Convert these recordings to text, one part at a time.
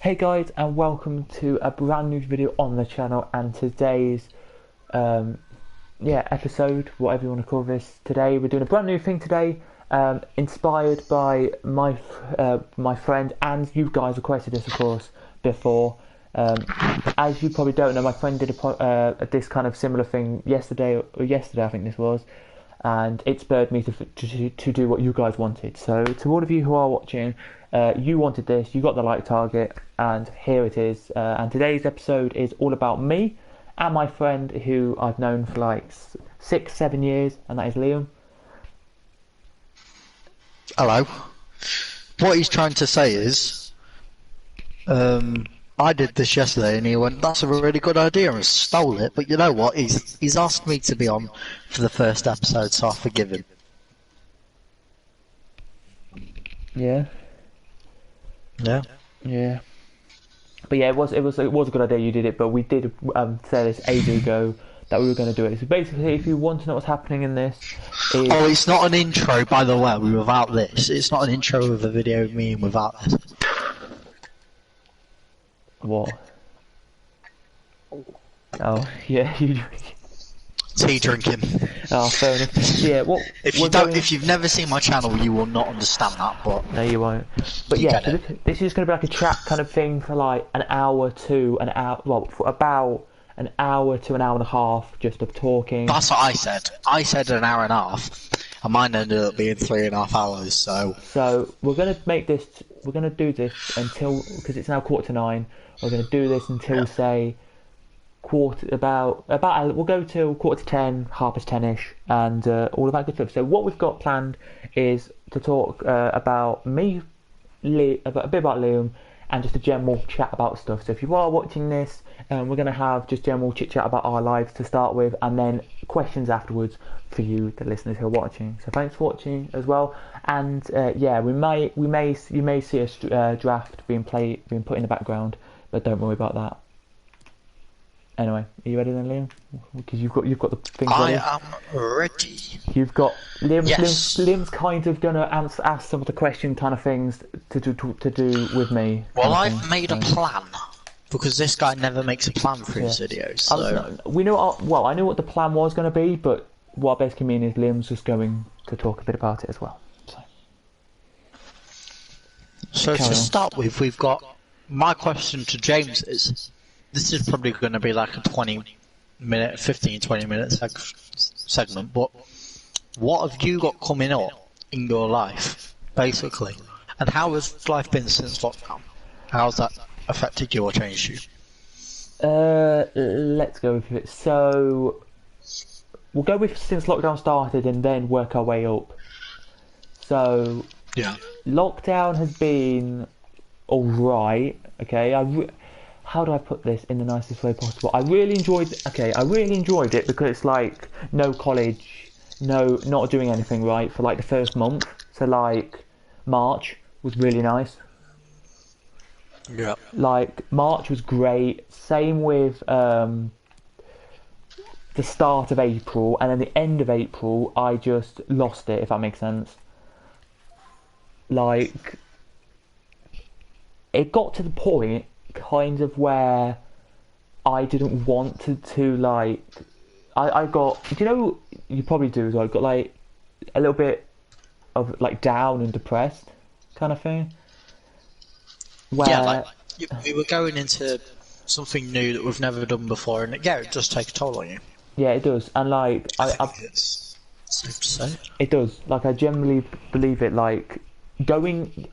Hey guys, and welcome to a brand new video on the channel. And today's episode, whatever you want to call this. Today we're doing a brand new thing today, inspired by my friend, and you guys requested this, of course, before. As you probably don't know, my friend did this kind of similar thing yesterday I think this was, and it spurred me to do what you guys wanted. So to all of you who are watching, you wanted this, you got the like target, and here it is. And today's episode is all about me and my friend who I've known for like 6-7 years, and that is Liam. Hello. What he's trying to say is, I did this yesterday and he went, that's a really good idea, and stole it, but you know what, he's asked me to be on for the first episode, so I forgive him. Yeah. But yeah, it was a good idea you did it, but we did say this ages ago that we were going to do it. So basically, if you want to know what's happening in this, Oh, it's not an intro, by the way, without this. It's not an intro of a video of me without this. What? Oh, yeah, you Tea drinking. Oh, fair enough. Yeah, If you've never seen my channel, you will not understand that. But no, you won't. But yeah, so this is going to be like a chat kind of thing for like an hour to an hour. Well, for about an hour to an hour and a half, just of talking. That's what I said. I said an hour and a half, and mine ended up being 3.5 hours. So we're going to make this. We're going to do this until, because it's now 8:45. We're going to do this until say we'll go till 9:45, 10:30ish, and all of that good stuff. So what we've got planned is to talk about me, a bit about Liam, and just a general chat about stuff. So if you are watching this, we're going to have just general chit chat about our lives to start with, and then questions afterwards for you, the listeners who are watching. So thanks for watching as well. And yeah, you may see a draft being put in the background, but don't worry about that. Anyway, are you ready then, Liam? Because you've got the things ready. I am ready. You've got Liam. Yes. Liam's kind of gonna ask some of the question kind of things to do with me. Well, I've made a plan because this guy never makes a plan for his videos. So I knew what the plan was going to be, but what I basically mean is Liam's just going to talk a bit about it as well. So to start with, we've got my question to James is. This is probably going to be like a 15-20 minute segment, but what have you got coming up in your life, basically? And how has life been since lockdown? How's that affected you or changed you? Let's go with it. So, we'll go with since lockdown started and then work our way up. So, yeah, lockdown has been alright, okay? How do I put this in the nicest way possible? I really enjoyed it because it's like no college, not doing anything, right, for like the first month. So like March was really nice. Yeah. Like March was great. Same with the start of April, and then the end of April I just lost it, if that makes sense. Like it got to the point kind of where I didn't want to like I got, do you know, you probably do as well, I got like a little bit of like down and depressed kind of thing where, yeah, like we were going into something new that we've never done before, and it does take a toll on you. Yeah, it does. And like it's safe to say it does. Like I generally believe it. Like going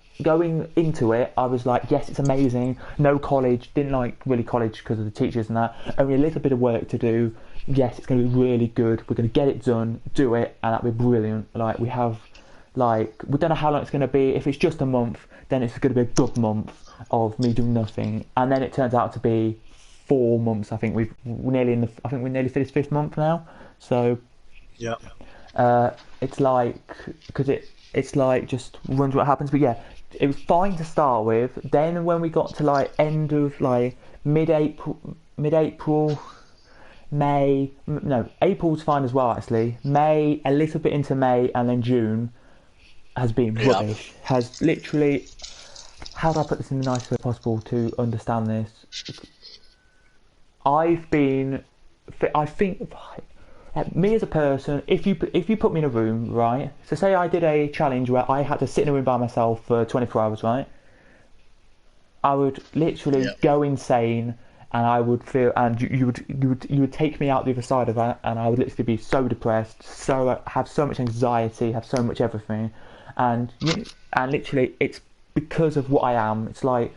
into it, I was like, yes, it's amazing. No college, didn't like really college because of the teachers and that. Only a little bit of work to do. Yes, it's going to be really good. We're going to get it done, do it, and that'll be brilliant. Like we don't know how long it's going to be. If it's just a month, then it's going to be a good month of me doing nothing. And then it turns out to be 4 months. I think we're nearly finished 5th month now. So yeah, it's like because it's like just wonder what happens. But yeah. It was fine to start with. Then when we got to like end of like mid-April, May. No, April's fine as well actually. May, a little bit into May, and then June has been rubbish. Has literally how do I put this in the nicest way possible to understand this? I think, me as a person, if you put me in a room, right? So say I did a challenge where I had to sit in a room by myself for 24 hours, right? I would literally go insane, and I would feel, and you would take me out the other side of that, and I would literally be so depressed, have so much anxiety, have so much everything, and literally it's because of what I am. It's like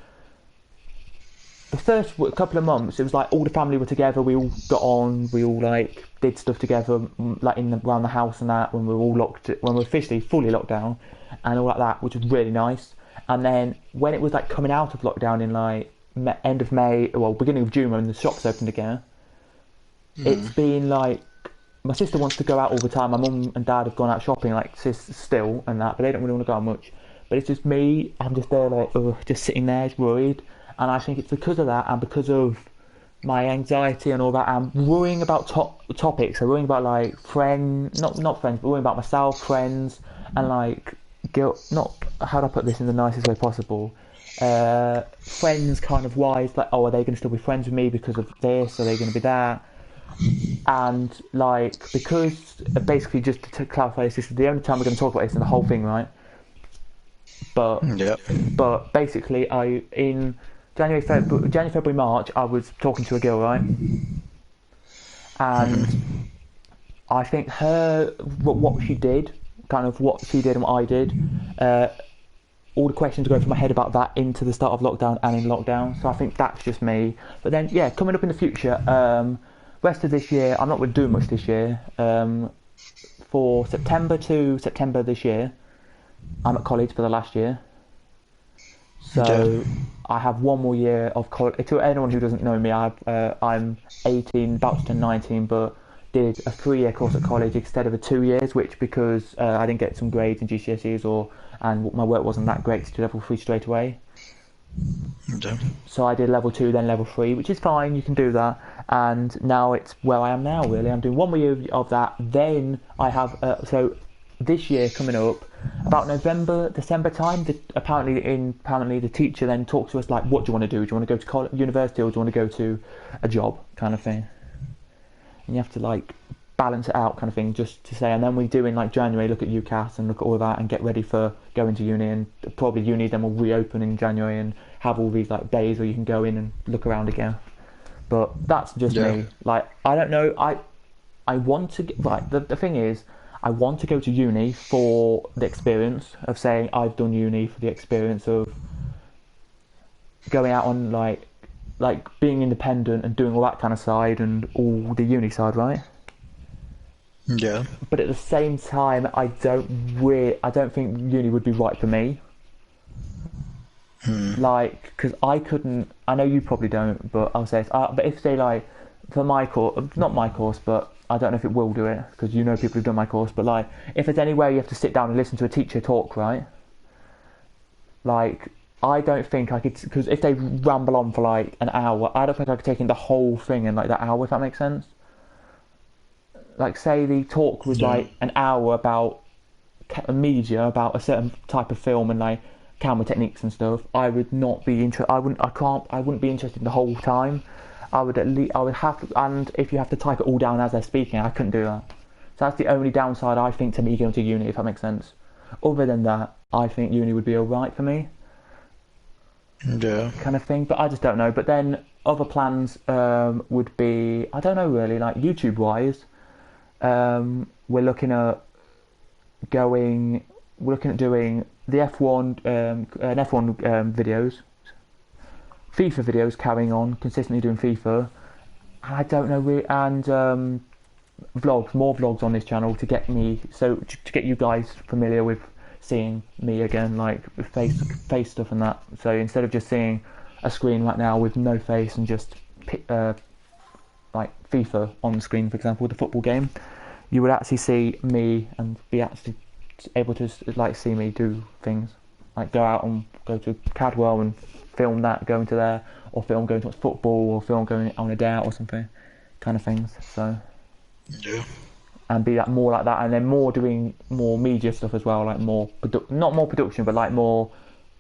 the first couple of months, it was like all the family were together, we all got on, we all like did stuff together, like around the house and that, when we were all when we were officially fully locked down, and all like that, which was really nice. And then when it was like coming out of lockdown in like end of May, well, beginning of June, when the shops opened again, it's been like my sister wants to go out all the time. My mum and dad have gone out shopping like still and that, but they don't really want to go out much. But it's just me. I'm just there like just sitting there, worried. And I think it's because of that, and because of my anxiety and all that, I'm worrying about topics. I'm worrying about like not friends, but worrying about myself, friends, and like guilt. Not how do I put this in the nicest way possible? Friends kind of wise, like, oh, are they going to still be friends with me because of this? Are they going to be that? And like, because basically, just to clarify, this is the only time we're going to talk about this in the whole thing, right? But basically, in January, February, March, I was talking to a girl, right? And I think what she did, kind of what she did and what I did, all the questions go from my head about that into the start of lockdown and in lockdown. So I think that's just me. But then, yeah, coming up in the future, rest of this year, I'm not going to do much this year. For September to September this year, I'm at college for the last year. So I have one more year of college. To anyone who doesn't know me, I'm 18, about to turn 19, but did a 3-year course at college instead of a 2 years, which because I didn't get some grades in GCSEs and my work wasn't that great to do level 3 straight away. So I did level 2, then level 3, which is fine, you can do that. And now it's where I am now, really. I'm doing one more year of that. Then I have, so this year coming up, about November, December time, apparently the teacher then talks to us like, what do you want to do? Do you want to go to college, university, or do you want to go to a job, kind of thing? And you have to like balance it out, kind of thing, just to say. And then we do in like January, look at UCAS and look at all of that and get ready for going to uni. And probably uni then will reopen in January and have all these like days where you can go in and look around again. But that's just me. Like, I don't know. I want to get, right. The thing is, I want to go to uni for the experience of saying I've done uni, for the experience of going out on like being independent and doing all that kind of side and all the uni side, right? Yeah. But at the same time, I don't think uni would be right for me. Like, because I couldn't. I know you probably don't, but I'll say, but if say like for my course, not my course, but I don't know if it will do it because you know people who've done my course. But like, if there's anywhere you have to sit down and listen to a teacher talk, right? Like, I don't think I could, because if they ramble on for like an hour, I don't think I could take in the whole thing in like that hour, if that makes sense. Like, say the talk was like an hour about media, about a certain type of film and like camera techniques and stuff. I would not be interested. I wouldn't be interested the whole time. I would have to, and if you have to type it all down as they're speaking, I couldn't do that. So that's the only downside I think to me going to uni, if that makes sense. Other than that, I think uni would be alright for me. Yeah. Kind of thing, but I just don't know. But then other plans would be, I don't know really, like YouTube wise, we're looking at doing the F1 videos, FIFA videos, carrying on consistently doing FIFA. And I don't know, and more vlogs on this channel to get you guys familiar with seeing me again, like with face stuff and that. So instead of just seeing a screen right now with no face and just like FIFA on the screen, for example, the football game, you would actually see me and be actually able to like see me do things, like go to Cadwell and film that going to there, or film going to watch football, or film going on a day out or something, kind of things. So and be that more like that, and then doing more media stuff as well, like not more production, but like more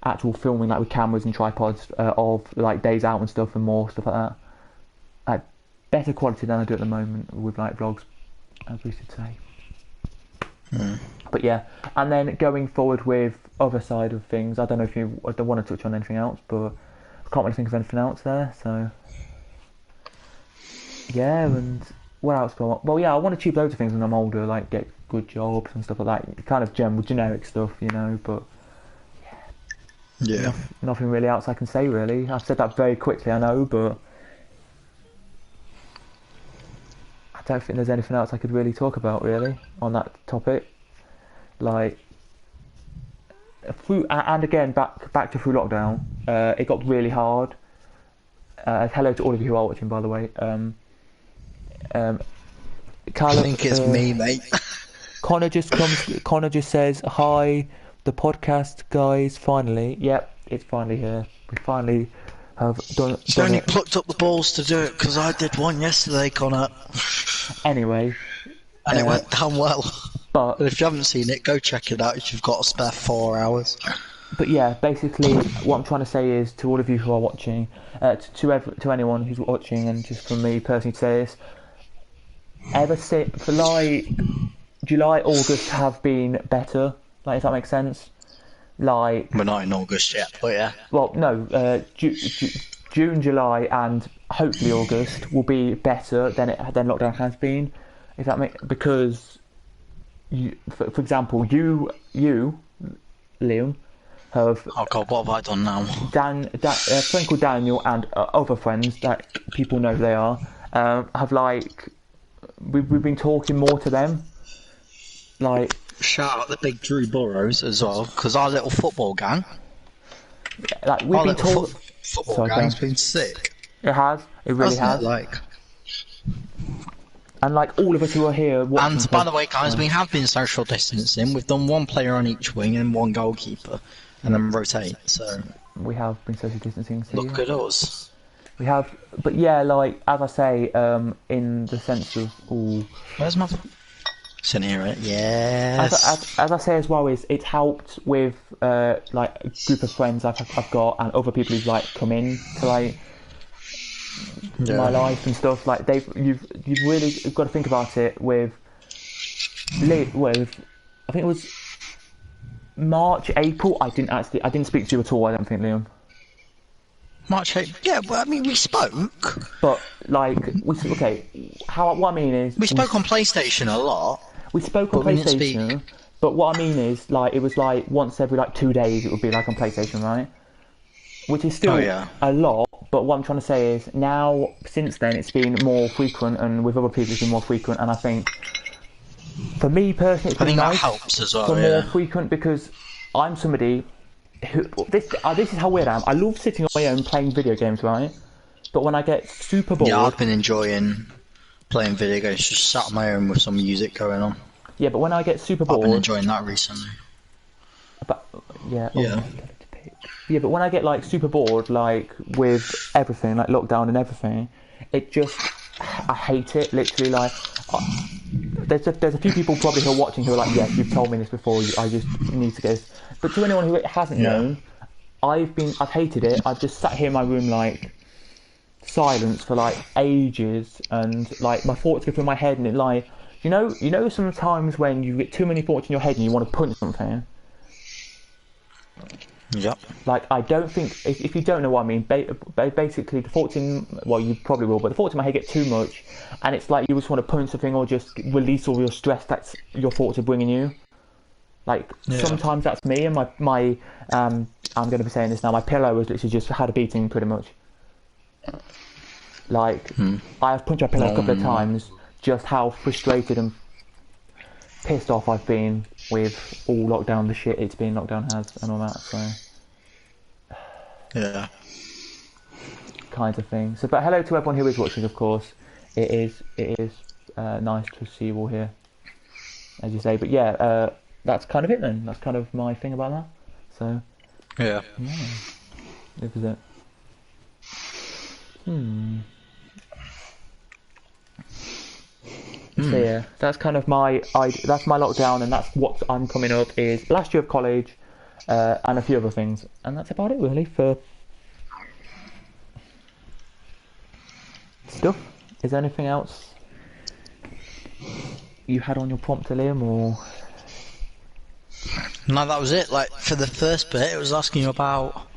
actual filming, like with cameras and tripods, of like days out and stuff, and more stuff like that. Like better quality than I do at the moment with like vlogs, as we should say. But yeah, and then going forward with other side of things, I don't know if you don't want to touch on anything else, but I can't really think of anything else there. So yeah, and what else do I want? Well, yeah, I want to achieve loads of things when I'm older, like get good jobs and stuff like that. Kind of generic stuff, you know. But yeah, nothing really else I can say. Really, I've said that very quickly, I know, but I don't think there's anything else I could really talk about really on that topic. Like, and again, back to through lockdown, it got really hard. Hello to all of you who are watching, by the way. Carlo, I think it's me, mate. Connor just says, hi, the podcast guys, finally. Yep, it's finally here. We finally have done only it. Plucked up the balls to do it, because I did one yesterday, Connor. Anyway. And it went down well. But if you haven't seen it, go check it out if you've got a spare 4 hours. But yeah, basically what I'm trying to say is to all of you who are watching, to anyone who's watching, and just for me personally to say this, for like July, August have been better, like if that makes sense. Like we're not in August yet, but yeah. Well, no, June, July, and hopefully August will be better than lockdown has been, if that makes, because for example, you, Liam, have. Oh God, what have I done now? A friend called Daniel and other friends that people know who they are, have like we've been talking more to them. Like shout out the big Drew Burrows as well, because our little football gang. Like we've been talking. Football gang's been sick. It has. It really has. And like all of us who are here watching. And by the way, guys, we have been social distancing. We've done one player on each wing and one goalkeeper, and then rotate. So we have been social distancing. So look at us. We have, but yeah, like as I say, in the sense of where's my? Can you hear it? Yes. As I say as well, it's helped with like a group of friends I've got and other people who've like come in to like. My life and stuff, like you've really got to think about it with I think it was March, April. I didn't speak to you at all. I don't think, Liam. March, April. Yeah, well, I mean, we spoke. But like, what I mean is we spoke on PlayStation a lot. We spoke on PlayStation, but what I mean is like it was like once every like 2 days it would be like on PlayStation, right? Which is still a lot, but what I'm trying to say is now, since then, it's been more frequent, and with other people it's been more frequent, and I think, for me personally, it's been nice that helps as well, more frequent, because I'm somebody who, this is how weird I am. I love sitting on my own playing video games, right? But when I get super bored... Yeah, I've been enjoying playing video games, just sat on my own with some music going on. Yeah, but when I get super bored... I've been enjoying that recently. But, yeah. Yeah, but when I get like super bored, like with everything, like lockdown and everything, it just, I hate it. Literally, like, there's a few people probably who are watching who are like, yes, you've told me this before. I just need to get this. But to anyone who hasn't known, I've hated it. I've just sat here in my room like silence for like ages, and like my thoughts go through my head, and it like, you know, sometimes when you get too many thoughts in your head and you want to punch something. Yep. Like, I don't think, if you don't know what I mean, basically the thoughts you probably will, but the thoughts in my head get too much, and it's like you just want to punch something or just release all your stress that's your thoughts are bringing you. Like, sometimes that's me, and my I'm going to be saying this now, my pillow has literally just had a beating, pretty much. Like, I have punched my pillow a couple of times, just how frustrated and pissed off I've been with all lockdown, the shit lockdown has and all that, so kind of thing. So, but hello to everyone who is watching, of course. It is nice to see you all here, as you say. But yeah, that's kind of it then. That's kind of my thing about that. So yeah. This is it. So yeah, that's kind of that's my lockdown, and that's what I'm coming up is last year of college, and a few other things. And that's about it, really, for stuff. Is there anything else you had on your prompter, Liam, or...? No, that was it. Like, for the first bit, it was asking you about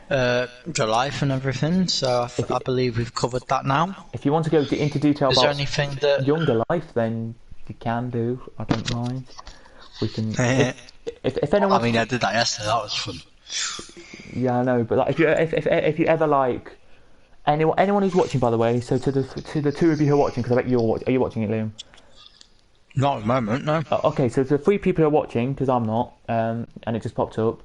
your life and everything, so I believe we've covered that now. If you want to go into detail about there anything that... younger life, then you can do. I don't mind. We can... if anyone... I mean, I did that yesterday. That was fun. Yeah, I know. But like, if you ever like... Anyone who's watching, by the way, so to the two of you who are watching, because I bet are you watching it, Liam? Not at the moment, no. Okay, so the 3 people who are watching, because I'm not, and it just popped up,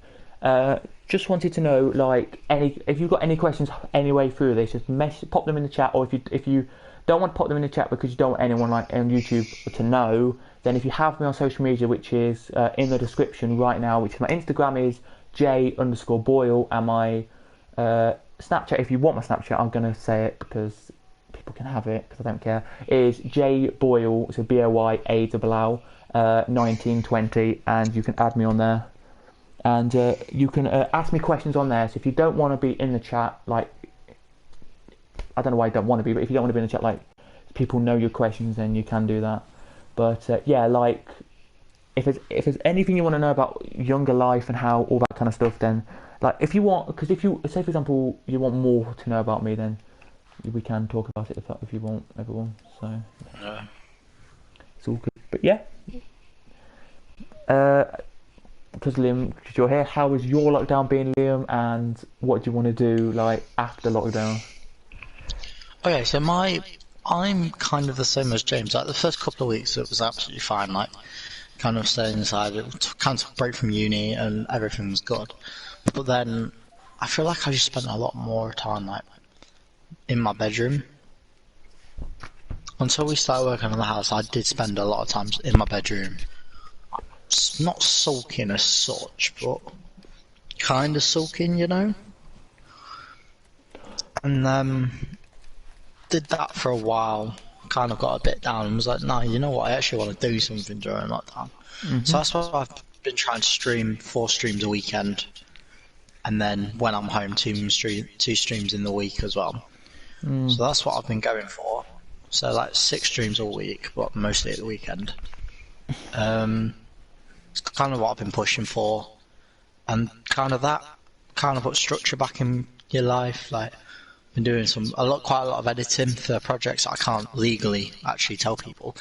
just wanted to know, like, if you've got any questions anyway through this, just pop them in the chat, or if you don't want to pop them in the chat because you don't want anyone like on YouTube to know, then if you have me on social media, which is in the description right now, which my Instagram is j_boyle, and my Snapchat, if you want my Snapchat, I'm going to say it because people can have it, because I don't care, is jboyle, so BOYALL, 1920, and you can add me on there. And you can ask me questions on there. So if you don't want to be in the chat, like, I don't know why you don't want to be, but if you don't want to be in the chat, like, people know your questions, then you can do that. But yeah, like, if there's anything you want to know about younger life and how all that kind of stuff, then, like, if you want, because if you say, for example, you want more to know about me, then we can talk about it if you want, everyone. So it's all good. But yeah, because Liam, because you're here, how was your lockdown being, Liam, and what do you want to do like after lockdown? Okay, so I'm kind of the same as James. Like, the first couple of weeks, it was absolutely fine. Like, kind of staying inside. It kind of took a break from uni, and everything was good. But then I feel like I just spent a lot more time like in my bedroom. Until we started working on the house, I did spend a lot of time in my bedroom. Not sulking as such, but kind of sulking, you know. And did that for a while. Kind of got a bit down and was like, no, you know what? I actually want to do something during that time. Mm-hmm. So that's why I've been trying to stream 4 streams a weekend, and then when I'm home, 2 streams in the week as well. So that's what I've been going for. So like 6 streams a week, but mostly at the weekend. It's kind of what I've been pushing for, and kind of put structure back in your life. Like, been doing quite a lot of editing for projects that I can't legally actually tell people,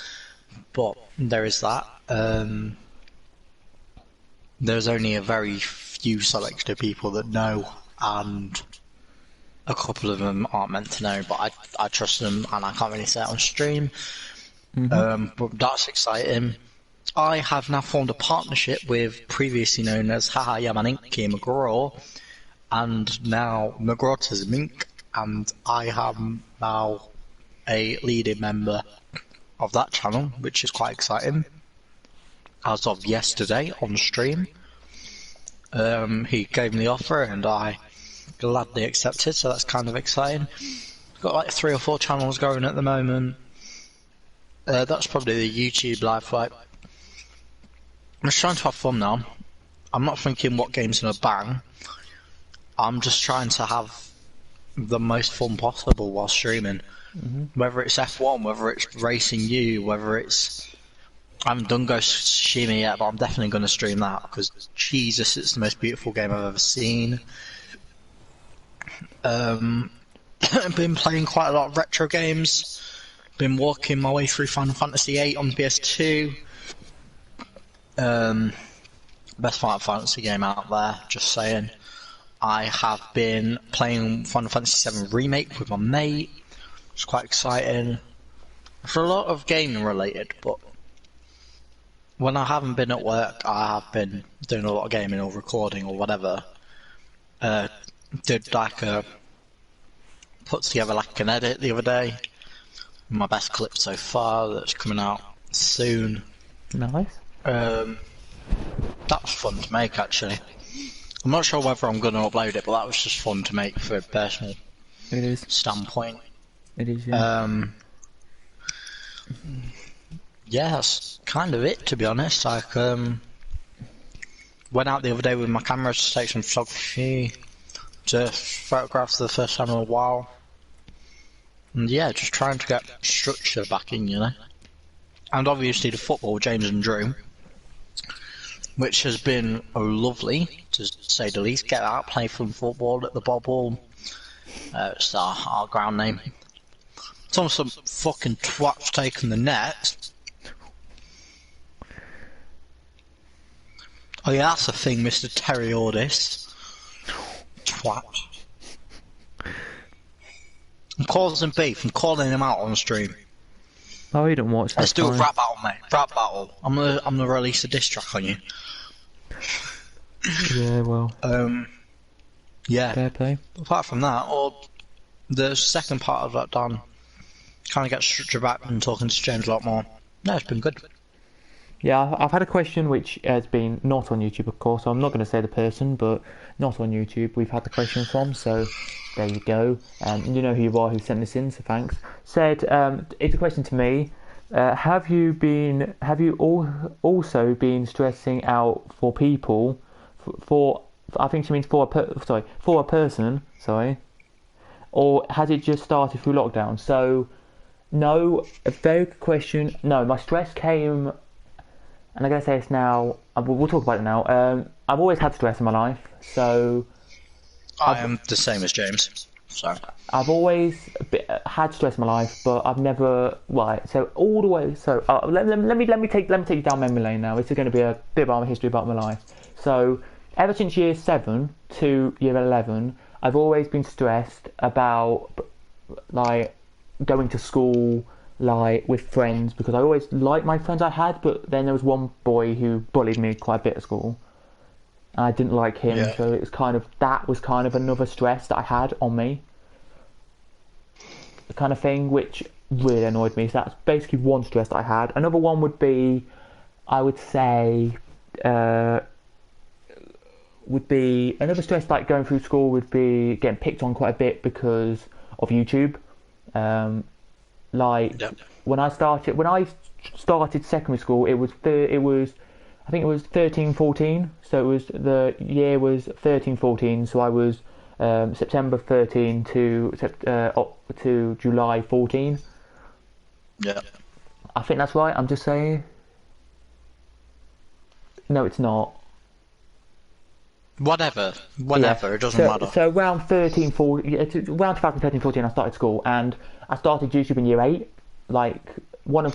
but there is that. There's only a very few selected people that know, and a couple of them aren't meant to know, but I trust them, and I can't really say it on stream. But that's exciting. I have now formed a partnership with previously known as Haha Yamaninki McGraw, and now McGraw to Mink, and I am now a leading member of that channel, which is quite exciting. As of yesterday on stream, he gave me the offer, and I gladly accepted, so that's kind of exciting. Got like 3 or 4 channels going at the moment. That's probably the YouTube life. Like, I'm just trying to have fun now. I'm not thinking what game's gonna bang. I'm just trying to have the most fun possible while streaming. Whether it's F1, whether it's Racing U, whether it's... I haven't done Ghost of Tsushima yet, but I'm definitely going to stream that, because Jesus, it's the most beautiful game I've ever seen. I've been playing quite a lot of retro games. Been walking my way through Final Fantasy VIII on PS2. Best Final Fantasy game out there, just saying. I have been playing Final Fantasy VII Remake with my mate. It's quite exciting. It's a lot of gaming related, but when I haven't been at work, I have been doing a lot of gaming or recording or whatever. Did like put together like an edit the other day. My best clip so far that's coming out soon. Nice. That was fun to make, actually. I'm not sure whether I'm going to upload it, but that was just fun to make for a personal standpoint. It is, yeah. Yeah, that's kind of it, to be honest. Like, went out the other day with my camera to take some photography, to photograph for the first time in a while. And yeah, just trying to get structure back in, you know. And obviously the football, James and Drew, which has been lovely, to say the least. Get out, play some football at the Bobble. It's our ground name. Some fucking twat's taking the net. Oh yeah, that's the thing, Mr. Terry Ordis. Twat. I'm causing beef. I'm calling him out on the stream. Oh, you don't watch that. Let's do a rap battle, mate. Rap battle. I'm gonna release a diss track on you. Yeah, well. Yeah. Fair play. Apart from that, or the second part of that done, kind of get structure back and talking to James a lot more. No, it's been good. Yeah, I've had a question which has been not on YouTube, of course. So I'm not going to say the person, but not on YouTube. We've had the question from, so there you go. You know who you are, who sent this in, so thanks. Said, it's a question to me. Have you also been stressing out for people, for I think she means for a person, or has it just started through lockdown? So, no, a very good question. No, my stress came. And I'm going to say this now, we'll talk about it now. I've always had stress in my life, so... I am the same as James, so... I've always had stress in my life, but I've never... Right, so all the way... So, let me take you down memory lane now. This is going to be a bit of history about my life. So, ever since year 7 to year 11, I've always been stressed about, like, going to school... like with friends, because I always liked my friends I had, but then there was one boy who bullied me quite a bit at school and I didn't like him. So it was that was kind of another stress that I had on me, the kind of thing which really annoyed me. So that's basically one stress that I had. Another one would be, I would say, another stress like going through school would be getting picked on quite a bit because of YouTube. When I started secondary school, it was I think it was 13-14. So the year was 13-14. So I was September 13 to July 14. Yeah. I think that's right. I'm just saying. No, it's not. Whatever, it doesn't matter. So around around 2013-14, I started school, and I started YouTube in year 8. Like,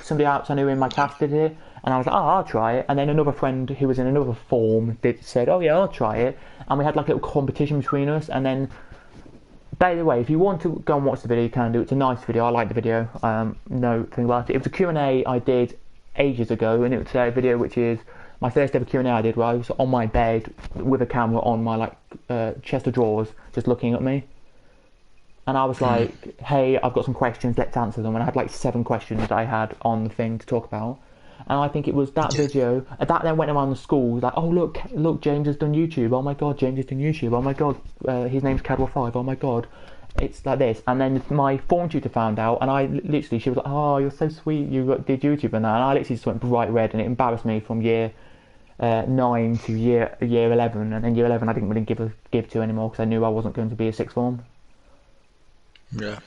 somebody else I knew in my class did it, and I was like, oh, I'll try it. And then another friend who was in another form said, oh yeah, I'll try it. And we had like a little competition between us. And then, by the way, if you want to go and watch the video, you can do. It's a nice video. I like the video. No thing about it. It was a Q&A I did ages ago, and it was a video which is my first ever Q&A I did, where I was on my bed with a camera on my chest of drawers, just looking at me. And I was like, hey, I've got some questions, let's answer them. And I had like 7 questions that I had on the thing to talk about. And I think it was that video, that then went around the school, like, oh, look, James has done YouTube. Oh my God, James has done YouTube. Oh my God, his name's Cadwell5. Oh my God, it's like this. And then my form tutor found out, and she was like, oh, you're so sweet, you did YouTube and that. And I literally just went bright red, and it embarrassed me from year 9 to year 11, and then year 11 I didn't really give to anymore because I knew I wasn't going to be a sixth form. Yeah.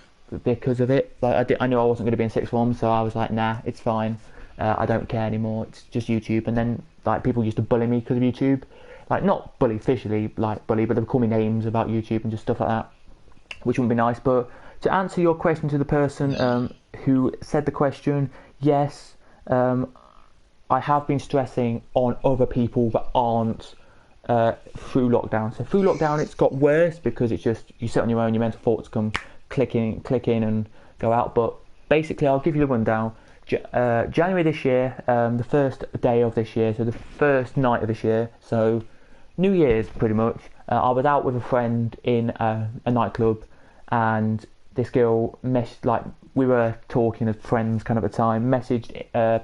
Because of it, I knew I wasn't going to be in sixth form, so I was like, nah, it's fine. I don't care anymore. It's just YouTube. And then people used to bully me because of YouTube, not bully officially, bully, but they would call me names about YouTube and just stuff like that, which wouldn't be nice. But to answer your question to the person who said the question, yes, I have been stressing on other people that aren't through lockdown. So through lockdown, it's got worse because it's just you sit on your own, your mental thoughts come click in and go out. But basically, I'll give you the rundown. January this year, the first day of this year, so the first night of this year, so New Year's pretty much, I was out with a friend in a nightclub, and this girl we were talking as friends kind of at the time, messaged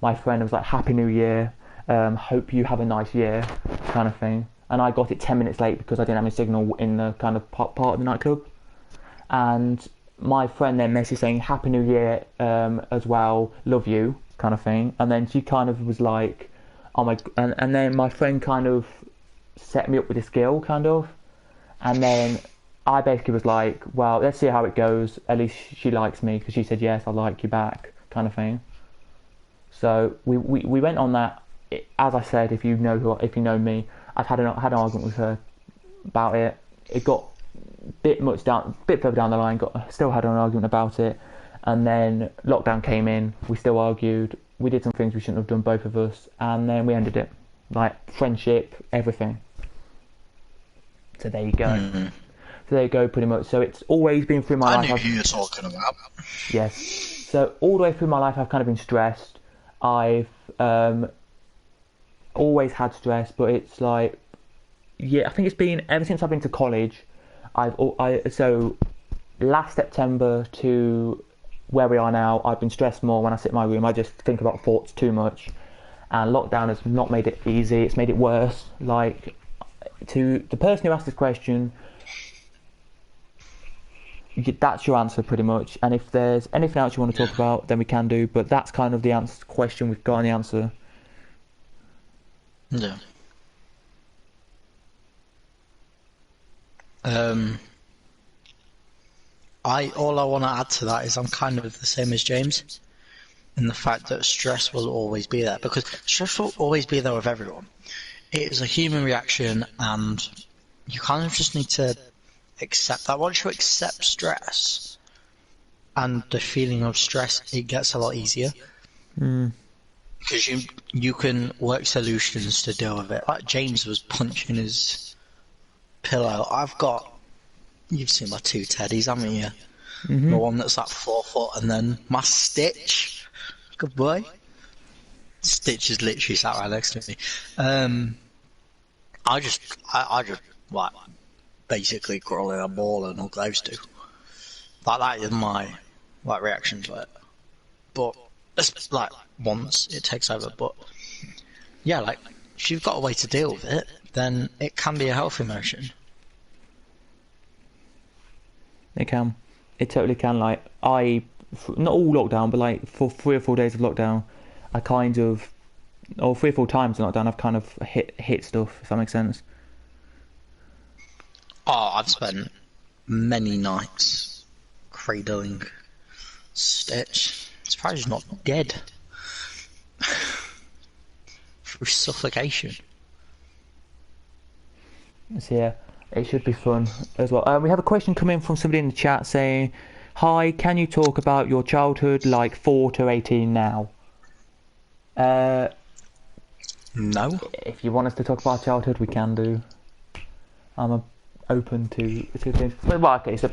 my friend, was like, Happy New Year, hope you have a nice year, kind of thing. And I got it 10 minutes late because I didn't have any signal in the kind of part of the nightclub. And my friend then messaged saying, Happy New Year as well, love you, kind of thing. And then she kind of was like, and then my friend kind of set me up with this girl, kind of, and then I basically was like, well, let's see how it goes. At least she likes me because she said yes, I like you back, kind of thing. So we went on that. As I said, if you know me, I've had an argument with her about it. It got bit further down the line. Still had an argument about it, and then lockdown came in. We still argued. We did some things we shouldn't have done, both of us, and then we ended it. Like friendship, everything. So there you go. Mm-hmm. So there you go, pretty much. So it's always been through my life. I knew who you're talking about. Yes. So all the way through my life, I've kind of been stressed. I've always had stress, but it's like, yeah, I think it's been ever since I've been to college. So last September to where we are now, I've been stressed more when I sit in my room. I just think about thoughts too much, and lockdown has not made it easy. It's made it worse. Like, to the person who asked this question, that's your answer pretty much. And if there's anything else you want to talk about, then we can do. But that's kind of the question we've got, and the answer. Yeah. All I want to add to that is I'm kind of the same as James in the fact that stress will always be there, because stress will always be there with everyone. It is a human reaction, and you kind of just need to accept that. Once you accept stress and the feeling of stress, it gets a lot easier. Because you can work solutions to deal with it. Like James was punching his pillow. You've seen my two teddies, haven't you? Mm-hmm. The one that's like 4 foot, and then my Stitch. Good boy. Stitch is literally sat right next to me. I just like basically crawl in a ball and hug those two. Like, that is my reaction to it. But it's like once it takes over. But yeah, like if you've got a way to deal with it, then it can be a healthy emotion. It can. It totally can. Like, not all lockdown, but like for 3 or 4 days of lockdown, I kind of, or 3 or 4 times in lockdown, I've kind of hit stuff, if that makes sense. Oh, I've spent many nights cradling Stitch. I'm surprised he's not dead. Through suffocation. So yeah, it should be fun as well. We have a question coming from somebody in the chat saying, "Hi, can you talk about your childhood, like 4 to 18 now?" No. If you want us to talk about childhood, we can do. I'm open to things. Well, okay, so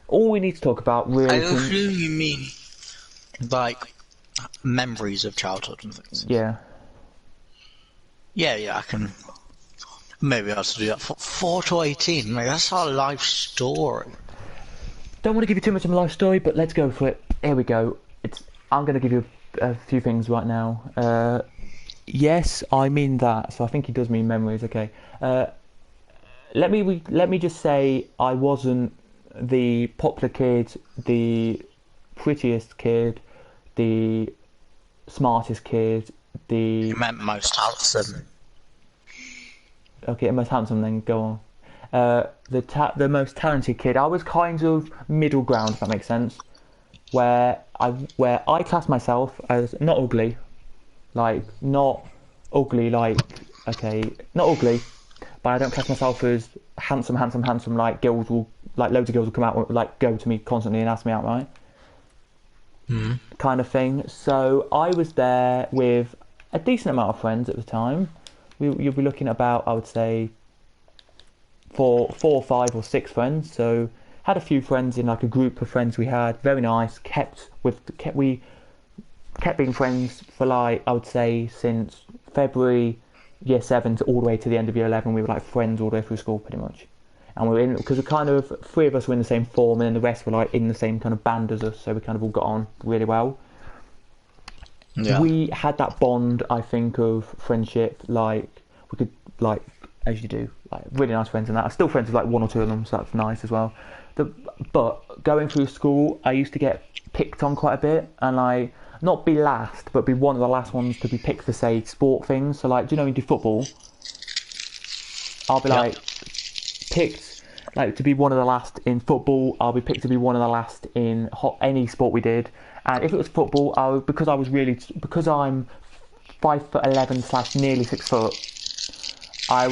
all we need to talk about really. I assume you mean like memories of childhood and things. Yeah. Yeah, I can. Maybe I have to do that. 4 to 18, mate, that's our life story. Don't want to give you too much of my life story, but let's go for it. Here we go. I'm going to give you a few things right now. Yes, I mean that. So I think he does mean memories. Okay. Let me just say I wasn't the popular kid, the prettiest kid, the smartest kid, You meant most handsome. Okay, most handsome, then go on. The most talented kid. I was kind of middle ground, if that makes sense. Where I class myself as not ugly, not ugly, not ugly, but I don't class myself as handsome. Like loads of girls will come out, go to me constantly and ask me out, right? Mm-hmm. Kind of thing. So I was there with a decent amount of friends at the time. You'll be looking at about, I would say, 4 or 5 or 6 friends. So had a few friends in like a group of friends we had. Very nice. We kept being friends for like, I would say, since February year 7 to all the way to the end of year 11. We were like friends all the way through school pretty much. And we were in, because we kind of, 3 of us were in the same form, and then the rest were like in the same kind of band as us. So we kind of all got on really well. Yeah. We had that bond, I think, of friendship. Like, we could, like, as you do, like, really nice friends and that. I'm still friends with like 1 or 2 of them, so that's nice as well. But going through school, I used to get picked on quite a bit, and like not be last, but be one of the last ones to be picked for, say, sport things. So, like, do you know when you do football? I'll be like picked like to be one of the last in football. I'll be picked to be one of the last in any sport we did. And if it was football, because I'm 5'11" / nearly 6 foot, I'll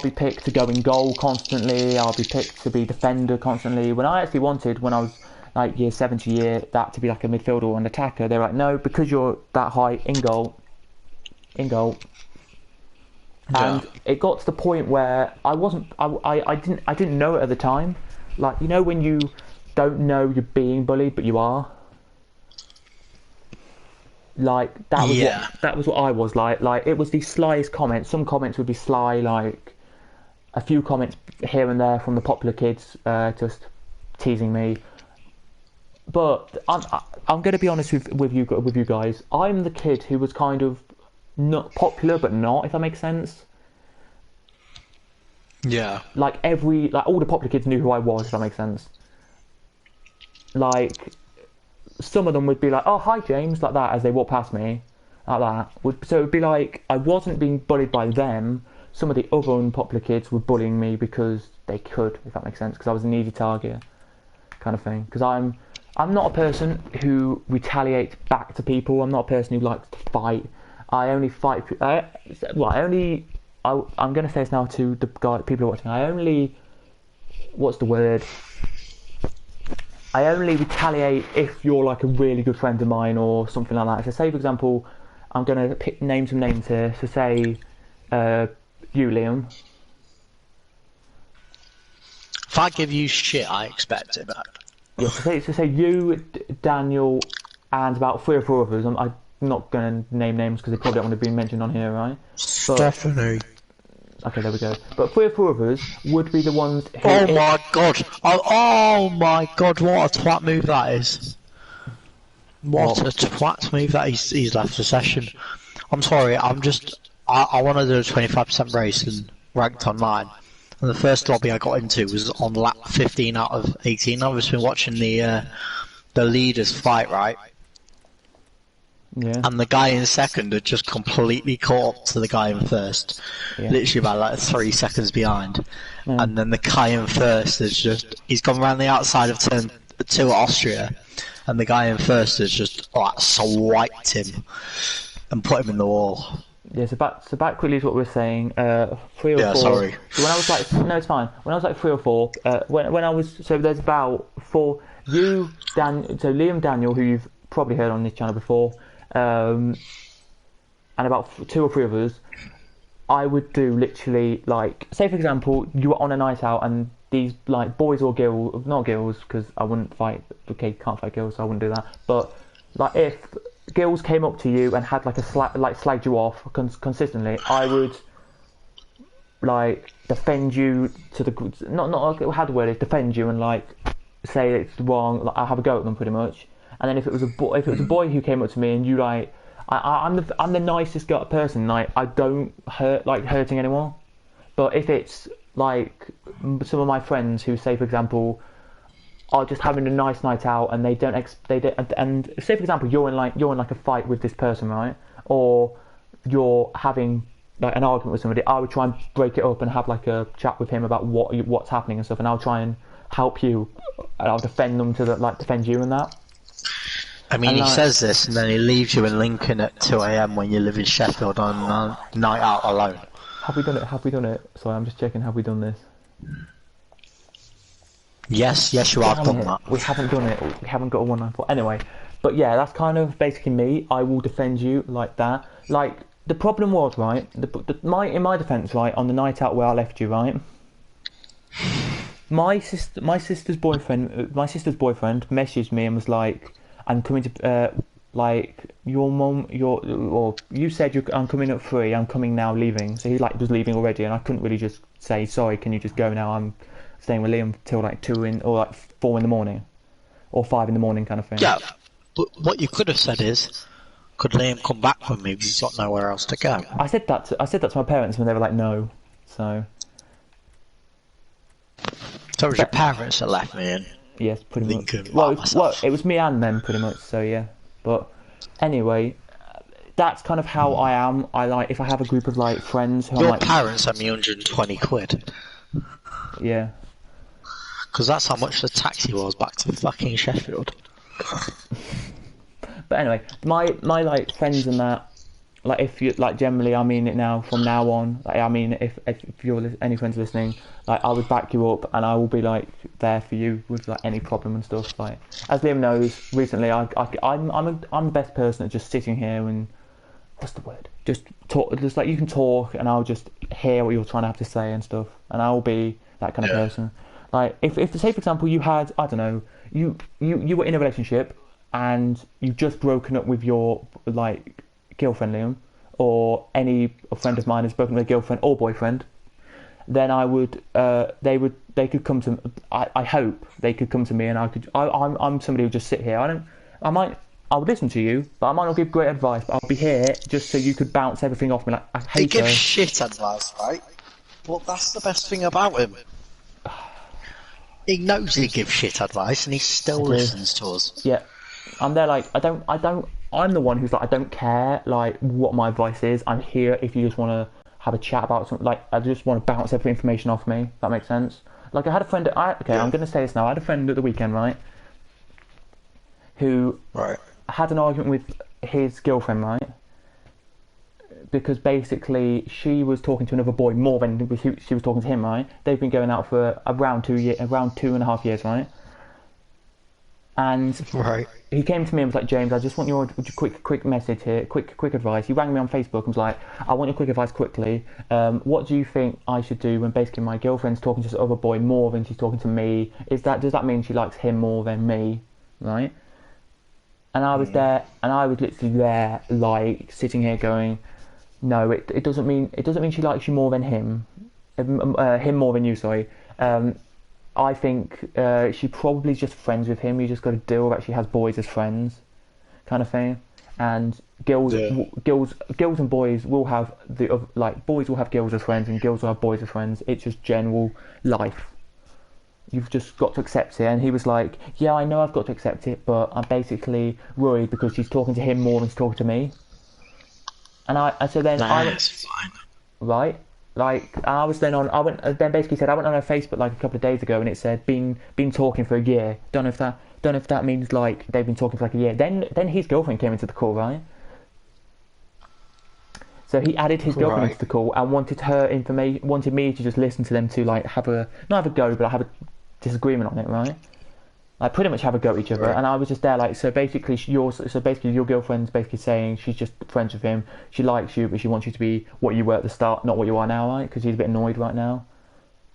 be picked to go in goal constantly. I'll be picked to be defender constantly. When I actually wanted, when I was like year 7 to year, that to be like a midfielder or an attacker, they were like, no, because you're that high, in goal. And it got to the point where I didn't know it at the time. Like, you know when you don't know you're being bullied, but you are? Like, that was what I was like. Like, it was the slyest comments. Some comments would be sly, like a few comments here and there from the popular kids, just teasing me. But I'm going to be honest with you guys. I'm the kid who was kind of not popular, but not, if that makes sense. Yeah. Like all the popular kids knew who I was, if that makes sense. Like, some of them would be like, "Oh, hi, James," like that as they walk past me, like that. So it would be like I wasn't being bullied by them. Some of the other unpopular kids were bullying me because they could, if that makes sense, because I was an easy target, kind of thing. Because I'm not a person who retaliates back to people. I'm not a person who likes to fight. I only fight. I'm going to say this now to the people who are watching. What's the word? I only retaliate if you're like a really good friend of mine or something like that. So say, for example, I'm going to name some names here. So say, you, Liam. If I give you shit, I expect it back. Yeah, so say you, Daniel, and about 3 or 4 others. I'm not going to name names because they probably don't want to be mentioned on here, right? Stephanie. Okay, there we go. But 3 or 4 others would be the ones who... Oh my god! Oh my god, what a twat move that is. What a twat move that he's left the session. I'm sorry, I want to do a 25% race and ranked online. And the first lobby I got into was on lap 15 out of 18. I've just been watching the leaders fight, right? Yeah. And the guy in second had just completely caught up to the guy in first. Yeah. Literally about like 3 seconds behind. Yeah. And then the guy in first he's gone around the outside of turn 2 at Austria. And the guy in first has just swiped him and put him in the wall. Yeah, so back quickly to what we were saying. 3 or 4. Sorry. So when I was like, no, it's fine. When I was like 3 or 4, when I was, so there's about 4. You, so Liam, Daniel, who you've probably heard on this channel before, and about 2 or 3 others, I would do literally like, say for example, you were on a night out and these like boys or girls, not girls because I wouldn't fight. Okay, can't fight girls, so I wouldn't do that. But like if girls came up to you and had like slagged you off consistently, I would like defend you to the not how to word it, defend you and like say it's wrong. Like, I'll have a go at them pretty much. And then if it was a boy who came up to me and you like, I'm the nicest person. Like I don't hurting anyone. But if it's like some of my friends who say, for example, are just having a nice night out and they don't and say for example you're in like a fight with this person, right? Or you're having like an argument with somebody, I would try and break it up and have like a chat with him about what's happening and stuff, and I'll try and help you and I'll defend them defend you and that. I mean, he says this and then he leaves you in Lincoln at 2 AM when you live in Sheffield on a night out alone. Have we done it? Sorry, I'm just checking. Have we done this? Yes, you have done that. We haven't done it. We haven't got a 194. Anyway, but yeah, that's kind of basically me. I will defend you like that. Like, the problem was, right, in my defence, right, on the night out where I left you, right, my sister's boyfriend messaged me and was like, I'm coming to, like, your mum, you said I'm coming at 3, I'm coming now, leaving. So he like was leaving already, and I couldn't really just say, sorry, can you just go now? I'm staying with Liam till like 2 or like 4 in the morning, or 5 in the morning, kind of thing. Yeah, but what you could have said is, could Liam come back with me because he's got nowhere else to go? I said that to my parents when they were like, no. So it was your parents that left me in. Yes, pretty Lincoln. much. Well, it was me and them pretty much. So yeah, But anyway, that's kind of how I am. I like if I have a group of like friends who Your I'm like, parents owe me £120. yeah. Because that's how much the taxi was back to fucking Sheffield. But anyway, my like friends and that, like if you like generally, I mean it now from now on. Like, I mean if you're any friends listening, like I would back you up and I will be like there for you with like any problem and stuff. Like as Liam knows, recently I'm the best person at just sitting here and what's the word? Just talk. Just like you can talk and I'll just hear what you're trying to have to say and stuff, and I'll be that kind of person. Like if say for example you had, I don't know, you were in a relationship and you've just broken up with your like girlfriend, Liam, or any friend of mine has broken up with a girlfriend or boyfriend, then I would they could come to I hope they could come to me and I'm somebody who just sit here. I would listen to you, but I might not give great advice, but I'll be here just so you could bounce everything off me. Like I hate He gives shit advice, right? But that's the best thing about him. He knows he gives shit advice and he still listens to us. Yeah. I'm there like, I'm the one who's like, I don't care like what my advice is. I'm here if you just want to have a chat about something. Like, I just want to bounce every information off me. If that makes sense. Like I had a friend, I'm going to say this now. I had a friend at the weekend, right? Who had an argument with his girlfriend, right? Because basically she was talking to another boy more than she was talking to him, right? They've been going out for around 2.5 years, right? And he came to me and was like, James, I just want your quick message here, quick advice. He rang me on Facebook and was like, I want your quick advice quickly. What do you think I should do when basically my girlfriend's talking to this other boy more than she's talking to me? Does that mean she likes him more than me, right? And I was there, and I was literally there, like sitting here going, no, it doesn't mean she likes you more than him, him more than you. Sorry. I think she probably just friends with him. You just got to deal with that she has boys as friends, kind of thing. And girls and boys will have boys will have girls as friends, and girls will have boys as friends. It's just general life. You've just got to accept it. And he was like, yeah, I know I've got to accept it, but I'm basically worried because she's talking to him more than she's talking to me. And that's fine. Right? Like I basically said I went on her Facebook like a couple of days ago and it said been talking for a year. Don't know if that means like they've been talking for like a year. Then his girlfriend came into the call, right? So he added his girlfriend into the call and wanted me to just listen to them to like not have a go, but have a disagreement on it, right? Like pretty much have a go at each other, and I was just there like, so basically your girlfriend's basically saying she's just friends with him, she likes you, but she wants you to be what you were at the start, not what you are now, right? Because he's a bit annoyed right now,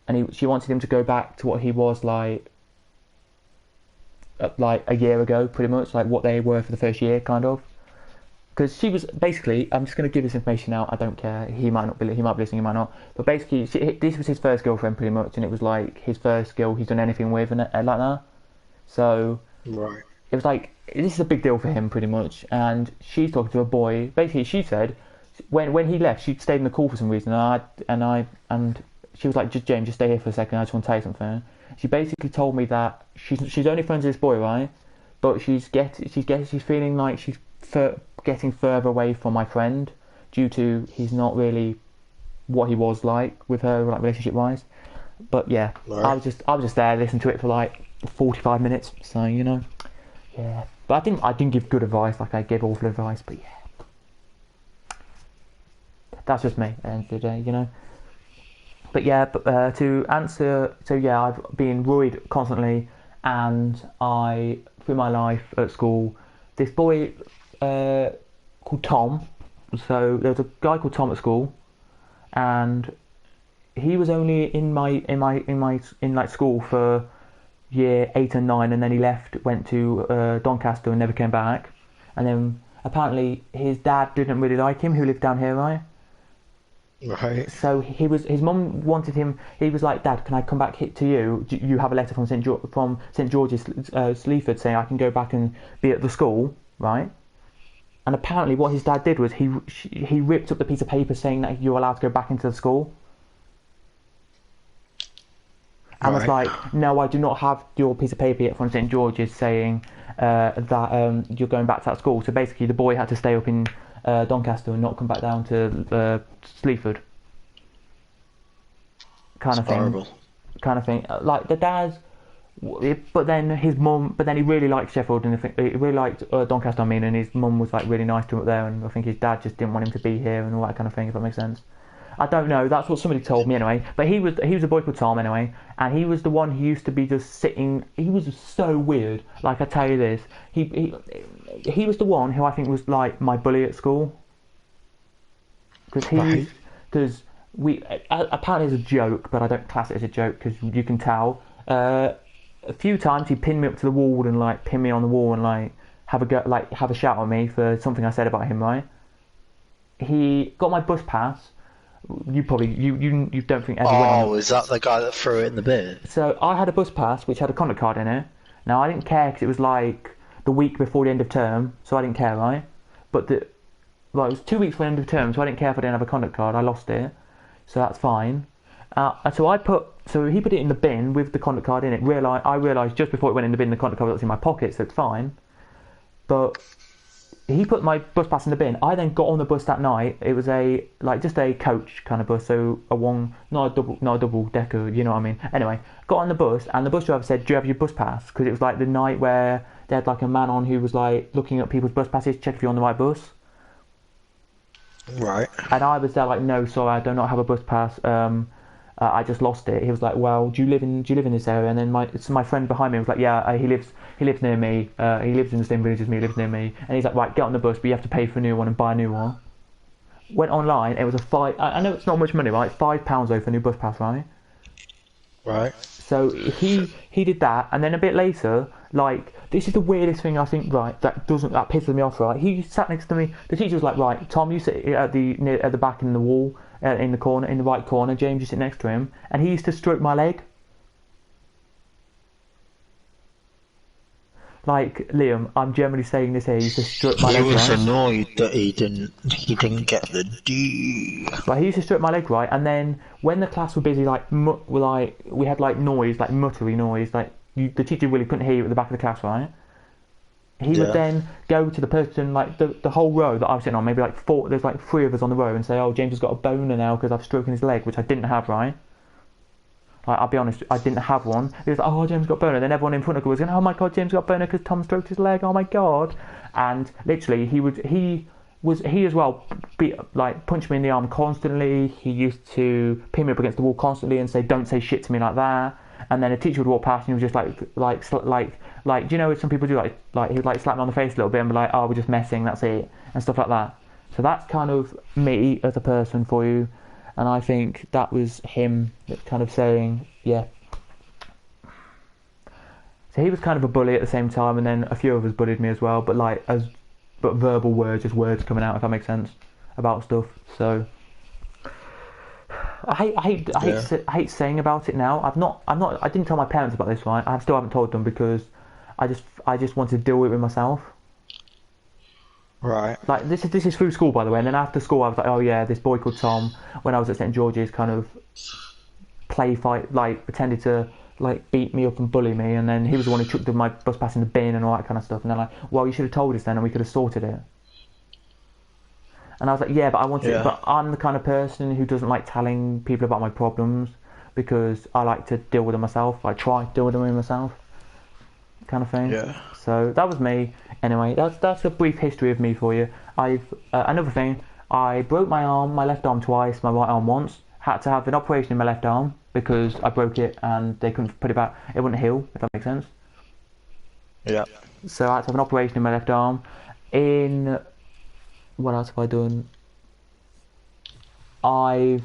and she wanted him to go back to what he was like a year ago, pretty much like what they were for the first year, kind of. Because she was basically, I'm just going to give this information out. I don't care. He might be listening, he might not. But basically, this was his first girlfriend, pretty much, and it was like his first girl he's done anything with, and like that. So it was like, this is a big deal for him pretty much, and she's talking to a boy. Basically she said when he left she stayed in the call for some reason, and she was like, just James, just stay here for a second, I just want to tell you something. She basically told me that she's only friends with this boy, right? But she's feeling like she's getting further away from my friend due to he's not really what he was like with her, like relationship wise. But yeah, I was just there listening to it for like 45 minutes, so yeah. But I didn't give good advice, like I gave awful advice, but yeah, that's just me at the end of the day, But yeah, to answer, so yeah, I've been worried constantly, and through my life at school, this boy called Tom. So there was a guy called Tom at school, and he was only in like school for year 8 and 9, and then he left, went to Doncaster and never came back. And then apparently his dad didn't really like him, who lived down here, right? Right. So his mum wanted him. He was like, Dad, can I come back to you? You have a letter from St George's, Sleaford, saying I can go back and be at the school, right? And apparently what his dad did was he ripped up the piece of paper saying that you're allowed to go back into the school. and was like, no, I do not have your piece of paper yet from St George's saying that you're going back to that school. So basically the boy had to stay up in Doncaster and not come back down to Sleaford. Kind of thing. Horrible. Kind of thing. Like the dad's, but then his mum, but then he really liked Sheffield and he really liked Doncaster. I mean, and his mum was like really nice to him up there, and I think his dad just didn't want him to be here and all that kind of thing. If that makes sense. I don't know. That's what somebody told me anyway. But he was a boy called Tom anyway, and he was the one who used to be just sitting. He was so weird. Like I tell you this, he was the one who I think was like my bully at school. Because we apparently it's a joke, but I don't class it as a joke because you can tell. A few times he pinned me up to the wall and like pin me on the wall and like have a shout at me for something I said about him. Right? He got my bus pass. You probably you don't think everyone. Oh, is that the guy that threw it in the bin? So I had a bus pass which had a conduct card in it. Now I didn't care because it was like the week before the end of term, so I didn't care, right? But it was 2 weeks before the end of term, so I didn't care if I didn't have a conduct card. I lost it, so that's fine. So he put it in the bin with the conduct card in it. I realised just before it went in the bin, the conduct card was in my pocket, so it's fine. But he put my bus pass in the bin. I then got on the bus that night. It was just a coach kind of bus, so not a double decker. You know what I mean? Anyway, got on the bus, and the bus driver said, "Do you have your bus pass?" Because it was like the night where they had like a man on who was like looking at people's bus passes, check if you're on the right bus. Right. And I was there like, no, sorry, I do not have a bus pass. I just lost it. He was like, well, do you live in this area? And then my friend behind me was like, yeah, he lives near me. He lives in the same village as me. He lives near me. And he's like, right, get on the bus, but you have to pay for a new one and buy a new one. Went online. It was I know it's not much money, right? £5 though for a new bus pass, right? Right. So he did that, and then a bit later, like, this is the weirdest thing I think, right? That pisses me off, right? He sat next to me. The teacher was like, right, Tom, you sit at the back in the wall, in the corner, in the right corner. James, you sit next to him, and he used to stroke my leg. Like, Liam, I'm generally saying this here. He used to stroke my leg. He was annoyed that he didn't get the D. But he used to stroke my leg, right? And then when the class were busy, we had like noise, like muttery noise, like the teacher really couldn't hear you at the back of the class, right? He would then go to the person, like the whole row that I was sitting on, maybe like four. There's like 3 of us on the row, and say, "Oh, James has got a boner now because I've stroken his leg," which I didn't have, right? Like, I'll be honest, I didn't have one. He was like, "Oh, James got a boner." Then everyone in front of us was going, "Oh my God, James got a boner because Tom stroked his leg. Oh my God!" And literally, he as well punched me in the arm constantly. He used to pin me up against the wall constantly and say, "Don't say shit to me like that." And then a teacher would walk past and he was just like, do you know what some people do? Like he would like slap me on the face a little bit and be like, "Oh, we're just messing, that's it," and stuff like that. So that's kind of me as a person for you. And I think that was him kind of saying, yeah. So he was kind of a bully at the same time, and then a few of us bullied me as well, but verbal words, just words coming out, if that makes sense, about stuff. So I hate saying about it now. I didn't tell my parents about this, right? I still haven't told them because I just wanted to deal with it with myself. Right. Like this is through school, by the way. And then after school, I was like, oh yeah, this boy called Tom, when I was at St George's, kind of pretended to like beat me up and bully me, and then he was the one who chucked my bus pass in the bin and all that kind of stuff. And they're like, well, you should have told us then, and we could have sorted it. And I was like, yeah, but but I'm the kind of person who doesn't like telling people about my problems because I like to deal with them myself. I try to deal with them myself, kind of thing. Yeah. So that was me. Anyway, that's a brief history of me for you. Another thing, I broke my left arm twice, my right arm once. Had to have an operation in my left arm because I broke it and they couldn't put it back. It wouldn't heal, if that makes sense. Yeah. So I had to have an operation in my left arm. What else have I done? I've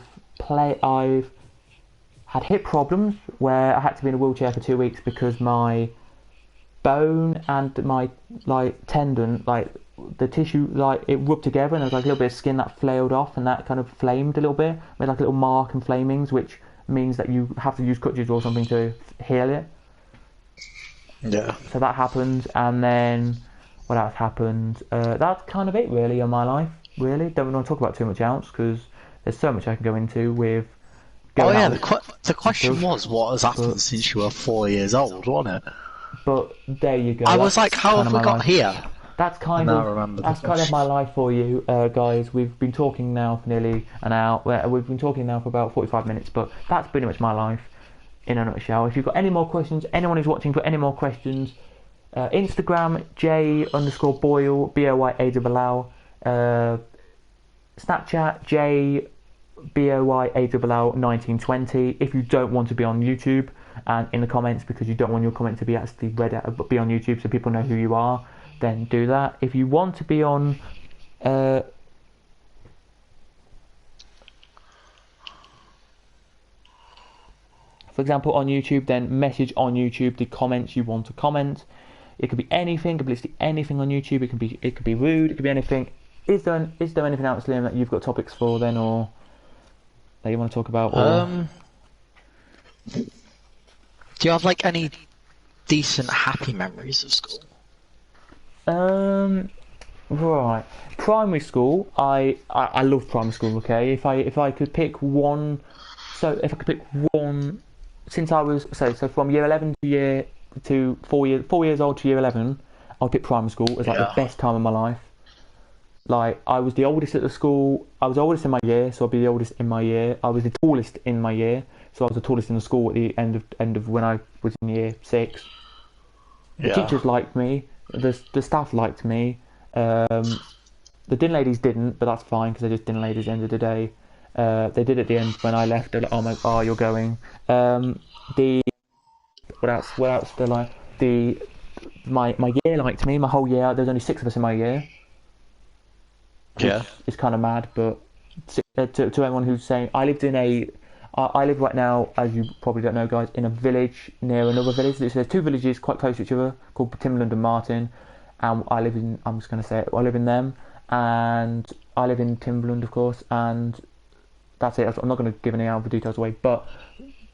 had hip problems where I had to be in a wheelchair for 2 weeks because my bone and my tendon, the tissue, it rubbed together, and there was like a little bit of skin that flailed off, and that kind of flamed a little bit, made like a little mark and flamings, which means that you have to use crutches or something to heal it. Yeah. So that happened, and then what else happened? That's kind of it really on my life. Really, don't want to talk about too much else because there's so much I can go into with going yeah, out. the question was what has happened since you were 4 years old, wasn't it? But there you go. I was like, how have we got here? That's kind of my life for you, guys. We've been talking now for nearly an hour. We've been talking now for about 45 minutes, but that's pretty much my life in a nutshell. If you've got any more questions, anyone who's watching, got any more questions, Instagram J_Boyle BOYALL, Snapchat JBOYALL 1920. If you don't want to be on YouTube and in the comments because you don't want your comment to be actually read out, but be on YouTube so people know who you are, then do that. If you want to be on for example on YouTube, then message on YouTube the comments you want to comment. It could be anything, it could be literally anything on YouTube. It could be rude, it could be anything. Is there anything else, Liam, that you've got topics for then, or that you want to talk about? Or... Do you have like any decent happy memories of school? Right. Primary school. I love primary school. Okay, if I could pick one, since I was so from year 11 to 4 years old to year 11, I'd pick primary school as like the best time of my life. Like, I was the oldest at the school. I was the oldest in my year, so I'd be the oldest in my year. I was the tallest in my year, so I was the tallest in the school at the end of when I was in year 6. The teachers liked me. The staff liked me. The din ladies didn't, but that's fine because they're just din ladies at the end of the day. They did at the end when I left. They're like, oh, you're going. What else? They're like, my year liked me. My whole year. There's only 6 of us in my year. It's kind of mad, but to everyone who's saying, I live right now, as you probably don't know, guys, in a village near another village. There's 2 villages quite close to each other called Timberland and Martin, and I live in them, and I live in Timberland, of course, and that's it. I'm not going to give any other details away, but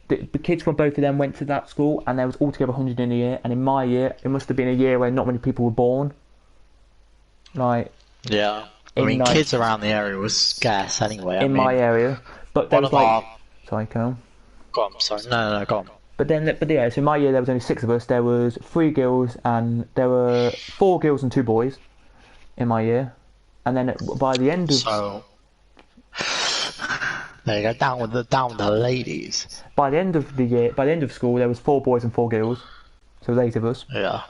the kids from both of them went to that school, and there was altogether 100 in a year, and in my year, it must have been a year where not many people were born. Like, yeah. I mean, kids around the area was scarce anyway. My area, but there was like... Sorry, Carl. Go on, sorry. No, go on. But yeah, so in my year there was only 6 of us. There was 3 girls and there were 4 girls and 2 boys in my year. And then by the end of... So... There you go, down with the ladies. By the end of school, there was 4 boys and 4 girls. So there was 8 of us. Yeah.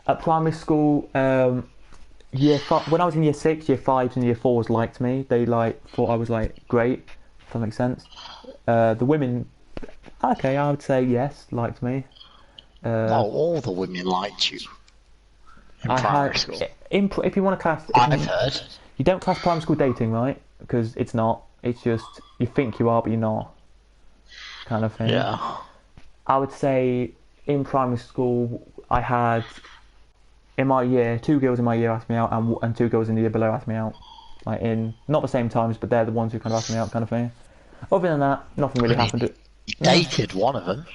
At primary school... when I was in year 6, year 5s and year 4s liked me. They thought I was great, if that makes sense. The women, okay, I would say yes, liked me. All the women liked you in primary school. If you want to class, I've heard. You don't class primary school dating, right? Because it's not. It's just you think you are, but you're not, kind of thing. Yeah. I would say in primary school I had. In my year, 2 girls in my year asked me out, and 2 girls in the year below asked me out. Like, in not the same times, but they're the ones who kind of asked me out, kind of thing. Other than that, nothing really happened. You dated one of them.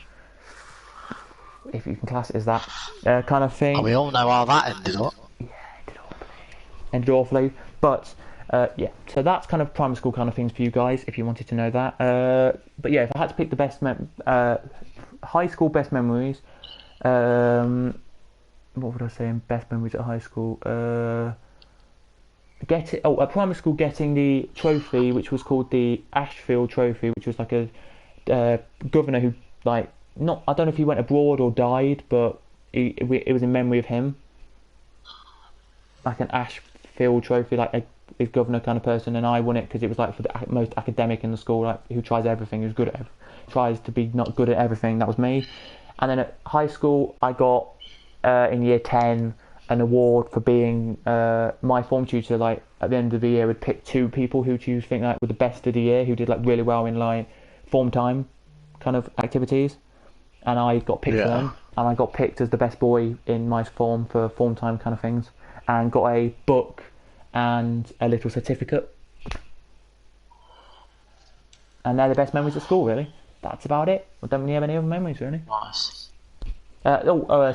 If you can class it as that kind of thing. And we all know how that ended up. Yeah, ended awfully. But yeah, so that's kind of primary school kind of things for you guys, if you wanted to know that. But yeah, if I had to pick the best high school best memories. What would I say in best memories at high school? At primary school, getting the trophy, which was called the Ashfield Trophy, which was like a governor who, I don't know if he went abroad or died, but it was in memory of him. Like an Ashfield Trophy, like a governor kind of person, and I won it because it was for the most academic in the school, who tries everything, who's good at tries to be not good at everything. That was me. And then at high school, I got in year 10 an award for being my form tutor. At the end of the year, would pick 2 people who you think were the best of the year, who did really well in form time kind of activities, and I got picked for them, and I got picked as the best boy in my form for form time kind of things, and got a book and a little certificate, and they're the best memories at school, really. That's about it. I don't really have any other memories, really. Nice.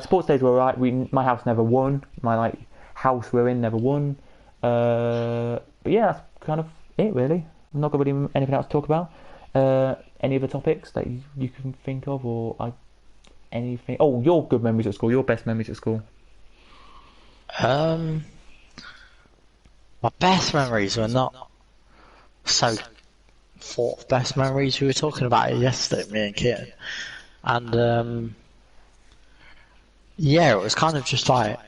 Sports days were alright. My house never won. My house we're in never won. But yeah, that's kind of it, really. I'm not got really anything else to talk about. Any other topics that you can think of, or anything? Oh, your good memories at school. Your best memories at school. My best memories were not so thought best memories. We were talking about it yesterday, me and Kian, and yeah, it was kind of just like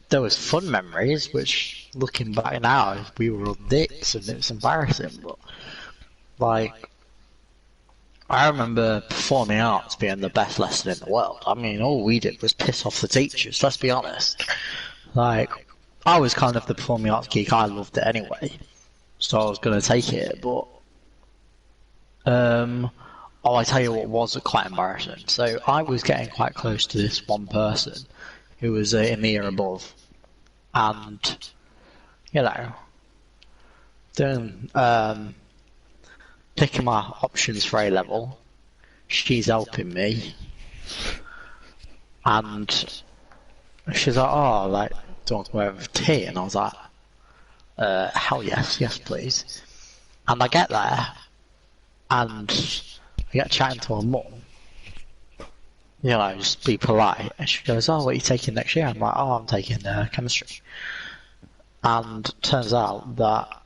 there was fun memories, which looking back now, we were all dicks and it was embarrassing. But like, I remember performing arts being the best lesson in the world. I mean, all we did was piss off the teachers. Let's be honest. Like, I was kind of the performing arts geek. I loved it anyway, so I was going to take it. But oh, I tell you what was quite embarrassing. So I was getting quite close to this one person who was in the year above, and you know, doing picking my options for A level. She's helping me, and she's like, "Oh, like, do you want to have tea?" And I was like, "Hell yes, yes please." And I get there, and I get chatting to her mum. You know, just be polite. And she goes, "Oh, what are you taking next year?" I'm like, "Oh, I'm taking chemistry." And turns out that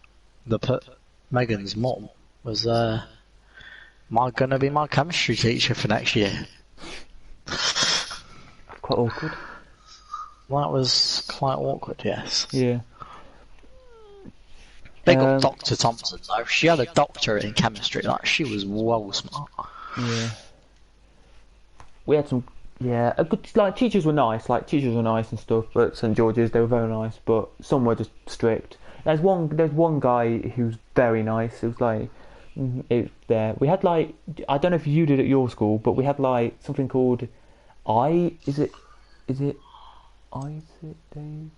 Megan's mum was gonna be my chemistry teacher for next year. Quite awkward. That was quite awkward, yes. Yeah. Big up Dr. Thompson though. She had a doctorate in chemistry. Like, she was well smart. Yeah. We had some. Yeah, a good, like teachers were nice. Like teachers were nice and stuff. But St George's, they were very nice. But some were just strict. There's one guy who's very nice. It was like. There we had like, I don't know if you did at your school, but we had like something called is it Isaac days,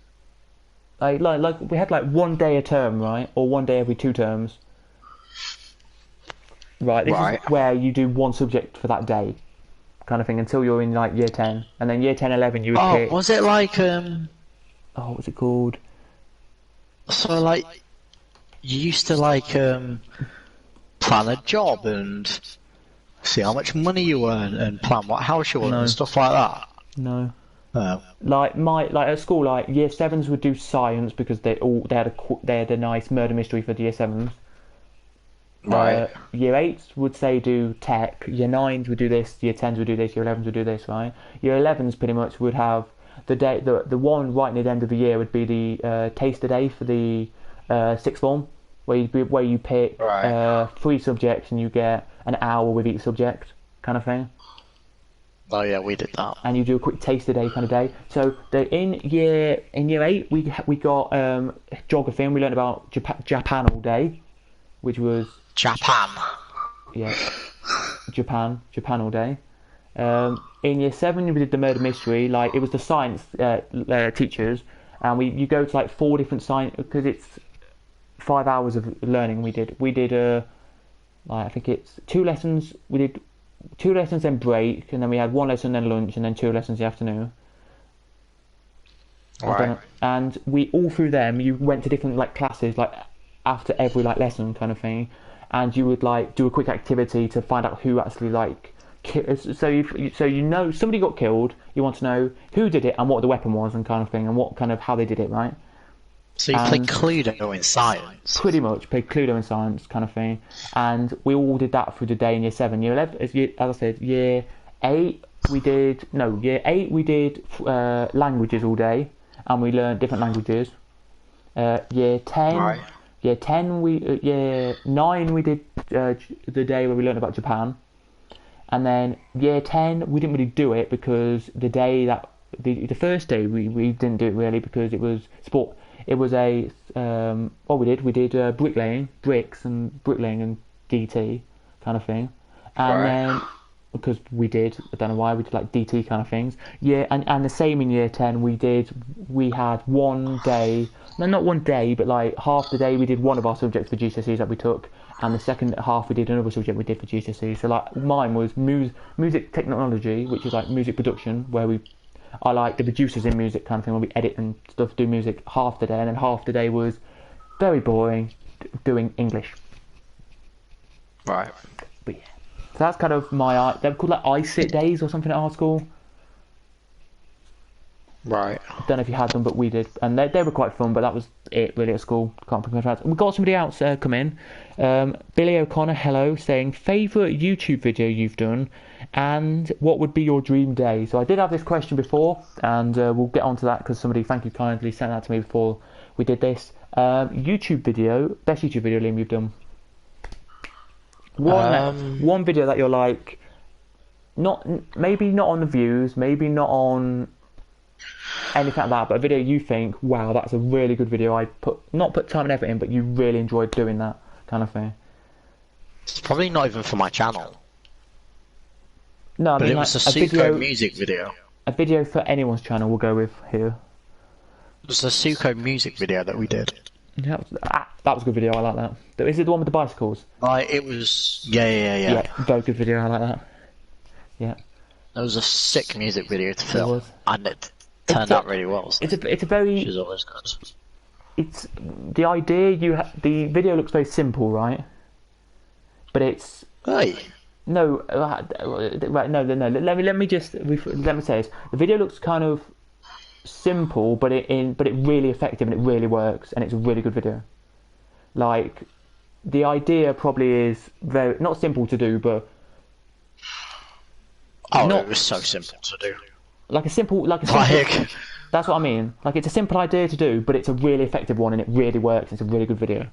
like we had like 1 day a term, right, or 1 day every 2 terms, right. This is where you do one subject for that day, kind of thing, until you're in like year 10, and then year 10, 11 you would pick. Was it like what's it called? So like you used to like plan a job and see how much money you earn and plan what house you want and stuff like that? No. Oh. Like at school, like year 7s would do science because they had a nice murder mystery for the year 7s. Right. Year 8s would say do tech. Year 9s would do this. Year 10s would do this. Year 11s would do this. Right. Year 11s pretty much would have the one right near the end of the year would be the taster day for the sixth form. Where you pick 3 subjects and you get an hour with each subject, kind of thing. Oh yeah, we did that. And you do a quick taster day kind of day. So in year 8 we got geography, and we learned about Japan all day, which was Japan. Yeah, Japan all day. In year 7 we did the murder mystery. Like, it was the science teachers, and you go to like 4 different science, because it's 5 hours of learning. We did like, I think it's 2 lessons. We did 2 lessons, then break, and then we had 1 lesson, then lunch, and then 2 lessons in the afternoon. Right. And we, all through them, you went to different like classes, like after every like lesson kind of thing, and you would like do a quick activity to find out who actually like so you know somebody got killed. You want to know who did it and what the weapon was and kind of thing, and what kind of how they did it, right? So you played Cluedo in science? Pretty much, played Cluedo in science kind of thing. And we all did that through the day in year 7. Year 11, as I said, year 8 we did languages all day, and we learned different languages. Year 10, right. Year 9 we did the day where we learned about Japan. And then year 10 we didn't really do it because the day that the first day we didn't do it really because it was sport. It was what we did bricklaying, bricks and bricklaying and DT kind of thing. And then because I don't know why, we did like DT kind of things. Yeah, and the same in year 10 we had 1 day, no, not 1 day, but like half the day we did one of our subjects for GCSEs that we took, and the second half we did another subject we did for GCSEs. So like mine was music technology, which is like music production, where I like the producers in music kind of thing, where we edit and stuff, do music half the day, and then half the day was very boring, doing English. Right. But yeah. that's kind of my... They're called like iSit days or something at our school. Right. I don't know if you had them, but we did. And they were quite fun, but that was it really at school. Can't think of anything else. We've got somebody else come in. Billy O'Connor, hello, saying, favourite YouTube video you've done and what would be your dream day? So I did have this question before, and we'll get on to that because somebody, thank you kindly, sent that to me before we did this. YouTube video, best YouTube video, Liam, you've done. One video that you're like, maybe not on the views, maybe not on anything like that, but a video you think, wow, that's a really good video. I not put time and effort in, but you really enjoyed doing that kind of thing. It's probably not even for my channel. No, I mean, it was a Suko music video. A video for anyone's channel we'll go with here. It was a Suko music video that we did. Yeah, that was a good video. I like that. Is it the one with the bicycles? It was. Yeah. Yeah, very good video. I like that. Yeah. It was a sick music video to film, and it turned out really well. So it's a very. Which is always good. It's the idea the video looks very simple, right? But it's. Hey. No, right? No. Let me say this. The video looks kind of simple, but it really effective and it really works, and it's a really good video. Like, the idea probably is very not simple to do, but it was so simple to do. That's what I mean. Like, it's a simple idea to do, but it's a really effective one, and it really works. It's a really good video.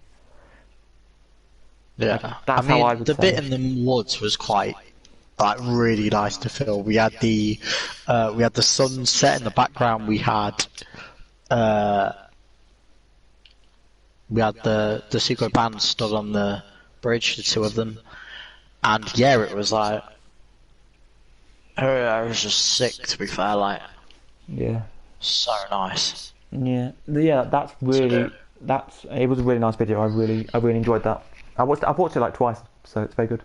Yeah, that's how I would say. The bit in the woods was quite, like, really nice to film. We had the sunset in the background. We had the Suko band stood on the bridge, the two of them, and yeah, it was like, it was just sick. To be fair, like, yeah, so nice. Yeah, that's really it was a really nice video. I really enjoyed that. I've watched it like twice, so it's very good.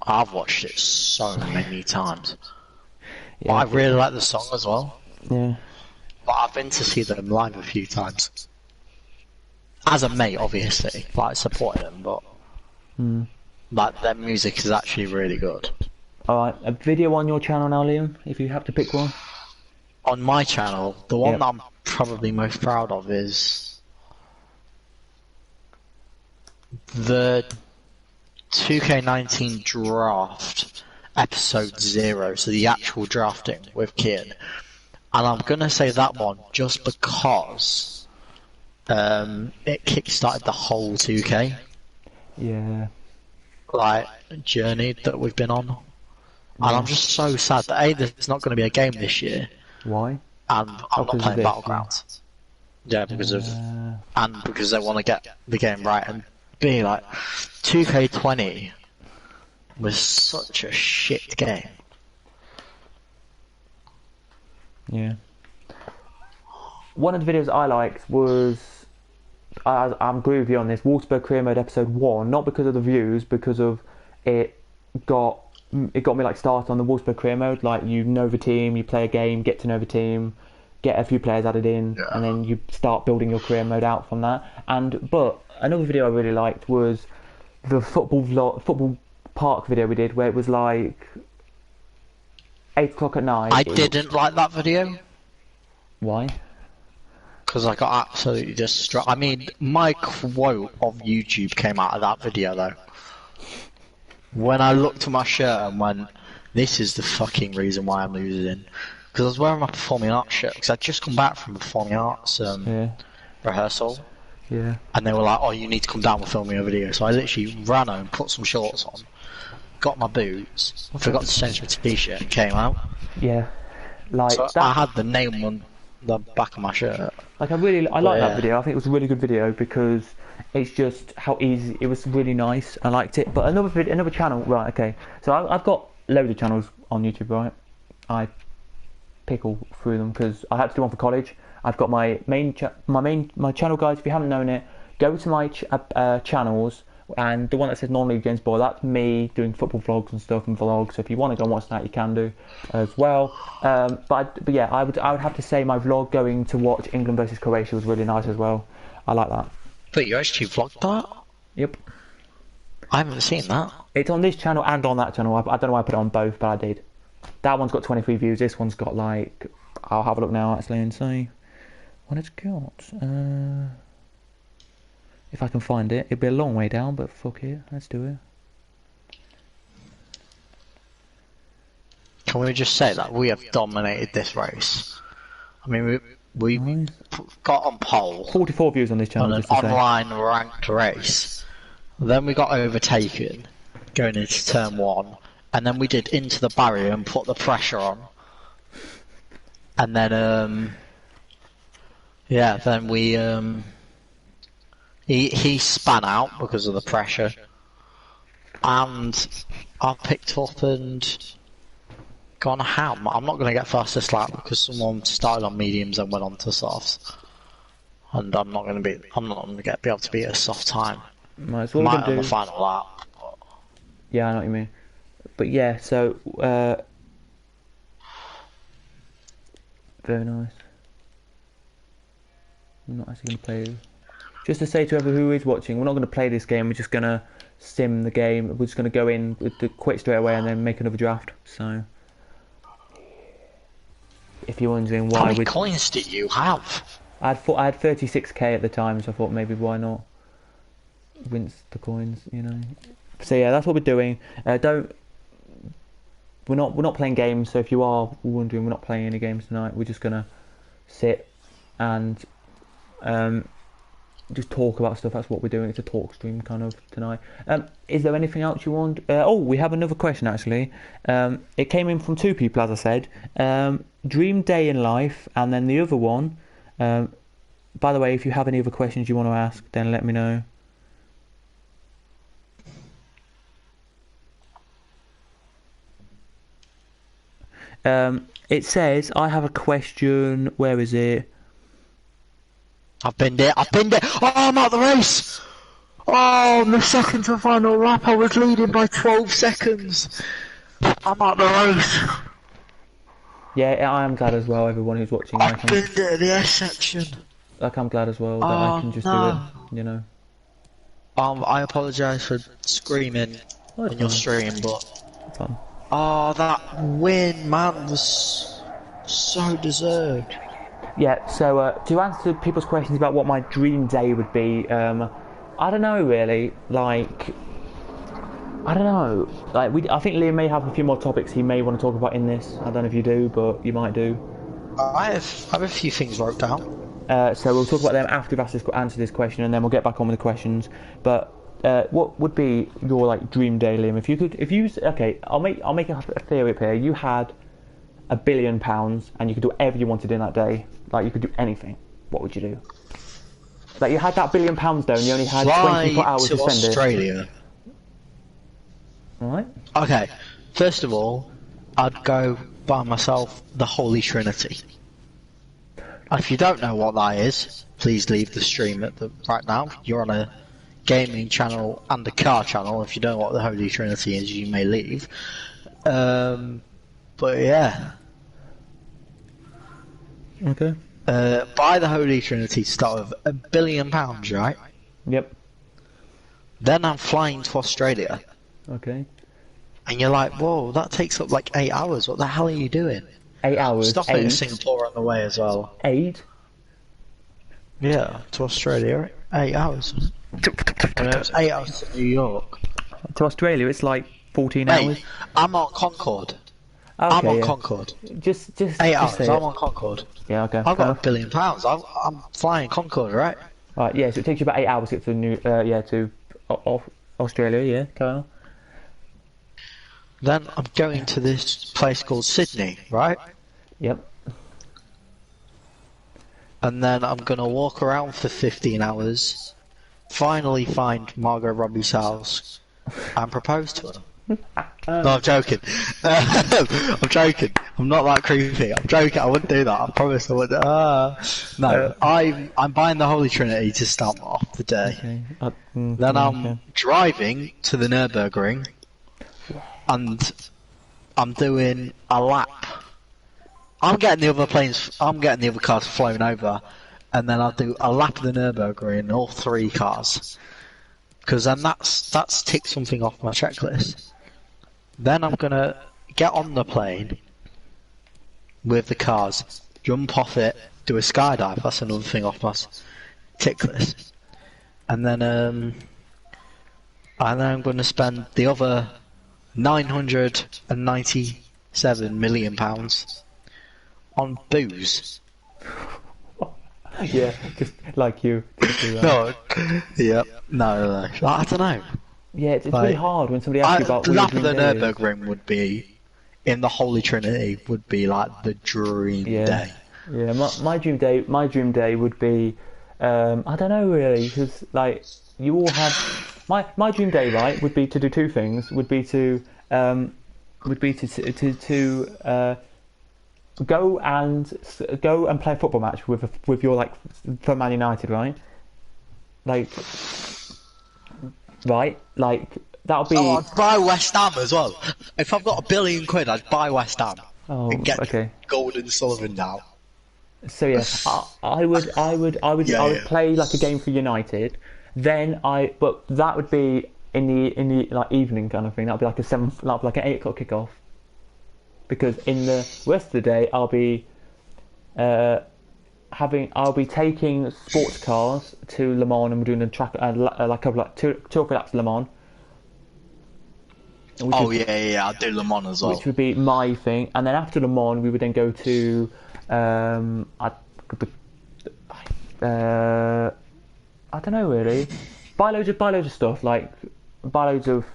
I've watched it so many times. Yeah, but I really like the song as well. Yeah. But I've been to see them live a few times. As a mate, obviously, like, supporting them, but like, their music is actually really good. Alright, a video on your channel now, Liam, if you have to pick one. On my channel, the one that I'm probably most proud of is the 2K19 draft episode 0, so the actual drafting with Kian. And I'm gonna say that one just because it kickstarted the whole 2K. Yeah. Like, journey that we've been on. And I'm just so sad that there's not going to be a game this year. Why? And I'm not playing Battlegrounds. Yeah, because because they want to get the game right, and B, like, 2K20 was such a shit game. Yeah. One of the videos I liked was, I'm agree with you on this, Wolfsburg Career Mode episode 1, not because of the views, because of it got me like started on the Wolfsburg Career Mode. Like, you know the team, you play a game, get to know the team, get a few players added in, and then you start building your career mode out from that. But another video I really liked was the football park video we did, where it was like 8 o'clock at night. I didn't like that video. Why? Because I got absolutely distracted. I mean, my quote of YouTube came out of that video, though. When I looked at my shirt and went, this is the fucking reason why I'm losing. Because I was wearing my performing arts shirt, because I'd just come back from performing arts rehearsal. Yeah. And they were like, oh, you need to come down and film me a video. So I literally ran home, put some shorts on, got my boots, forgot to change my t-shirt, and came out. Yeah. Like, so I had the name on the back of my shirt. Like, I like that video. I think it was a really good video because it's just how easy it was. Really nice. I liked it. But another channel, right? Okay. So I've got loads of channels on YouTube, right? I pickle through them because I had to do one for college. I've got my channel, guys. If you haven't known it, go to my channels, and the one that says non-league games boy, that's me doing football vlogs and stuff and vlogs. So if you want to go and watch that, you can do as well. But yeah, I would have to say my vlog going to watch England versus Croatia was really nice as well. I like that. But you actually vlogged that? Yep. I haven't seen that. It's on this channel and on that channel. I don't know why I put it on both, but I did. That one's got 23 views. This one's got like... I'll have a look now actually and see what it's got. If I can find it. It'd be a long way down, but fuck it. Let's do it. Can we just say that we have dominated this race? I mean, we Nice. got on pole 44 views on this channel, on an just to say. online ranked race. Then we got overtaken going into turn 1, and then we did into the barrier and put the pressure on. And then, yeah, then we, he span out because of the pressure. And I picked up and gone ham. I'm not going to get fastest lap because someone started on mediums and went on to softs. And I'm not going to be able to beat a soft time. Right, so what Might we're on going the to do... final lap. Yeah, I know what you mean. But yeah, so... very nice. I'm not actually going to play... Just to say to whoever who is watching, we're not going to play this game, we're just going to sim the game. We're just going to go in with the quit straight away and then make another draft. So... If you're wondering why... How many coins did you have? I had 36k at the time, so I thought maybe why not rinse the coins, you know. So yeah, that's what we're doing. We're not playing games. So if you are wondering, we're not playing any games tonight. We're just gonna sit and just talk about stuff. That's what we're doing. It's a talk stream kind of tonight. Is there anything else you want? Oh, we have another question actually. It came in from 2 people, as I said. Dream day in life, and then the other one. By the way, if you have any other questions you want to ask, then let me know. It says, I have a question. Where is it? I've been there. Oh, I'm out the race! Oh, in the second to final lap, I was leading by 12 seconds. I'm out the race. Yeah, I am glad as well, everyone who's watching. I've been there, the S section. Like, I'm glad as well that I can just do it, you know. I apologise for screaming in your stream, but... Fun. Oh, that win, man, was so deserved. Yeah, so to answer people's questions about what my dream day would be, I don't know really. Like, I don't know. Like, I think Liam may have a few more topics he may want to talk about in this. I don't know if you do, but you might do. I have a few things wrote down. So we'll talk about them after we've answered this question, and then we'll get back on with the questions. But what would be your like dream day, Liam? Okay, I'll make a theory up here. You had £1 billion and you could do whatever you wanted in that day. Like, you could do anything. What would you do? Like, you had that £1 billion though, and you only had 24 hours to spend Australia. it. Alright. Okay, first of all, I'd go buy myself the Holy Trinity. If you don't know what that is, please leave the stream right now. You're on a gaming channel and a car channel. If you don't know what the Holy Trinity is, you may leave. But yeah. Okay. Buy the Holy Trinity to start with £1 billion, right? Yep. Then I'm flying to Australia. Okay. And you're like, whoa, that takes up like 8 hours. What the hell are you doing? 8 hours. Stop in Singapore on the way as well. 8? Yeah, to Australia, 8 hours. And it was 8 hours to New York. To Australia, it's like 14 hours. I'm on Concorde. Okay, I'm on yeah. Concorde. Just 8 hours. say I'm it. on Concorde. Yeah, okay. I've got £1 billion. I'm flying Concorde, right? Right, yeah. So it takes you about 8 hours to get to Australia. Yeah, Kyle. Then I'm going to this place called Sydney, right? Yep. And then I'm gonna walk around for 15 hours, finally find Margot Robbie's house, and propose to her. No, I'm joking. I'm joking. I'm not that creepy. I'm joking. I wouldn't do that. I promise I wouldn't. No, I'm buying the Holy Trinity to start off the day. Okay. Then I'm driving to the Nürburgring, and I'm doing a lap. I'm getting the other cars flown over, and then I'll do a lap of the Nürburgring in all 3 cars. Because then that's ticked something off my checklist. Then I'm gonna get on the plane with the cars, jump off it, do a skydive. That's another thing off my tick list. And then I'm gonna spend the other £997 million on booze. Yeah, just like you. No, yeah, no, I don't know. Yeah, it's really hard when somebody asks you about. Lap of the Nürburgring would be, in the Holy Trinity, would be like the dream day. Yeah, my dream day would be, I don't know really, because like you all have my dream day, right? Would be to do two things. Would be to go and play a football match with your like for Man United, right? Like that'll be. Oh, I'd buy West Ham as well. If I've got £1 billion, I'd buy West Ham and get Golden Sullivan now. So yeah, I would play like a game for United. Then but that would be in the like evening kind of thing. That'd be like an 8 o'clock kickoff. Because in the rest of the day, I'll be taking sports cars to Le Mans, and we're doing a track like two or three laps of Le Mans. I'll do Le Mans as well. Which would be my thing, and then after Le Mans, we would then go to I don't know really. Buy loads of stuff, like buy loads of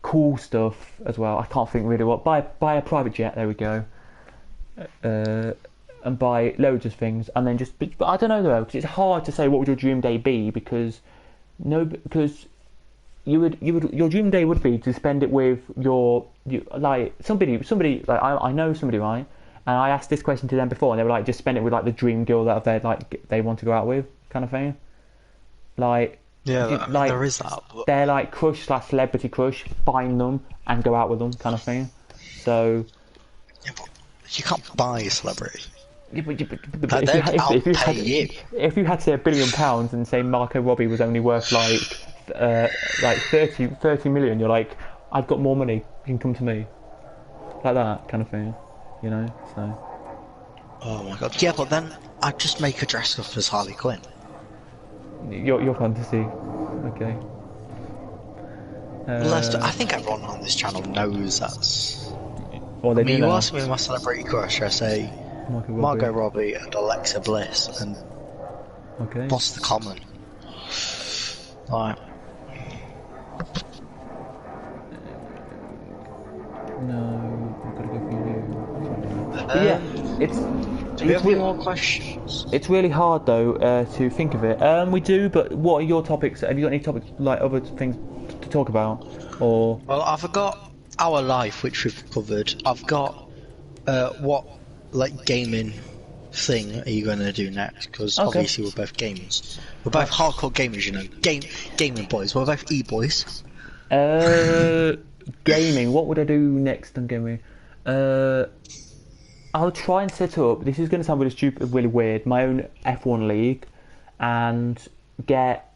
cool stuff as well. I can't think really what. Buy a private jet. There we go. And buy loads of things, and then but I don't know though, because it's hard to say what would your dream day be, because your dream day would be to spend it with somebody like I know somebody, right? And I asked this question to them before, and they were like, just spend it with like the dream girl that they want to go out with, kind of thing. Like there is that. But... They're like crush/celebrity crush. Find them and go out with them, kind of thing. So. Yeah, but you can't buy a celebrity. Yeah, if you had say £1 billion and say Marco Robbie was only worth like 30 million, you're like, I've got more money, you can come to me, like that kind of thing, you know. So. Oh my god! Yeah, but then I'd just make her dress up as Harley Quinn. Your fantasy, okay. I think everyone on this channel knows that's. Well, they do you know. ask me my celebrity crush, I say Margot Robbie and Alexa Bliss and Boss the Common. Right. No, I've got to go for you. Yeah, do we have any more questions? It's really hard though to think of it. We do, but what are your topics? Have you got any topics like other things to talk about, or? Well, I've got our life, which we've covered. I've got what like gaming thing are you going to do next? Because obviously we're both gamers. We're both hardcore gamers, you know. Gaming boys. We're both e-boys. Gaming. What would I do next on gaming? I'll try and set up. This is going to sound really stupid, really weird. My own F1 league, and get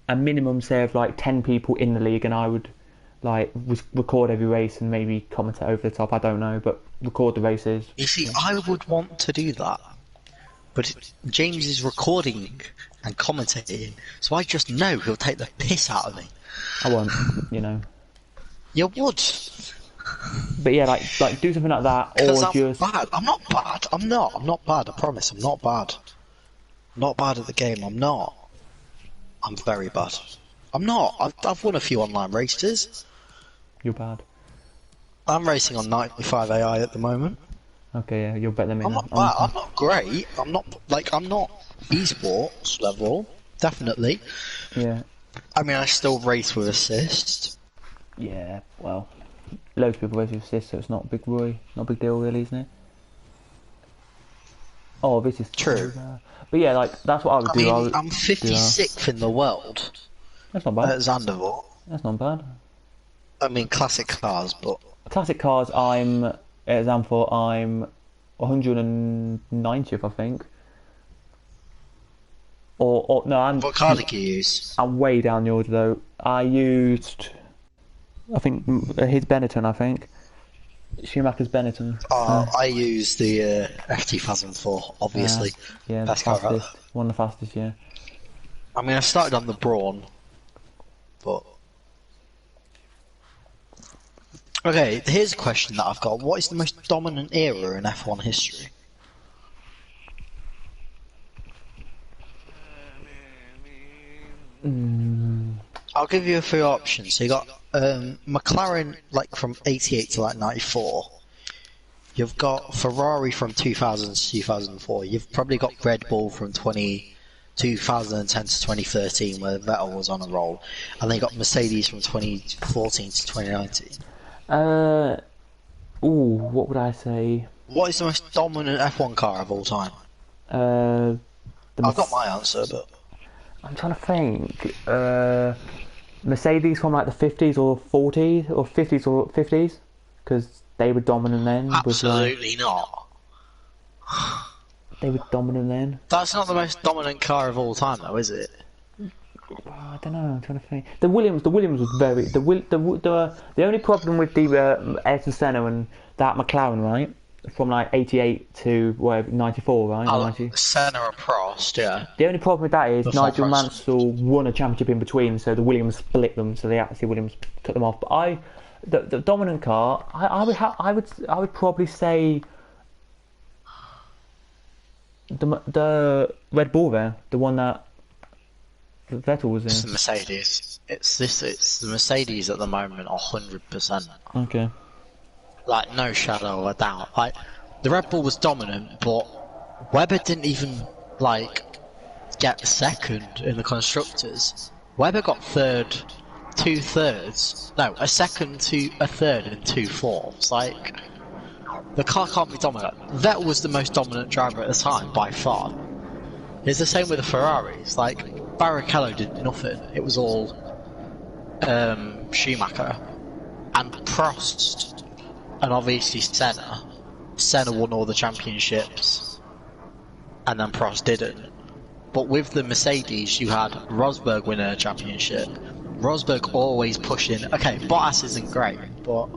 a minimum, say, of like 10 people in the league, and I would like record every race and maybe commentate over the top. I don't know, but record the races. You see, I would want to do that, but James is recording and commentating, so I just know he'll take the piss out of me. I won't, you know. You would. But yeah, like do something like that, or just. Bad. I'm not bad. I'm not bad. I promise. I'm not bad. I'm not bad at the game. I'm not. I'm very bad. I'm not. I've won a few online races. You're bad. I'm racing on 95 AI at the moment. Okay, yeah, you're better than me. I'm not bad. I'm not great. I'm not esports level. Definitely. Yeah. I mean, I still race with assist. Yeah. Well. Loads of people race with assist, so it's not a big worry, not a big deal really, isn't it? Oh, this is true. But yeah, like that's what I would do. I'm 56th in the world. That's not bad. At Zandvoort. That's not bad. I mean, classic cars, but classic cars. I'm at Zandvoort. I'm 190th, I think. Or no, What car did you use? I'm way down the order though. I used, I think his Benetton. I think Schumacher's Benetton. I used the F2004, obviously. Yeah, the Best car out. fastest. One of the fastest. Yeah. I mean, I started on the Brawn, but okay. Here's a question that I've got: what is the most dominant era in F1 history? I'll give you a few options. So you got McLaren, like from '88 to like '94. You've got Ferrari from 2000 to 2004. You've probably got Red Bull from 2010 to 2013, where Vettel was on a roll, and then you got Mercedes from 2014 to 2019. What would I say? What is the most dominant F1 car of all time? I've got my answer, but I'm trying to think. Mercedes from like the 50s or 40s or 50s or 50s, because they were dominant then. Absolutely not. They were dominant then. That's not the most dominant car of all time, though, is it? I don't know. I'm trying to think. The Williams was very the only problem with the Ayrton Senna and that McLaren, right? From like 88 to 94, right? Senna and Prost, yeah. The only problem with that is Before Nigel Prost. Mansell won a championship in between, so the Williams split them, so Williams cut them off. But the dominant car, I would probably say the Red Bull there, the one that Vettel was in. It's the Mercedes. It's the Mercedes at the moment, 100%. Okay. Like, no shadow of a doubt. Like, the Red Bull was dominant, but Webber didn't even, like, get second in the constructors. Webber got third, 2/3. No, a second to a third and 2/4. Like, the car can't be dominant. Vettel was the most dominant driver at the time, by far. It's the same with the Ferraris. Like, Barrichello did nothing. It was all Schumacher. And Prost. And obviously Senna. Senna won all the championships, and then Prost didn't. But with the Mercedes, you had Rosberg winning a championship. Rosberg always pushing. Okay, Bottas isn't great, but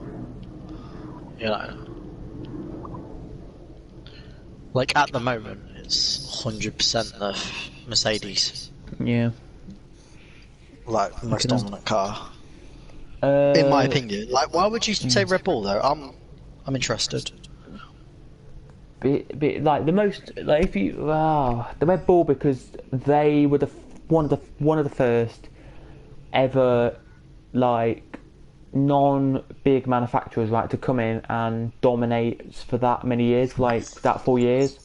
you know, like at the moment, it's 100% the Mercedes. Yeah. Like the most dominant car. In my opinion, like, why would you say Red Bull though? I'm interested. Like the most, like if you, the Red Bull, because they were one of the first ever, like, non-big manufacturers, right, to come in and dominate for that many years, like that 4 years.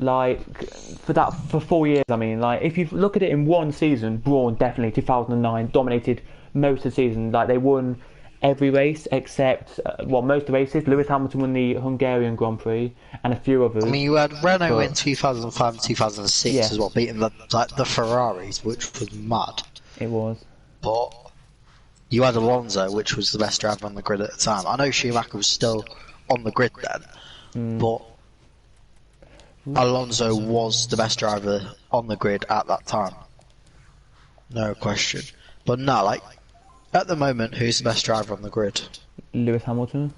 Like for 4 years, I mean, like if you look at it in one season, Brawn definitely 2009 dominated most of the season. Like they won every race except most of the races. Lewis Hamilton won the Hungarian Grand Prix and a few others. I mean, you had Renault in 2005 and 2006 as well, beating the Ferraris, which was mad. It was. But you had Alonso, which was the best driver on the grid at the time. I know Schumacher was still on the grid then, but Alonso was the best driver on the grid at that time. No question. But no, like, at the moment, who's the best driver on the grid? Lewis Hamilton.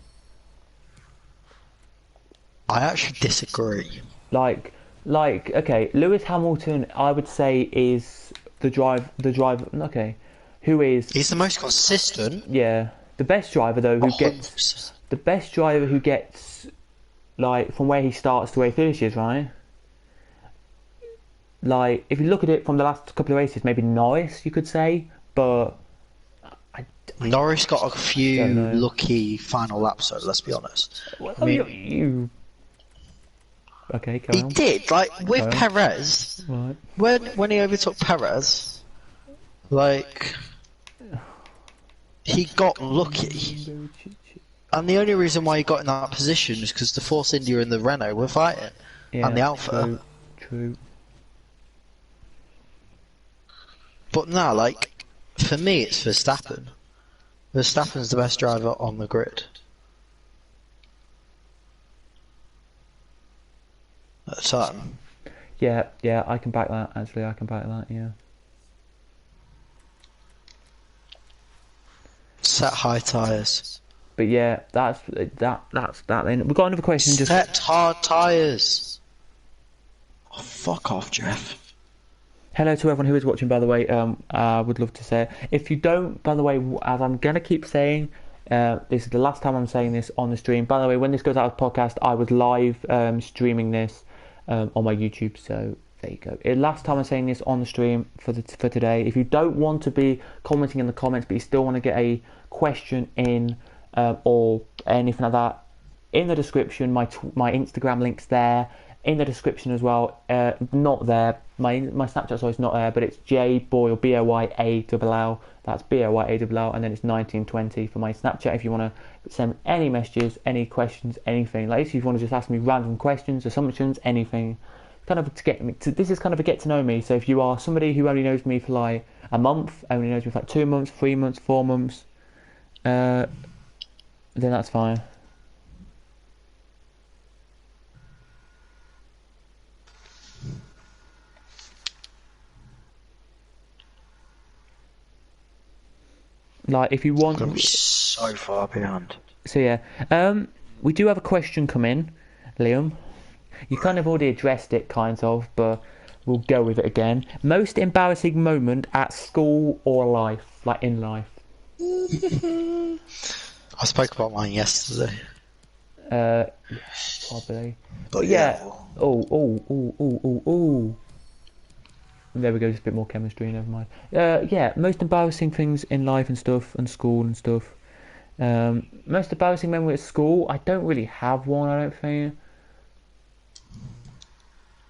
I actually disagree. Like, okay, Lewis Hamilton, I would say, is the driver. Okay, who is? He's the most consistent. Yeah, the best driver though, who 100%. gets like from where he starts to where he finishes, right? Like, if you look at it from the last couple of races, maybe Norris, you could say, but Norris got a few lucky final laps, though, let's be honest. Well, I mean, okay, carry on. he did, like, with Perez, Right. when he overtook Perez, like, he got lucky. And the only reason why he got in that position is because the Force India and the Renault were fighting, and the Alpha. True. But no, like, for me, it's Verstappen. Verstappen's the best driver on the grid. At the time. Yeah, I can back that. Actually, I can back that. Yeah. Set high tyres. But yeah, that's that. Then we've got another question. Set hard tyres. Oh, fuck off, Jeff. Hello to everyone who is watching, by the way. I would love to say it. If you don't, by the way, as I'm gonna keep saying, this is the last time I'm saying this on the stream. By the way, when this goes out as podcast, I was live streaming this on my YouTube. So there you go. Last time I'm saying this on the stream for today. If you don't want to be commenting in the comments, but you still want to get a question in or anything like that, in the description, my Instagram link's there. In the description as well, not there. My Snapchat is not there, but it's JBoyle BOYALL. That's BOYALL, and then it's 1920 for my Snapchat. If you want to send any messages, any questions, anything like this, if you want to just ask me random questions, assumptions, anything, kind of to get me. This is kind of a get to know me. So if you are somebody who only knows me for like a month, only knows me for like 2 months, 3 months, 4 months, then that's fine. Like, if you want... I'm so far behind. So, yeah. We do have a question come in, Liam. You kind of already addressed it, kind of, but we'll go with it again. Most embarrassing moment at school or life? Like, in life? I spoke about mine yesterday. Probably. But yeah. Oh. There we go, just a bit more chemistry, never mind. Yeah, most embarrassing things in life and stuff, and school and stuff. Most embarrassing memory at school, I don't really have one, I don't think.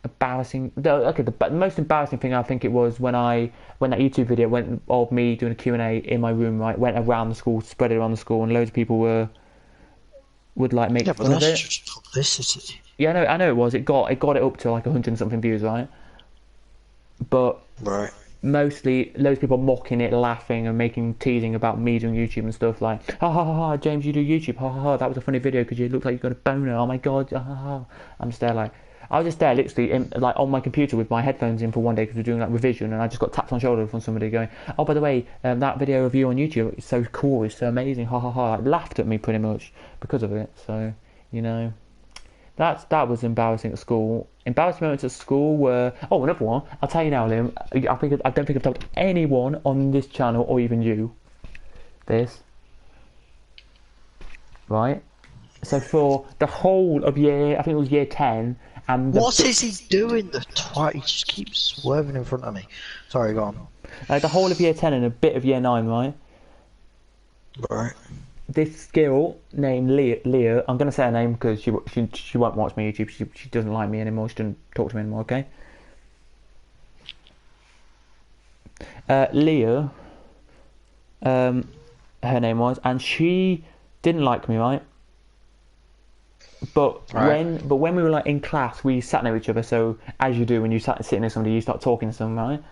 The most embarrassing thing I think it was when that YouTube video went of me doing a Q&A in my room, right, went around the school, spread it around the school, and loads of people would like make fun of it. Just publicity. Yeah, I know it was. It got it up to like 100 and something views, right? But right. Mostly loads of people mocking it, laughing and teasing about me doing YouTube and stuff like, ha ha ha, James, you do YouTube, ha ha ha, that was a funny video because you look like you got a boner, oh my god, ha ha ha. I was just there literally like on my computer with my headphones in for one day because we're doing like revision, and I just got tapped on the shoulder from somebody going, oh, by the way, that video of you on YouTube is so cool, it's so amazing, ha ha ha. Like, laughed at me pretty much because of it. So, you know, that was embarrassing at school. Embarrassing moments at school were... Oh, another one. I'll tell you now, Liam. I don't think I've told anyone on this channel, or even you, this. Right? So for the whole of I think it was year 10, and... What is he doing, the twat? He just keeps swerving in front of me. Sorry, go on. The whole of year 10 and a bit of year 9, right? Right. This girl named Leah, I'm going to say her name because she won't watch my YouTube. She doesn't like me anymore. She doesn't talk to me anymore, okay? Leah, her name was, and she didn't like me, right? But when we were like in class, we sat near each other. So as you do when you sitting near somebody, you start talking to someone, right?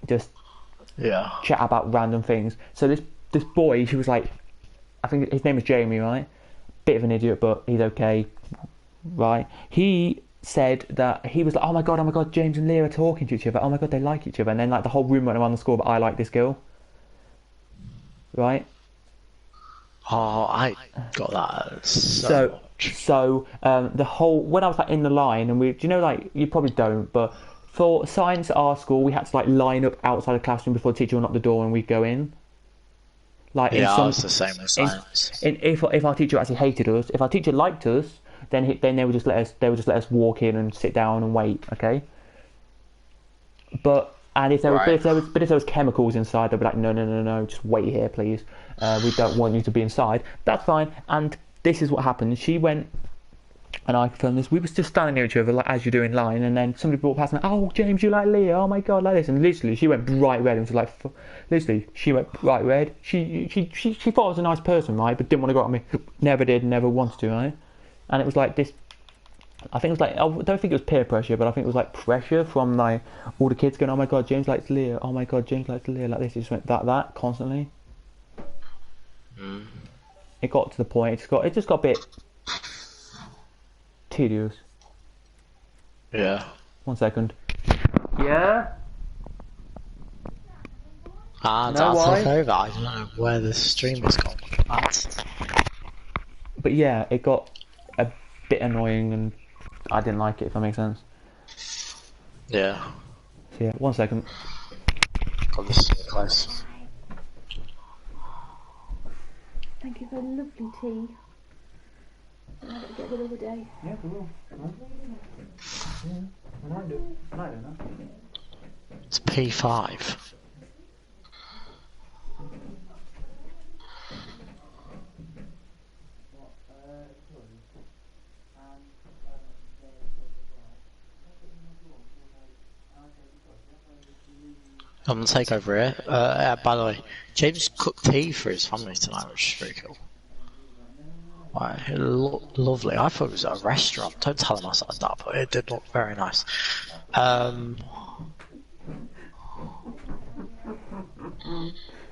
Just chat about random things. So this boy, she was like, I think his name was Jamie, right? Bit of an idiot, but he's okay, right? He said that he was like, oh my god, James and Leah are talking to each other. Oh my god, they like each other. And then like the whole room went around the school, but I like this girl, right? Oh, I got that. So the whole, when I was like in the line, and do you know, like, you probably don't, but for science at our school, we had to like line up outside the classroom before the teacher would knock the door and we'd go in. Like, yeah, I was the same with science. If our teacher actually hated us, if our teacher liked us, then they would just let us walk in and sit down and wait, okay? But if there was chemicals inside, they'd be like, no, just wait here, please. We don't want you to be inside. That's fine. And this is what happened. She went, and I confirmed this. We were just standing near each other, like as you do in line, and then somebody walked past me. Oh, James, you like Leah? Oh my god, like this. And literally, she went bright red and was like, literally, she went bright red. She thought I was a nice person, right? But didn't want to go at me. Never did, never wanted to, right? And it was like this. I think it was like, I don't think it was peer pressure, but I think it was like pressure from like all the kids going, oh my god, James likes Leah. Oh my god, James likes Leah. Like this, it just went that constantly. It got to the point. It just got a bit tedious. Yeah. 1 second. Yeah? I'll take over. I don't know where the stream is gone. But yeah, it got a bit annoying and I didn't like it, if that makes sense. Yeah. So yeah, 1 second. Got this close. Thank you for a lovely tea. I'll have it get another day. Yeah, we will. Yeah, I do that. It's P5. I'm gonna take over here. By the way, James cooked tea for his family tonight, which is pretty cool. Wow, it looked lovely. I thought it was at a restaurant. Don't tell him I said that, but it did look very nice.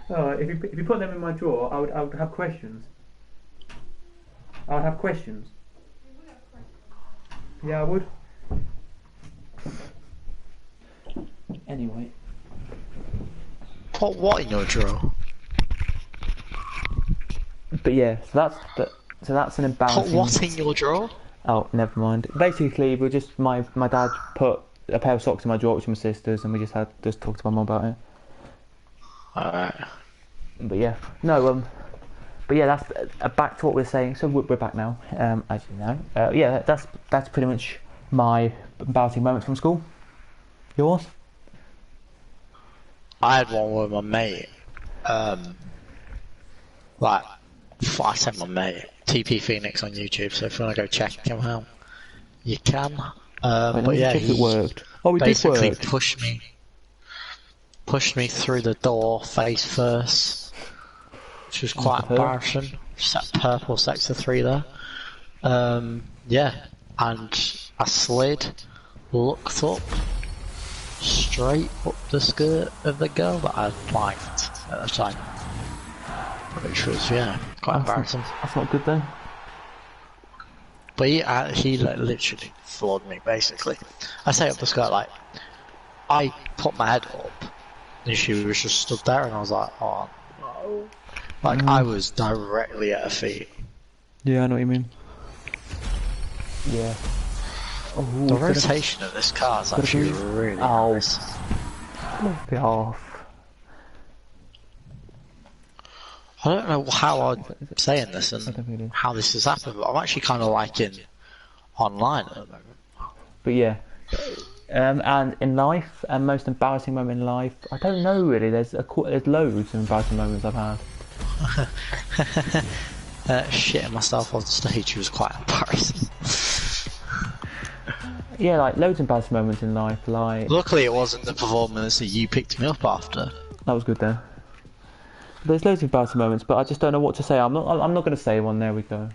If you put them in my drawer, I would have questions. I would have questions. Yeah, I would. Anyway. Put what in your drawer? But yeah, so that's an embarrassing. Put what in your drawer? Oh, never mind. Basically, we just my dad put a pair of socks in my drawer, which was my sister's, and we just talked to my mum about it. Alright. But yeah, no, but yeah, that's back to what we're saying. So we're back now, as you know. Yeah, that's pretty much my embarrassing moments from school. Yours? I had one with my mate. Like, I said my mate, TP Phoenix on YouTube. So if you want to go check him out, you can. But yeah, he worked. Oh, it basically did work. pushed me through the door face first, which was quite embarrassing. Purple sector 3 there. Yeah, and I slid, looked up, straight up the skirt of the girl that I liked at the time. Which was, yeah, quite embarrassing. That's not good then. But he like, literally floored me, basically. I say up the skirt, like, I put my head up, and she was just stood there, and I was like, oh no. Like, I was directly at her feet. Yeah, I know what you mean. Yeah. Oh, the rotation of this car is actually really nice. Flip it off. I don't know how I'm saying this and how this has happened, but I'm actually kind of liking online at the moment. But yeah, and in life, and most embarrassing moment in life, I don't know really. There's loads of embarrassing moments I've had. Shitting myself on stage was quite embarrassing. Yeah, like loads of embarrassing moments in life. Like, luckily, it wasn't the performance that you picked me up after. That was good though. There's loads of embarrassing moments, but I just don't know what to say. I'm not going to say one. There we go.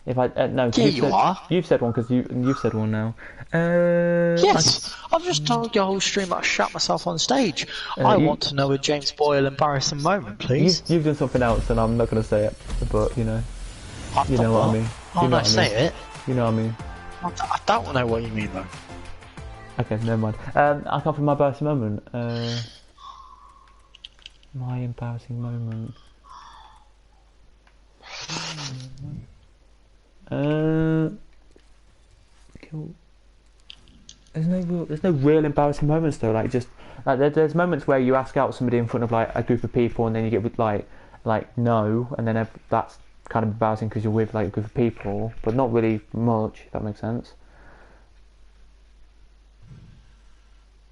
If I no, yeah, you are. You've said one because you've said one now. Yes, I've just told your whole stream I shat myself on stage. I want to know a James Boyle embarrassing moment, please. You've done something else, and I'm not going to say it. But you know, you know what I mean. I'll not say it. You know what I mean. I don't know what you mean though. Okay, never mind. I come from my embarrassing moment. My embarrassing moment. Cool. There's no real embarrassing moments though. Like just like there's moments where you ask out somebody in front of like a group of people, and then you get with like no, and then that's kind of embarrassing because you're with like a group of people, but not really much. If that makes sense.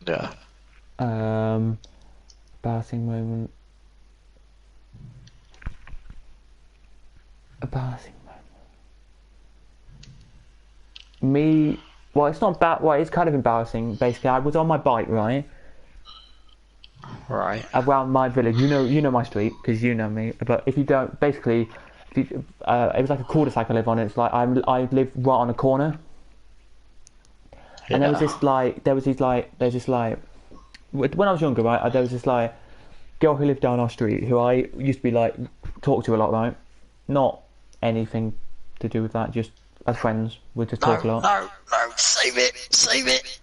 Yeah. Embarrassing moment. Embarrassing moment. Well, it's not bad. Well, it's kind of embarrassing. Basically, I was on my bike, right? Right. Around my village. You know my street because you know me. But if you don't, basically, it was like a cul-de-sac I live on. It's like I live right on a corner. Yeah. And there's this when I was younger, right? There was this like girl who lived down our street who I used to be like talk to a lot, right? Not anything to do with that, just as friends, we'd just talk a lot. No, save it.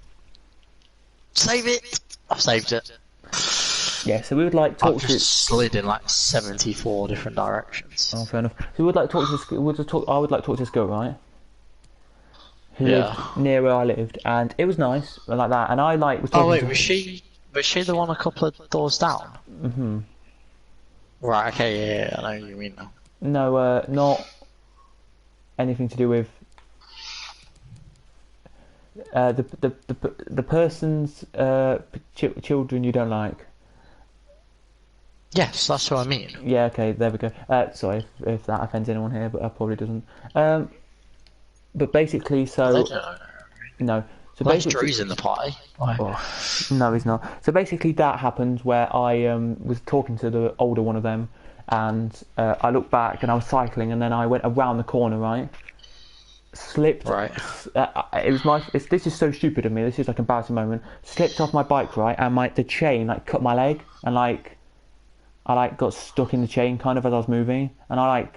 Save it. I've saved it. Yeah, so we would like talk I've to. just slid in like 74 different directions. Oh, fair enough. So we would like talk to this. I would like talk to this girl, right? Who lived near where I lived, and it was nice, like that. And I was talking. Oh wait, was she the one a couple of doors down? Mm-hmm. Right. Okay. Yeah. I know what you mean now. No, not anything to do with the person's children you don't like. Yes, that's what I mean. Yeah, okay, there we go. Sorry if that offends anyone here, but probably doesn't. But basically, so no. So well, basically, Drew's in the party. Oh, no, he's not. So basically, that happened where I was talking to the older one of them, and I looked back and I was cycling, and then I went around the corner, right? Slipped. Right. It was this is so stupid of me. This is like an embarrassing moment. Slipped off my bike, right, and the chain cut my leg, and I got stuck in the chain kind of as I was moving, and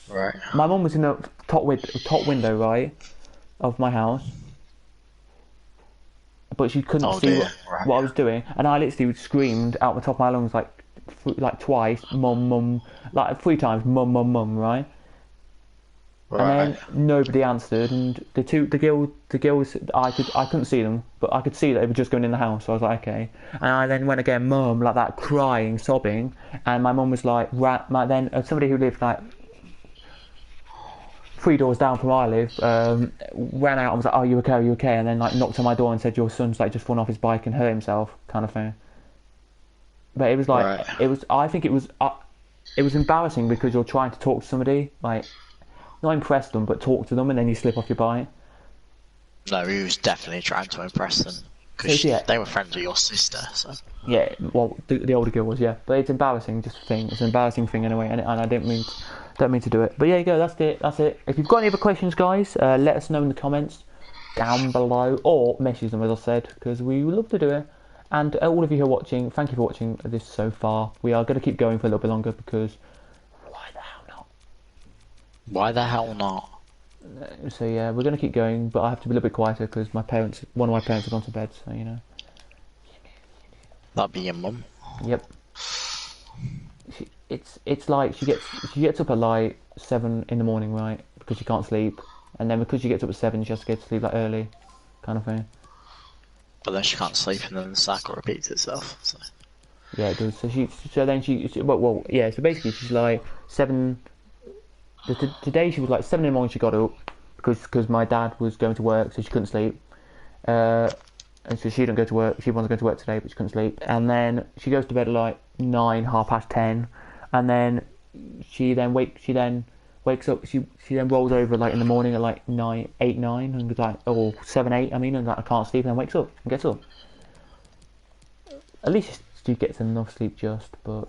Right. My mum was in the top window, right, of my house, but she couldn't see what I was doing, and I literally screamed out the top of my lungs like twice, mum, mum, like 3 times, mum, mum, mum, right? And then nobody answered, and the girls, I couldn't see them, but I could see that they were just going in the house. So I was like, okay. And I then went again, mum, like that, crying, sobbing, and my mum was like, then somebody who lived like 3 doors down from where I live, ran out and was like, "Oh, you okay? Are you okay?" And then knocked on my door and said, "Your son's just fallen off his bike and hurt himself," kind of thing. But it was I think it was embarrassing because you're trying to talk to somebody, not impress them, but talk to them, and then you slip off your bike. No, he was definitely trying to impress them because they were friends with your sister. So yeah, well, the older girl was, yeah. But it's embarrassing, just a thing. It's an embarrassing thing anyway, and I don't mean to do it. But yeah, you go. That's it. If you've got any other questions, guys, let us know in the comments down below, or message them, as I said, because we would love to do it. And all of you who are watching, thank you for watching this so far. We are going to keep going for a little bit longer because why the hell not? Why the hell not? So yeah, we're going to keep going, but I have to be a little bit quieter because one of my parents have gone to bed, so you know. That'd be your mum. Yep. It's like she gets up at 7 in the morning, right? Because she can't sleep, and then because she gets up at 7, she has to go to sleep early, kind of thing. But then she can't sleep, and then the cycle repeats itself. So. Yeah, it does. So So basically, she's like 7. Today she was 7 in the morning. She got up because my dad was going to work, so she couldn't sleep. And so she didn't go to work. She wanted to go to work today, but she couldn't sleep. And then she goes to bed at 9, 10:30, and then she then wakes up. She then rolls over in the morning at 9, 8, 9, and or 7, 8. I mean, and I can't sleep, and then wakes up and gets up. At least she gets enough sleep, but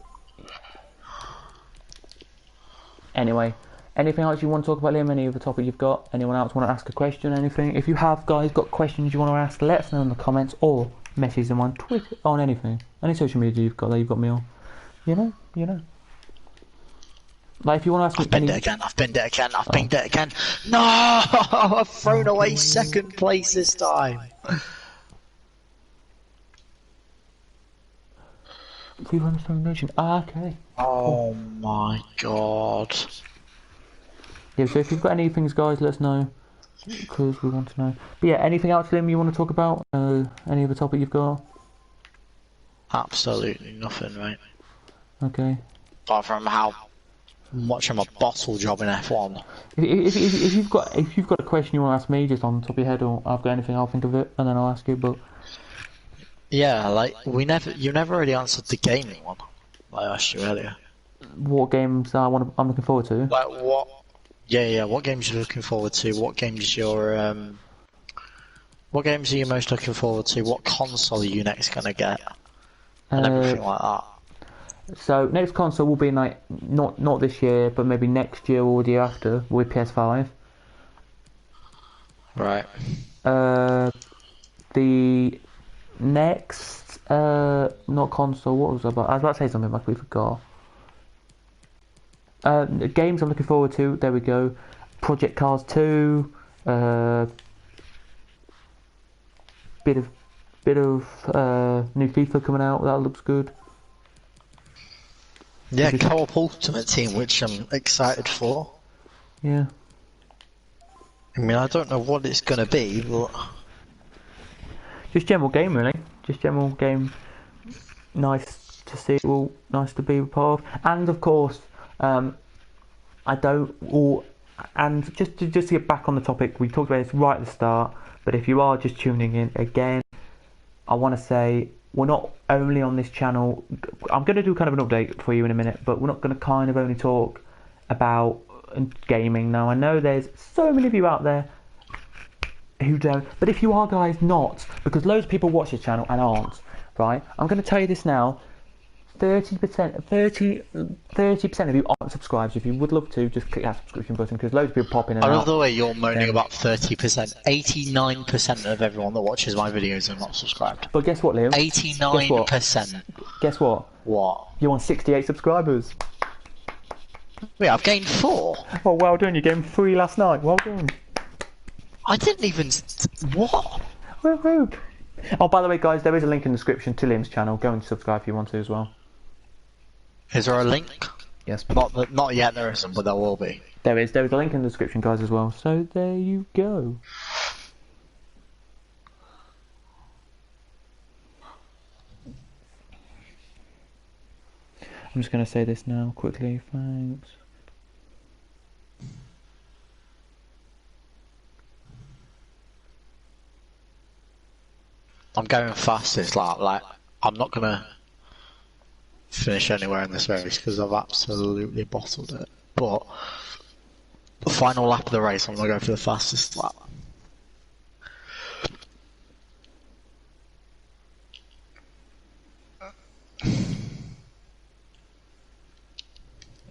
anyway. Anything else you want to talk about, Liam? Any other topic you've got? Anyone else want to ask a question? Anything? If you have, guys, got questions you want to ask, let us know in the comments or message them on Twitter, on anything. Any social media you've got that you've got me on. You know. If you want to ask I've binned it again. No! I've thrown away second place this time. Okay. Oh my god. Yeah, so if you've got any things, guys, let us know, because we want to know. But yeah, anything else, Liam, you want to talk about? Any other topic you've got? Absolutely nothing, mate. Okay. Apart from how much I'm a bottle job in F1. If you've got a question you want to ask me, just on the top of your head, or I've got anything, I'll think of it, and then I'll ask you. But yeah, you never really answered the gaming one I asked you earlier. What games I'm looking forward to? What? Yeah. What games are you looking forward to? What games What games are you most looking forward to? What console are you next gonna get? And everything like that. So next console will be not this year, but maybe next year or the year after with PS5. Right. The next not console. What was I about? I was about to say something, but we forgot. The games I'm looking forward to. There we go. Project Cars 2. Bit of bit of new FIFA coming out. That looks good. Yeah, co-op Ultimate Team, which I'm excited for. Yeah. I mean, I don't know what it's going to be, but... Just general game, really. Just general game. Nice to see. Well, nice to be a part of. And, of course, I don't... And just to get back on the topic, we talked about this right at the start, but if you are just tuning in, again, I want to say we're not only on this channel. I'm going to do kind of an update for you in a minute, but we're not going to kind of only talk about gaming. Now, I know there's so many of you out there who don't, but if you are, guys, not, because loads of people watch this channel and aren't, right? I'm going to tell you this now. 30% of you aren't subscribed. If you would love to, just click that subscription button, because loads of people pop in and out. I love the way you're moaning about 30%. 89% of everyone that watches my videos are not subscribed. But guess what, Liam? 89%. Guess what? What? You're on 68 subscribers. Wait, I've gained 4. Oh, well done. You gained 3 last night. Well done. I didn't even... What? Woo-hoo. Oh, by the way, guys, there is a link in the description to Liam's channel. Go and subscribe if you want to as well. Is there a link? Yes. Not yet, there isn't, but there will be. There is a link in the description, guys, as well. So there you go. I'm just going to say this now quickly. Thanks. I'm going fast. It's like I'm not gonna finish anywhere in this race because I've absolutely bottled it. But the final lap of the race, I'm gonna go for the fastest lap.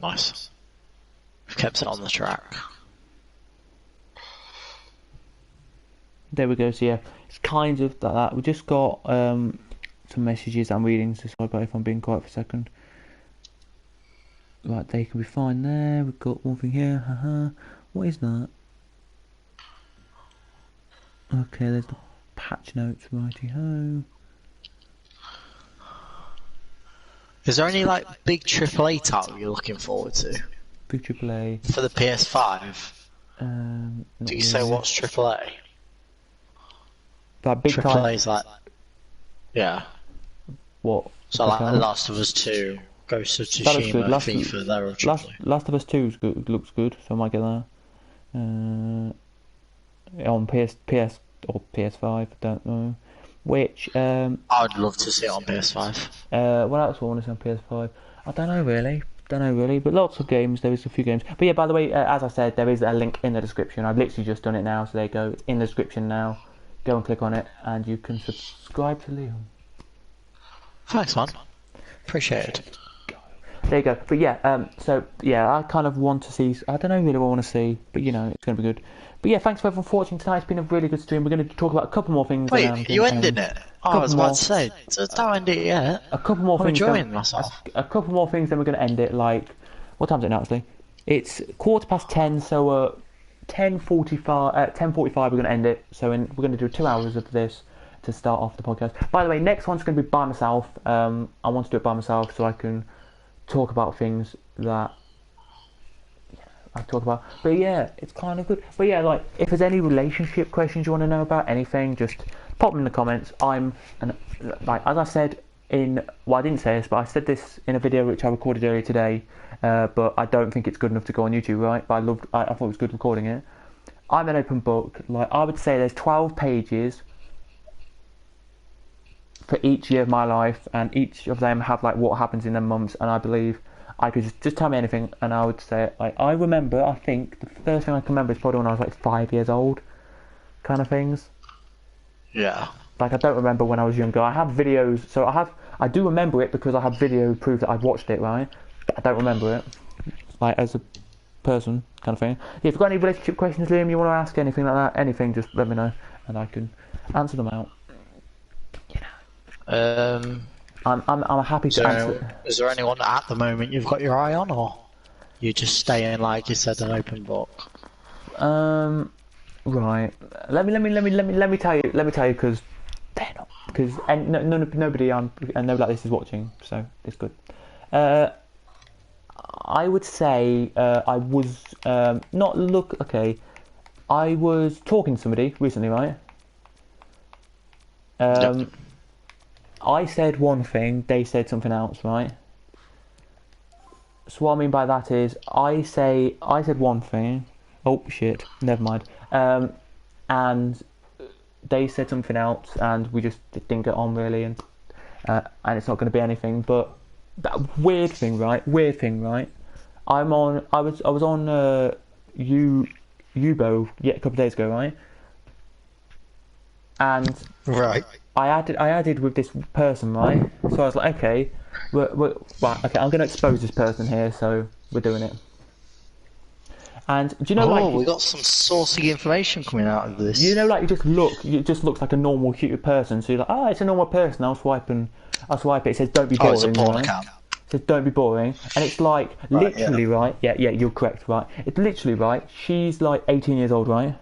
Nice. We've kept it on the track. There we go. So yeah, it's kind of like that. We just got some messages I'm reading, so sorry about if I'm being quiet for a second. Right, they can be fine there. We've got one thing here. Haha. What is that? Okay, there's the patch notes. Righty ho. Is there any like big AAA title you're looking forward to? Big AAA for the PS5. Do you say what's AAA? That big AAA is like, yeah. What? So like The Last of Us 2, Ghost of Tsushima, FIFA, they're all AAA. Last of Us 2 looks good, so I might get that. On PS or PS5, I don't know. Which I'd love to see it on PS5. What else do I want to see on PS5? I don't know really, but lots of games. There is a few games. But yeah, by the way, as I said, there is a link in the description. I've literally just done it now, so there you go. It's in the description now. Go and click on it, and you can subscribe to Liam. Thanks, man. Appreciate it. There you go. But yeah, so yeah, I kind of want to see. I don't know really what I want to see, but you know, it's going to be good. But yeah, thanks for everyone for watching tonight. It's been a really good stream. We're going to talk about a couple more things. Wait, you ended it? Oh, I was about to say, don't end it yet. A couple more things. I'm enjoying myself. A couple more things, then we're going to end it. Like, what time is it now? Actually, it's 10:15. So 10:45. 10:45. We're going to end it. So we're going to do 2 hours of this to start off the podcast. By the way, next one's going to be by myself. I want to do it by myself so I can talk about things that I talk about. But yeah, it's kind of good. But yeah, like, if there's any relationship questions you want to know about, anything, just pop them in the comments. Like, as I said well, I didn't say this, but I said this in a video which I recorded earlier today, but I don't think it's good enough to go on YouTube, right? But I thought it was good recording it. I'm an open book. Like, I would say there's 12 pages for each year of my life, and each of them have like what happens in them months, and I believe I could just tell me anything and I would say it. Like, I think the first thing I can remember is probably when I was like 5 years old, kind of things. Yeah. Like, I don't remember when I was younger. I have videos, so I do remember it because I have video proof that I've watched it, right? But I don't remember it, like, as a person, kind of thing. Yeah, if you've got any relationship questions, Liam, you want to ask anything like that, anything, just let me know and I can answer them out. I'm happy to answer. Is there anyone at the moment you've got your eye on, or you just staying, like you said, an open book? Right. Let me tell you, because because nobody and nobody like this is watching, so it's good. I would say I was not look okay. I was talking to somebody recently, right? Yep. I said one thing, they said something else, right? So what I mean by that is, I said one thing. Oh shit, never mind. And they said something else, and we just didn't get on really, and it's not going to be anything. But that weird thing, right? I was on Yubo a couple of days ago, right? And Right. I added with this person, right? So I was like, okay, right, okay, I'm going to expose this person here, so we're doing it. And do you know, we got some saucy information coming out of this. You know, like it just looks like a normal, cute person. So you're like, it's a normal person. I'll swipe it. It says, don't be boring. It's a porn right? account. It says, don't be boring. And it's like, literally, right? Yeah, you're correct, right? It's literally, right? She's like 18 years old, right?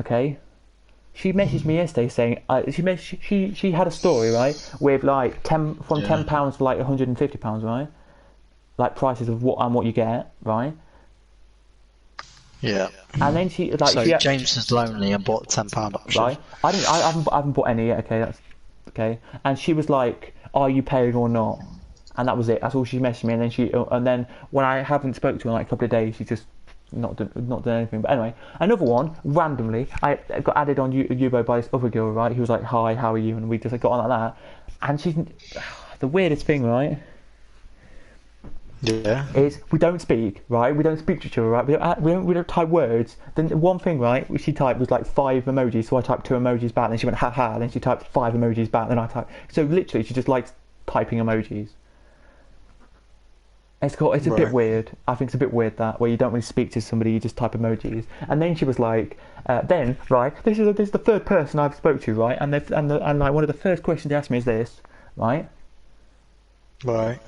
Okay. She messaged me yesterday saying, she had a story, right? With like £10 to like £150, right? Like prices of what you get, right? Yeah. And then she like so James is lonely and bought £10 option. Right. I haven't bought any yet. Okay, that's okay. And she was like, "Are you paying or not?" And that was it. That's all she messaged me. And then when I haven't spoke to her in like a couple of days, she's just not done anything. But anyway, another one randomly, I got added on Yubo by this other girl, right? Who was like, "Hi, how are you?" And we just got on like that. And she's the weirdest thing, right? Yeah. Is we don't speak, right? We don't speak to each other, right? We don't type words. Then one thing, right? She typed was like 5 emojis, so I typed 2 emojis back. Then she went ha ha. Then she typed 5 emojis back. Then I typed. So literally, she just likes typing emojis. It's a bit weird. I think it's a bit weird that where you don't really speak to somebody, you just type emojis. And then she was like, then right, this is the third person I've spoke to, right? And like one of the first questions they asked me is this, right? Right.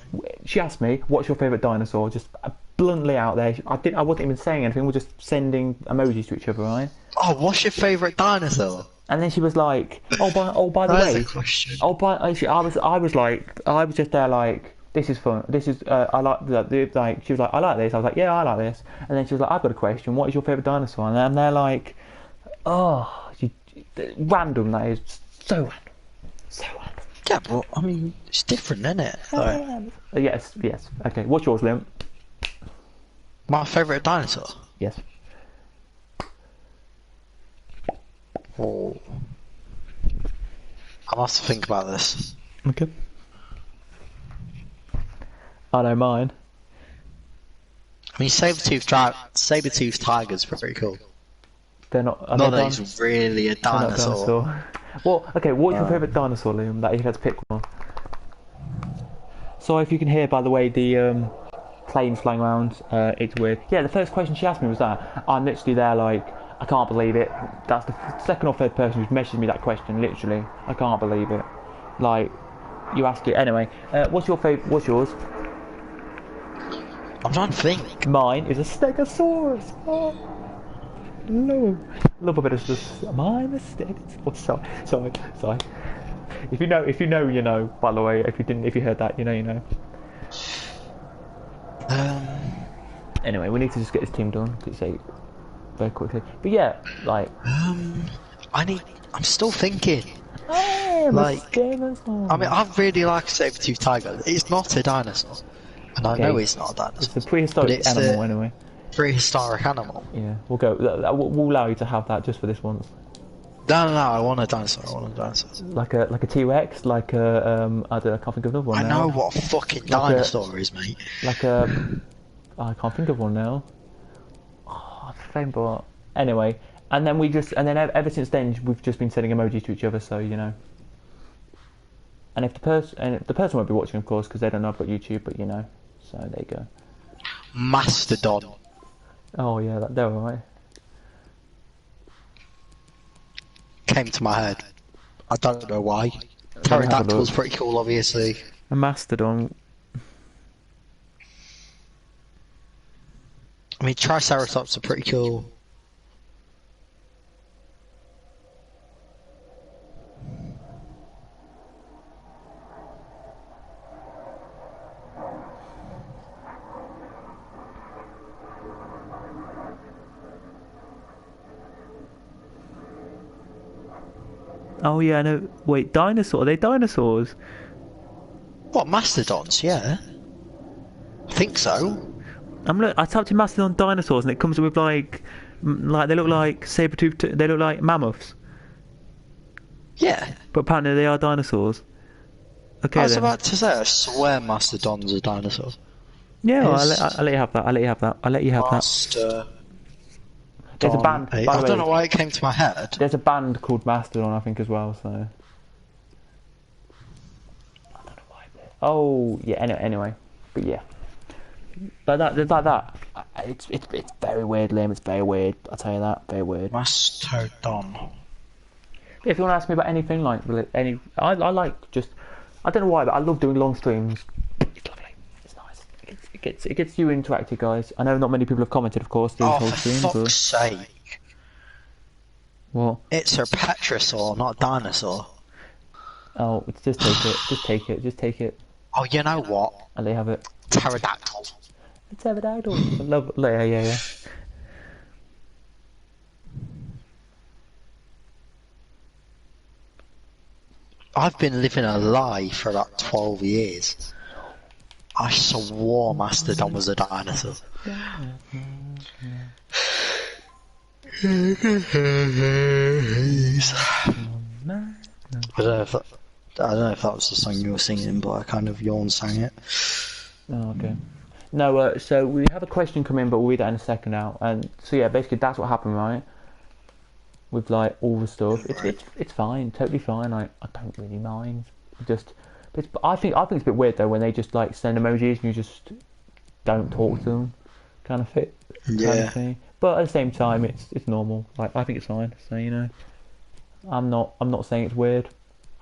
She asked me, "What's your favourite dinosaur?" Just bluntly out there. I wasn't even saying anything. We're just sending emojis to each other, right? Oh, what's your favourite dinosaur? And then she was like, "By the way." A question. I was just there like, "This is fun. This is I like like." She was like, "I like this." I was like, "Yeah, I like this." And then she was like, "I've got a question. What is your favourite dinosaur?" And they're like, "Oh, random. That is so random, so random." Yeah, but I mean, it's different, isn't it? Yes. Okay, what's yours, Liam? My favourite dinosaur? Yes. Oh. I'll have to think about this. Okay. I know mine. I mean, saber-toothed tiger's pretty cool. They're not. Not that he's really a dinosaur. Well, okay, what's your favourite dinosaur, Liam, that you had to pick one? So if you can hear, by the way, the planes flying around, it's weird. Yeah, the first question she asked me was that. I'm literally there like, I can't believe it. That's the second or third person who's messaged me that question, literally. I can't believe it. Like, you ask it. Anyway, what's yours? I'm trying to think. Mine is a Stegosaurus. Oh. No, love a bit of just my mistake. Oh, sorry. If you know, you know. By the way, if you heard that, you know. Anyway, we need to just get this team done. Say very quickly. But yeah, like. I'm still thinking. I really like a saber-toothed tiger. It's not a dinosaur, and I know it's not a dinosaur. It's a prehistoric animal, anyway. Prehistoric animal. Yeah, we'll go. We'll allow you to have that just for this once. No, I want a dinosaur. Like a T-Rex, like a I can't think of another one. I know what a fucking dinosaur is, mate. I can't think of one now. Oh, same, but anyway. And then ever since then we've just been sending emojis to each other, so you know. And if the person won't be watching, of course, because they don't know I've got YouTube, but you know. So there you go. Mastodon. Oh yeah, they're alright. Came to my head. I don't know why. Pterodactyl's pretty cool, obviously. A mastodon. I mean, Triceratops are pretty cool. Oh yeah, I know. Wait, dinosaur? Are they dinosaurs? What, mastodons? Yeah. I think so. I typed in mastodon dinosaurs and it comes up with like they look like saber-toothed. They look like mammoths. Yeah. But apparently they are dinosaurs. Okay I was then. about to say, I swear mastodons are dinosaurs. Yeah, I'll let you have that. I'll let you have that. I'll let you have that. Mastodon. There's a band. By the I way, don't know why it came to my head. there's a band called Mastodon, I think, as well. So. I don't know why. Oh yeah. Anyway, but yeah. Like that. It's very weird, Liam. It's very weird. I'll tell you that. Very weird. Mastodon. If you want to ask me about anything, like I like just. I don't know why, but I love doing long streams. It's lovely. It's nice. It gets you interactive, guys. I know not many people have commented, of course, these whole streams. For fuck's sake! What? It's a petrosaur, not a dinosaur. Oh, just take it. Just take it. Just take it. Oh, you know what? And they have it. Pterodactyl. A pterodactyl. Yeah. I've been living a lie for about 12 years. I swore Mastodon was a dinosaur. I don't know if that was the song you were singing, but I kind of yawn sang it. Oh, okay. No, so we have a question come in, but we'll read that in a second now. And so yeah, basically that's what happened, right? With like all the stuff, it's fine, totally fine. Like I don't really mind. I think it's a bit weird though when they just like send emojis and you just don't talk to them, kind of fit. Yeah. Kind of thing. But at the same time, it's normal. Like I think it's fine. So you know, I'm not saying it's weird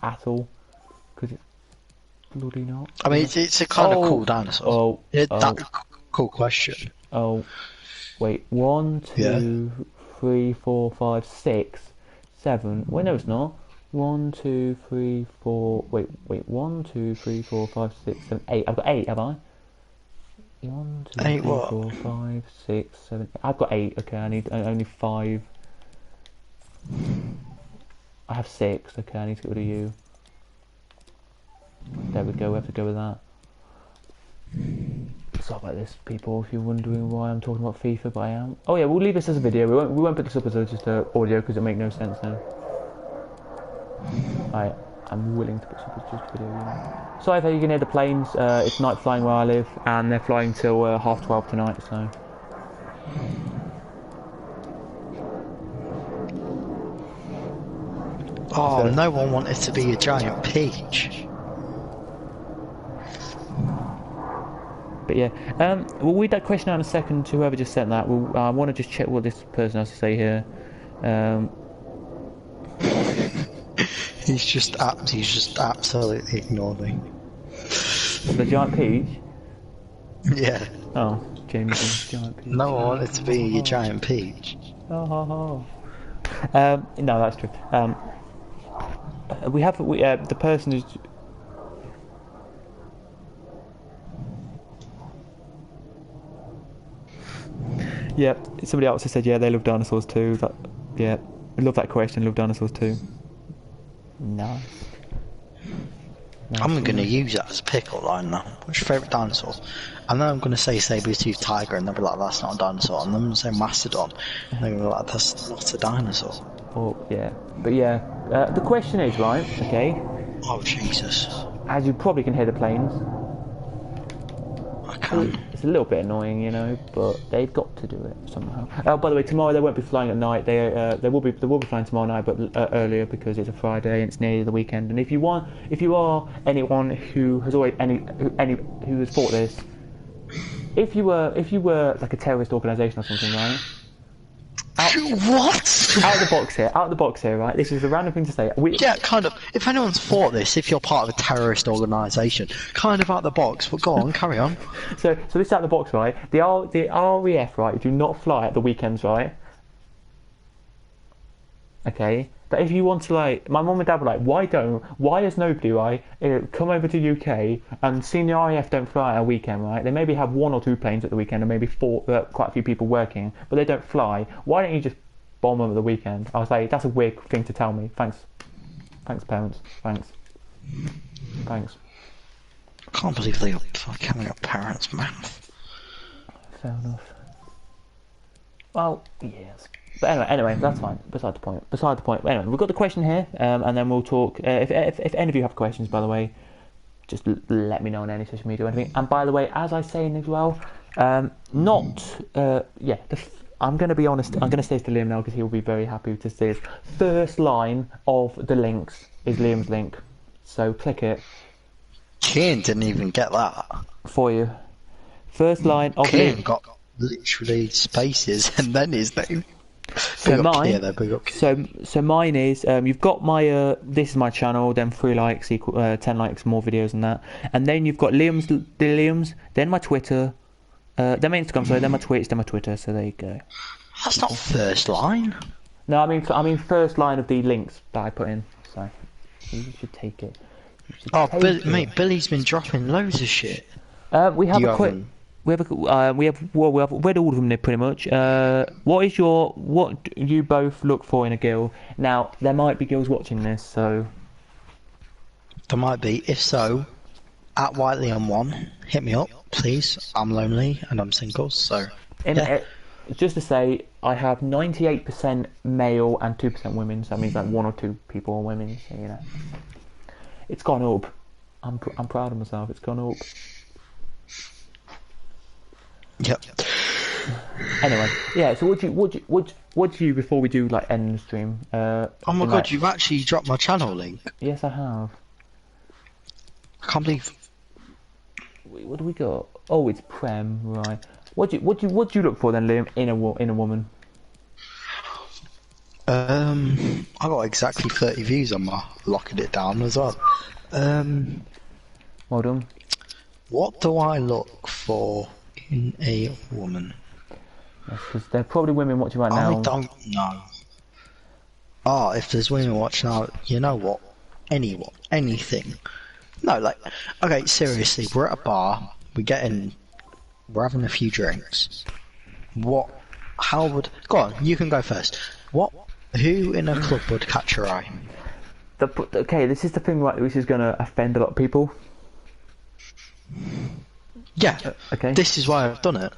at all because it's bloody not. I mean, it's a kind of cool dinosaur. That's a cool question. Oh, wait, 1, 2, 3, 4, 5, 6, 7. Wait, no, it's not. 1, 2, 3, 4. Wait. 1, 2, 3, 4, 5, 6, 7, 8. I've got 8, have I? 1, 2, 3, 4, 5, 6, 7. I've got 8. Okay, I need only 5. I have 6. Okay, I need to get rid of you. There we go. We have to go with that. Sorry about this, people. If you're wondering why I'm talking about FIFA, but I am. Oh yeah, we'll leave this as a video. We won't put this up as just a audio because it make no sense now. I'm willing to put this up as just a video. Yeah. Sorry if you can hear the planes. It's night flying where I live, and they're flying till 12:30 tonight. So. Oh, no one wanted to be a giant peach. But yeah, we'll read that question out in a second to whoever just sent that. I want to just check what this person has to say here. He's just absolutely ignored me. The giant peach? Yeah. Oh, James, giant peach. No one wanted to be a giant peach. No, that's true. We have the person who's. Yeah, somebody else has said, yeah, they love dinosaurs too. I love that question, love dinosaurs too. Nice. I'm going to use that as a pickle line now. What's your favourite dinosaur? And then I'm going to say saber-toothed tiger, and they'll be like, that's not a dinosaur. And then I'm going to say mastodon, and they're going to be like, that's not a dinosaur. Oh, yeah. But yeah, the question is, right, okay? Oh, Jesus. As you probably can hear the planes. I can. It's a little bit annoying, you know, but they've got to do it somehow. Oh, by the way, tomorrow they won't be flying at night. They will be flying tomorrow night, but earlier because it's a Friday and it's nearly the weekend. And if you are anyone who has always who has thought this, if you were like a terrorist organisation or something, right? What? Out of the box here, right? This is a random thing to say. Yeah, kind of. If anyone's thought this, if you're part of a terrorist organisation, kind of out the box, but go on, carry on. So this is out of the box, right? The RAF, right, do not fly at the weekends, right? Okay? But if you want to, like, my mum and dad were like, why has nobody, right, come over to UK and seen the RAF don't fly at a weekend, right? They maybe have 1 or 2 planes at the weekend and maybe 4, quite a few people working, but they don't fly. Why don't you just bomb them at the weekend? I was like, that's a weird thing to tell me. Thanks. Thanks, parents. Thanks. Thanks. I can't believe they got fucking got parents' math. Fair enough. Well, yes. But anyway, that's fine. Beside the point. Anyway, we've got the question here, and then we'll talk. If any of you have questions, by the way, just let me know on any social media or anything. And by the way, as I say as well, I'm going to be honest. I'm going to say this to Liam now because he will be very happy to see this. First line of the links is Liam's link, so click it. Kane didn't even get that for you. First line of Kane got literally spaces and then his name. So mine is you've got my this is my channel, then 3 likes equal 10 likes, more videos than that, and then you've got Liam's, then my Twitter, then my Instagram, sorry, then my Twitch, then my Twitter. So there you go. That's not first line. No, I mean first line of the links that I put in. So you should take it. Mate, Billy's been dropping loads of shit. We have read all of them pretty much. What do you both look for in a girl? Now there might be girls watching this, so there might be. If so, at whyte1, hit me up, please. I'm lonely and I'm single, so just to say, I have 98% male and 2% women. So that means like 1 or 2 people are women. So you know, it's gone up. I'm proud of myself. It's gone up. Yep. Anyway, yeah. So what do you before we do like end the stream? Oh my god, you've actually dropped my channel link. Yes, I have. I can't believe. What do we got? Oh, it's Prem, right? What do you look for then, Liam, in a woman? I got exactly 30 views on my locking it down as well. Well done. What do I look for in a woman? Yes, because there are probably women watching right now. I don't know. If there's women watching now, you know what? Anything. No, like, okay, seriously, we're at a bar, we're having a few drinks. Go on, you can go first. Who in a club would catch your eye? Okay, this is the thing, right, which is going to offend a lot of people. Yeah. Okay. This is why I've done it.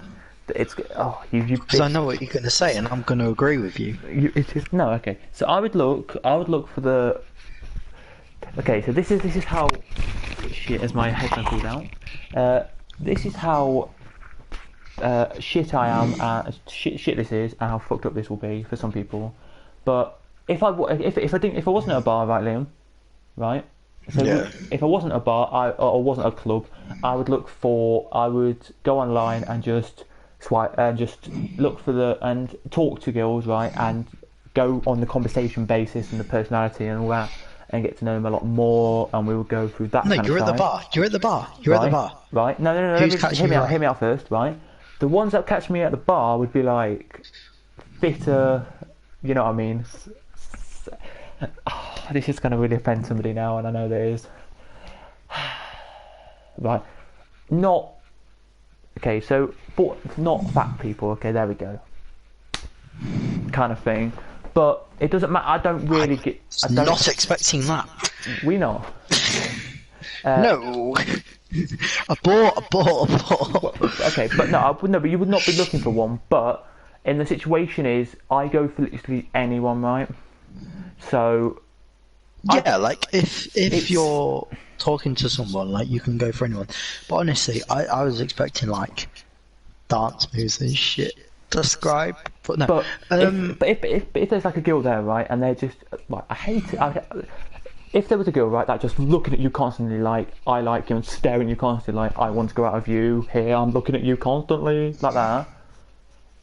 Because I know what you're going to say, and I'm going to agree with you. Okay. So I would look for the. Okay, so this is how. Shit, as my headphone pulled out. This is how. Shit I am. Shit this is, and how fucked up this will be for some people. But if I wasn't at a bar, right, Liam, right? So yeah. If I wasn't at a bar, or wasn't at a club, I would go online and just swipe and just look for and talk to girls, right, and go on the conversation basis and the personality and all that, and get to know them a lot more, and we would go through that. No, you're at the bar. You're at the bar. Right? No. Hear me out first, right? The ones that catch me at the bar would be like fitter. You know what I mean? This is going to really offend somebody now, and I know that it is. Right. Not... Okay, so... Not fat people, okay, there we go. Kind of thing. But it doesn't matter, I don't really get... I'm not expecting that. We know. No. A bought. Okay, but but you would not be looking for one, but... In the situation is, I go for literally anyone, right? So... Yeah, like, if you're talking to someone, like, you can go for anyone. But honestly, I was expecting, like, dance moves and shit to describe. But no. But if there's, like, a girl there, right, and they're just... Like, I hate it. If there was a girl, right, that just looking at you constantly like, I like you, and staring at you constantly like, I want to go out of you, here, I'm looking at you constantly, like that...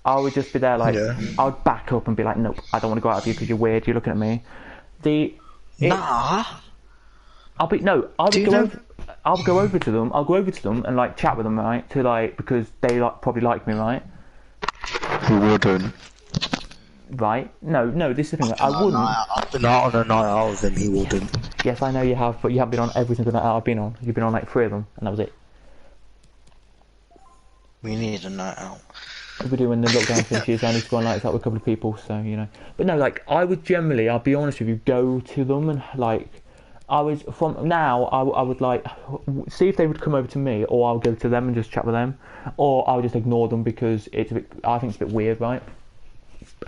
I would just be there like, I would back up and be like, nope, I don't want to go out of you because you're weird, you're looking at me. I'll go over to them and like chat with them, right, to like, because they probably like me, right? Who wouldn't? Right? No, this is the thing, I wouldn't. I've been out on a night out with him, he wouldn't. Yes, I know you have, but you haven't been on every single night out I've been on. You've been on like 3 of them, and that was it. We need a night out. We do when the lockdown finishes. I need to go on nights out with a couple of people, so you know. But no, like I would generally, I'll be honest with you, go to them and like I was from now. I would like see if they would come over to me, or I'll go to them and just chat with them, or I'll just ignore them because it's a bit. I think it's a bit weird, right?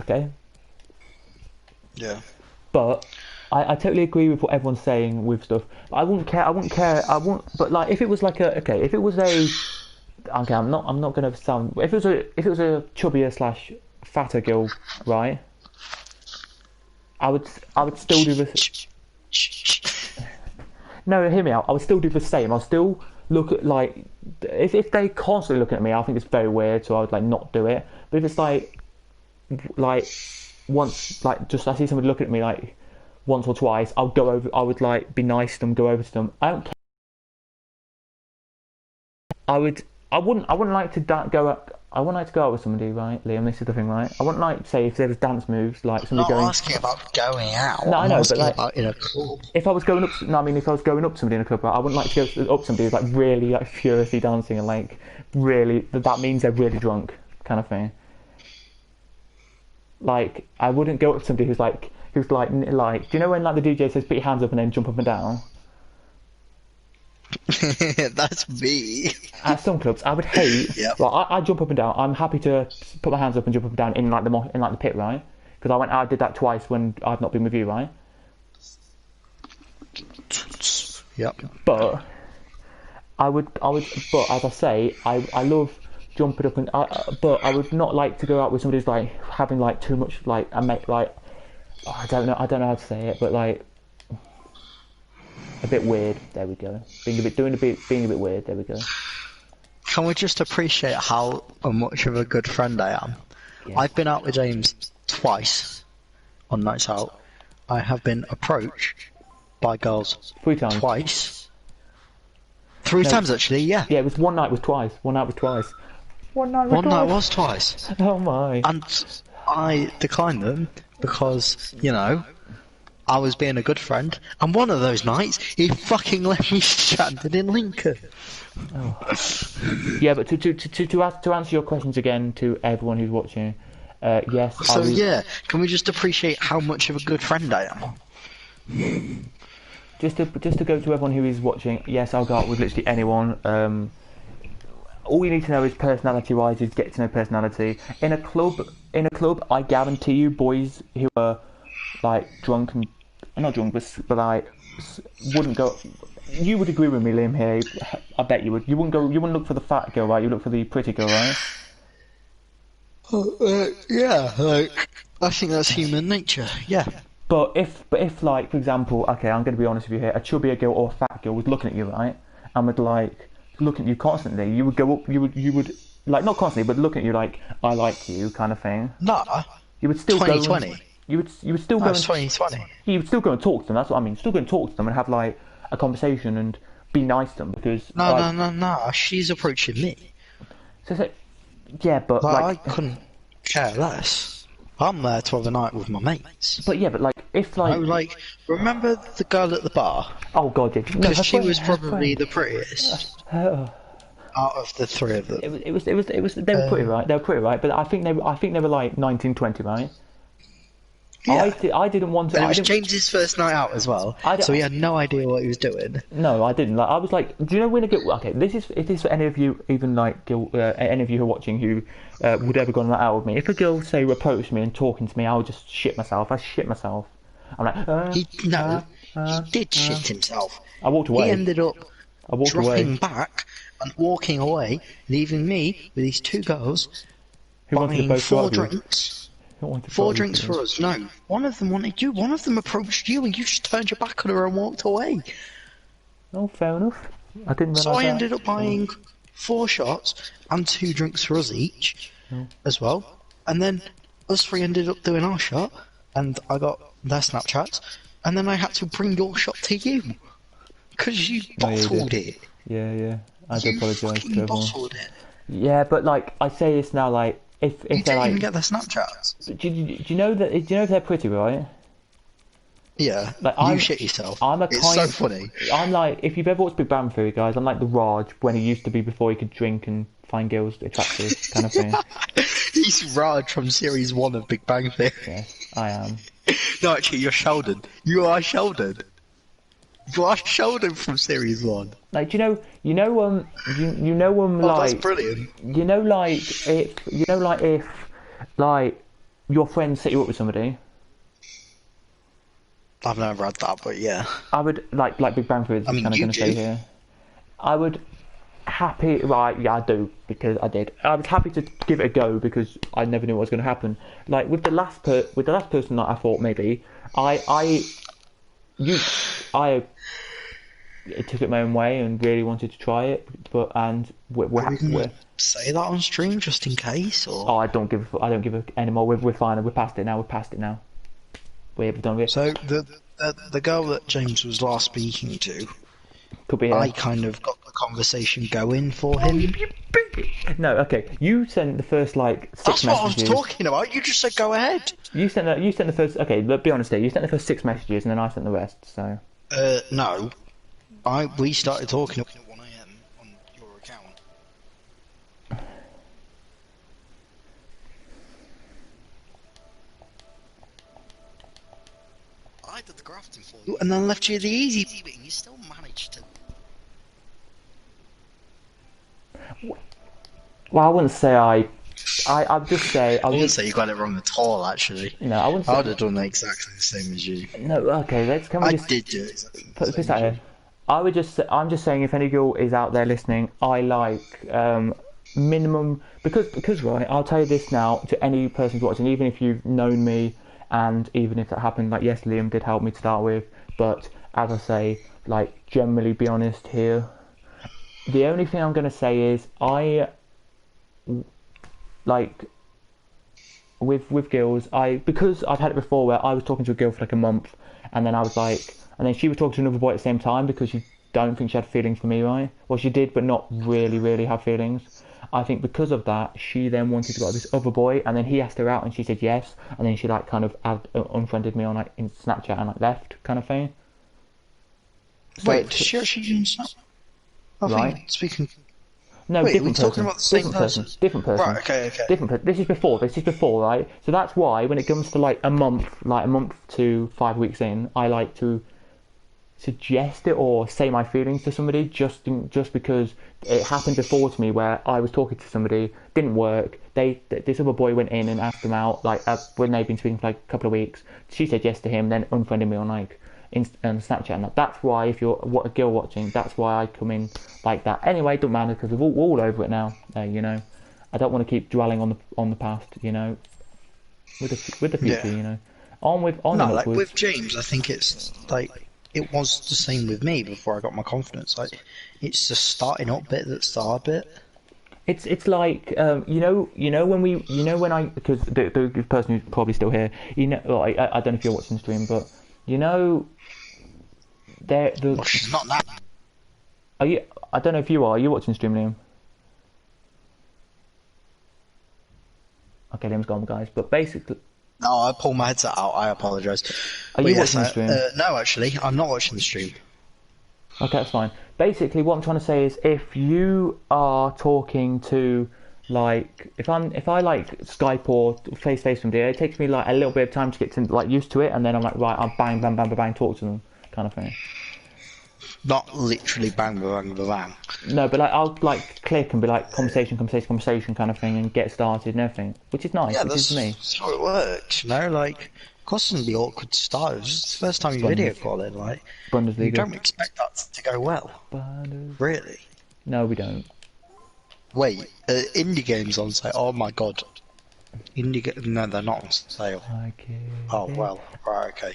Okay. Yeah. But I totally agree with what everyone's saying with stuff. I wouldn't care. I wouldn't care. I wouldn't. But like, if it was like a okay, if it was a okay, I'm not going to sound. If it was a chubbier / fatter girl, right? I would still do this. No, hear me out. I would still do the same. I'll still look at like if they constantly looking at me, I think it's very weird. So I would like not do it. But if it's like once, like just I see somebody looking at me like once or twice, I'll go over. I would like be nice to them, go over to them. I don't care. I wouldn't like to go up. I wouldn't like to go out with somebody, right, Liam? This is the thing, right? I wouldn't like say if there was dance moves, like somebody going. I'm not asking about going out. No, I know, but like about in a club. If I was going up, no, I mean if I was going up to somebody in a club, right, I wouldn't like to go up to somebody who's like really like furiously dancing and like really that means they're really drunk, kind of thing. Like I wouldn't go up to somebody who's like do you know when like the DJ says put your hands up and then jump up and down? That's me. At some clubs, I would hate. Yep. Well, I jump up and down. I'm happy to put my hands up and jump up and down in like the pit, right? Because I did that twice when I've not been with you, right? Yep. But I would. But as I say, I love jumping up and. But I would not like to go out with somebody who's like having like too much like I don't know how to say it, but like. A bit weird. There we go. Being a bit weird. There we go. Can we just appreciate how much of a good friend I am? Yeah. I've been out with James twice on nights out. I have been approached by girls 3 times. Twice. 3 times actually. Yeah. Yeah, it was one night was twice. One night was twice. One night was twice. Oh my. And I declined them because I was being a good friend, and one of those nights, he fucking left me stranded in Lincoln. Oh. Yeah, but to answer your questions again to everyone who's watching, yes. So can we just appreciate how much of a good friend I am? Just to go to everyone who is watching, yes, I'll go out with literally anyone. All you need to know is personality-wise, is get to know personality. In a club, I guarantee you, boys who are like drunk and not drunk, but like wouldn't go. You would agree with me, Liam. Here, I bet you would. You wouldn't look for the fat girl, right? You look for the pretty girl, right? Yeah, like I think that's human nature. Yeah. But if like for example, okay, I'm going to be honest with you here. A chubbier girl or a fat girl was looking at you, right, and would like look at you constantly. You would go up. You would like not constantly, but look at you like I like you kind of thing. Nah. You would still 2020. go. You would still go. 2020. You would still go and talk to them. That's what I mean. Still go and talk to them and have like a conversation and be nice to them because. No. She's approaching me. So yeah, but I couldn't care less. I'm there to have a night with my mates. But yeah, but like if like. Remember the girl at the bar? Oh god, yeah. Because she was probably the prettiest. Out of the 3 of them. It was. They were pretty, right? They were pretty, right? But I think they were like 19, 20, right? Yeah. I didn't want to. But it was James's first night out as well, so he had no idea what he was doing. No, I didn't. Like, I was like, do you know when okay, it is for any of you, even like any of you who are watching who would ever go on that out with me. If a girl say approached me and talking to me, I would just shit myself. I shit myself. I'm like, he did shit himself. I walked away. He ended up dropping away. back and walking away, leaving me with these 2 girls who wanted to both 4 drinks. 4 drinks for us. No, one of them wanted you. One of them approached you, and you just turned your back on her and walked away. Oh, fair enough. I didn't realise So I that. ended up buying 4 shots and 2 drinks for us each, as well. And then us 3 ended up doing our shot, and I got their Snapchats, and then I had to bring your shot to you because you bottled it. Yeah. I do apologise to everyone. Bottled it. Yeah, but like I say this now, like if You they're didn't like, even get their Snapchats. do you know if they're pretty, right? Yeah, Like, you shit yourself. It's so funny. I'm like, if you've ever watched Big Bang Theory, guys, I'm like the Raj when he used to be before he could drink and find girls attractive, kind of thing. He's Raj from series 1 of Big Bang Theory. Yeah, I am. No, actually, you're Sheldon. You are Sheldon. Well, I showed him from Series 1. Like, you know, Oh, that's like, brilliant. if, like, your friend set you up with somebody. I've never had that, but yeah. I would, like Big Bang Theory is kind of going to say here. I would right, yeah, I do, because I did. I was happy to give it a go, because I never knew what was going to happen. Like, with the last person that I thought maybe, I took it my own way and really wanted to try it, but we're say that on stream just in case, or I don't give a anymore. We're fine. We're past it now. We've done it. So the girl that James was last speaking to, could be. I kind of got the conversation going for him. No, okay. You sent the first like 6 That's messages. what I was talking about. You just said go ahead. You sent the first. Okay, be honest here. You sent the first 6 messages, and then I sent the rest. So. No. We started talking at 1 AM on your account. I did the grafting for you, and then left you the easy bit, and you still managed to. Well, I wouldn't say I'd just say I wouldn't say you got it wrong at all. Actually, no, I wouldn't. I would have done exactly the same as you. No, okay. I did do exactly the same as you. I'm just saying, if any girl is out there listening, I like minimum because right. I'll tell you this now to any person who's watching, even if you've known me, and even if that happened, like yes, Liam did help me to start with, but as I say, like generally be honest here. The only thing I'm gonna say is I like with girls, because I've had it before where I was talking to a girl for like a month, and then I was like. And then she was talking to another boy at the same time because she don't think she had feelings for me, right? Well, she did, but not really have feelings. I think because of that, she then wanted to go to this other boy, and then he asked her out, and she said yes, and then she like kind of unfriended me on like in Snapchat and like left kind of thing. So wait, did she actually use Snapchat? Right. Speaking. No, wait, different person. Talking about the same person. Different person. Right. Okay. Different person. This is before, right? So that's why when it comes to like a month to 5 weeks in, I like to suggest it or say my feelings to somebody just because it happened before to me where I was talking to somebody, didn't work. This other boy went in and asked them out like when they'd been speaking for like a couple of weeks. She said yes to him, then unfriended me on like Snapchat. And that's why if you're a girl watching, that's why I come in like that. Anyway, it doesn't matter because we're all over it now. You know, I don't want to keep dwelling on the past. You know, with the future. Yeah. You know, like with James, I think it's like. It was the same with me before I got my confidence. Like, it's the starting up bit that's the hard bit. It's like because the person who's probably still here, you know, well, I don't know if you're watching the stream, but you know, well, she's not that. Are you? I don't know if you are. Are you watching the stream, Liam? Okay, Liam's gone, guys. But basically. No, I pulled my headset out. I apologise. Are you watching the stream? No, actually, I'm not watching the stream. Okay, that's fine. Basically, what I'm trying to say is, if you are talking to, like, if I like Skype or face to face somebody, it takes me like a little bit of time to get to like used to it, and then I'm like, right, I'll bang, talk to them, kind of thing. Not literally bang. No, but like I'll like click and be like conversation kind of thing, and get started and everything, which is nice. Yeah, which is me. That's how it works, you know. Like, of course, it's gonna be awkward to start. It was just the first time you video calling, like, you don't expect that to go well. Really? No, we don't. Wait, indie games on sale? Oh my god, no, they're not on sale. Oh well, right, okay.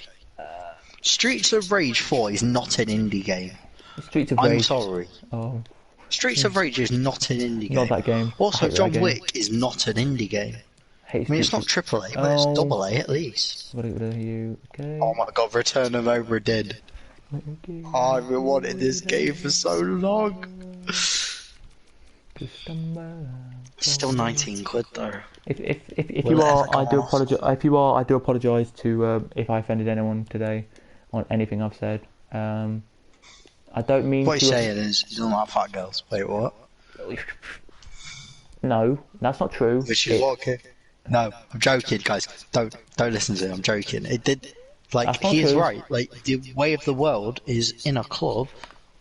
Streets of Rage 4 is not an indie game. Streets of Rage. I'm sorry. Oh. Streets of Rage is not an indie game. Not that game. Also, John Wick is not an indie game. I mean, it's not AAA, but it's AA at least. What are you? Okay. Oh my god, Return of Obra Dinn. Oh, I've been wanting this game for so long. Still 19 quid though. If you are, I do apologise. If you are, I do apologise to if I offended anyone today on anything I've said. I don't mean. What you're saying is you don't like fat girls. Wait, what? No, that's not true. Which is what? Okay. No, I'm joking, guys. Don't listen to it. I'm joking. It did. Like, he is right. Like, the way of the world is in a club.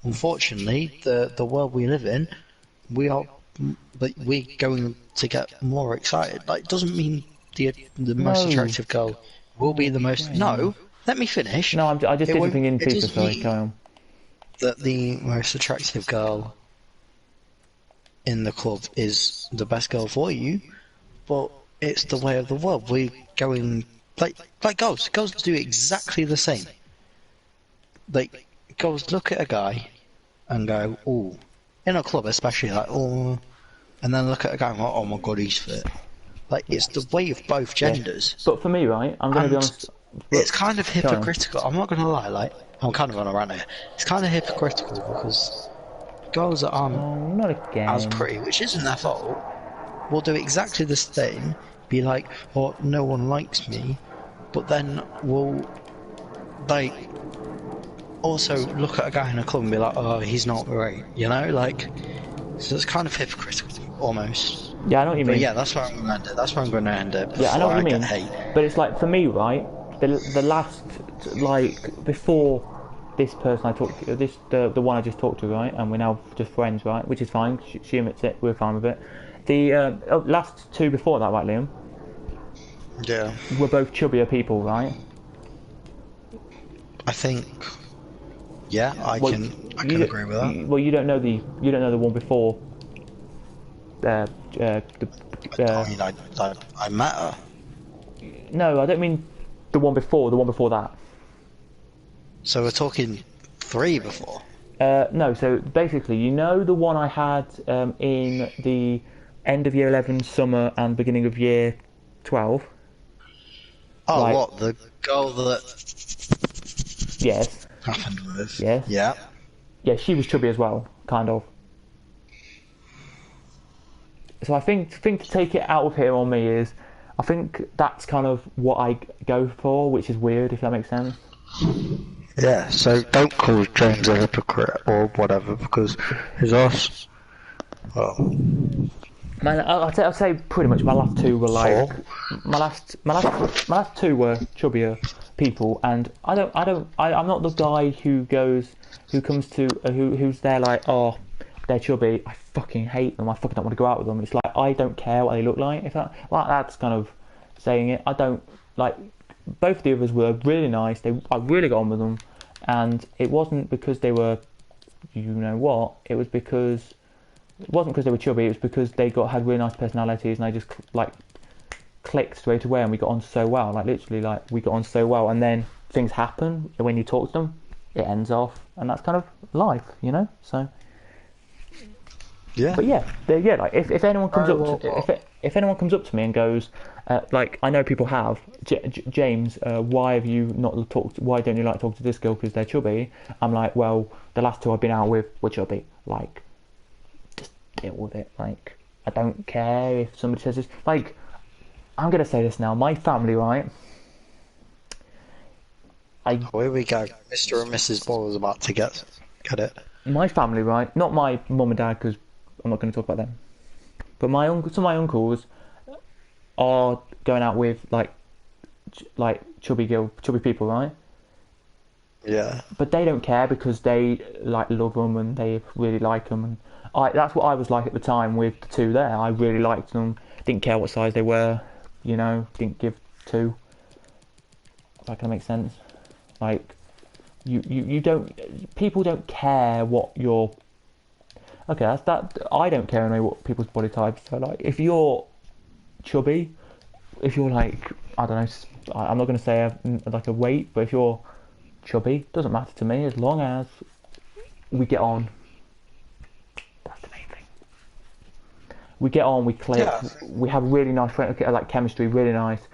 Unfortunately, the world we live in, we're going to get more excited. Like, it doesn't mean the most attractive girl will be the most. No, let me finish. No, I just did something in FIFA. Sorry, carry on. That the most attractive girl in the club is the best girl for you, but it's the way of the world. We're going like girls. Girls do exactly the same. Like, girls look at a guy and go, "Oh," in a club especially, like, "Oh," and then look at a guy and go, "Oh my god, he's fit." Like, it's the way of both genders. Yeah. But for me, right, I'm going to be honest. It's kind of hypocritical. I'm not going to lie. Like, I'm kind of on a rant here. It's kind of hypocritical because girls that aren't not as pretty, which isn't their fault, will do exactly the same. Be like, "Oh, no one likes me," but then will like also look at a guy in a club and be like, "Oh, he's not great," you know? Like, so it's kind of hypocritical, almost. Yeah, I know what you mean. But yeah, that's where I'm going to end it. That's where I'm going to end it. Yeah, I know what you mean. But it's like, for me, right, the last, like, before this person I talked to, the one I just talked to, right, and we're now just friends, right, which is fine. She admits it. We're fine with it. The last two before that, right, Liam? Yeah. We're both chubbier people, right? I think. Yeah, I can agree with that. Well, you don't know the one before. I met her. No, I don't mean the one before. The one before that. So we're talking 3 before. No, so basically, you know the one I had in the end of year 11 summer and beginning of year 12. Oh, like, what, the girl that? Yes. Happened with. Yes. Yeah. Yeah, she was chubby as well, kind of. So I think to take it out of here on me is, I think that's kind of what I go for, which is weird, if that makes sense. Yeah, so don't call James a hypocrite or whatever, because his ass. Well, Man, I'll say pretty much my last two were like my last two were chubbier people, and I'm not the guy who's there like, oh, they're chubby, I fucking hate them, I fucking don't want to go out with them. It's like, I don't care what they look like. If that's kind of saying it. I don't like. Both of the others were really nice. I really got on with them, and it wasn't because they were, you know what? It wasn't because they were chubby. It was because they had really nice personalities, and I just like clicked straight away, and we got on so well. Like, literally, like, we got on so well, and then things happen when you talk to them. It ends off, and that's kind of life, you know. So. Yeah. But yeah, like if anyone comes if anyone comes up to me and goes, like, I know people have, James, why have you not talked? Why don't you like talk to this girl because they're chubby? I'm like, well, the last two I've been out with were chubby. Like, just deal with it. Like, I don't care if somebody says this. Like, I'm gonna say this now. My family, right? Here we go. Mr. and Mrs. Ball is about to get it. My family, right? Not my mum and dad, because I'm not going to talk about them. But some of my uncles are going out with like chubby people, right? Yeah. But they don't care because they like love them and they really like them. And that's what I was like at the time with the two there. I really liked them. Didn't care what size they were. You know, didn't give two. If that kind of makes sense. Like, you don't. People don't care what your. Okay, that's that. I don't care anyway what people's body types. So, like, if you're chubby, if you're like, I don't know, I'm not going to say a weight, but if you're chubby, doesn't matter to me as long as we get on. That's the main thing. We get on, we click, we have really nice like chemistry, really nice.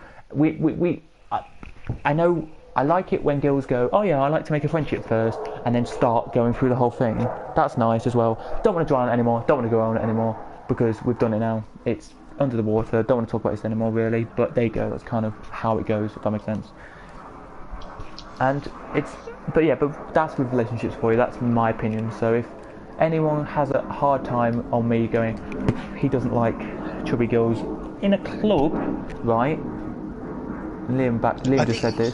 I know. I like it when girls go, oh yeah, I like to make a friendship first, and then start going through the whole thing. That's nice as well. Don't want to dwell on it anymore. Don't want to go on it anymore because we've done it now. It's under the water. Don't want to talk about this anymore, really. But there you go. That's kind of how it goes, if that makes sense. And but that's with relationships for you. That's my opinion. So if anyone has a hard time on me going, he doesn't like chubby girls in a club, right? Liam just said this.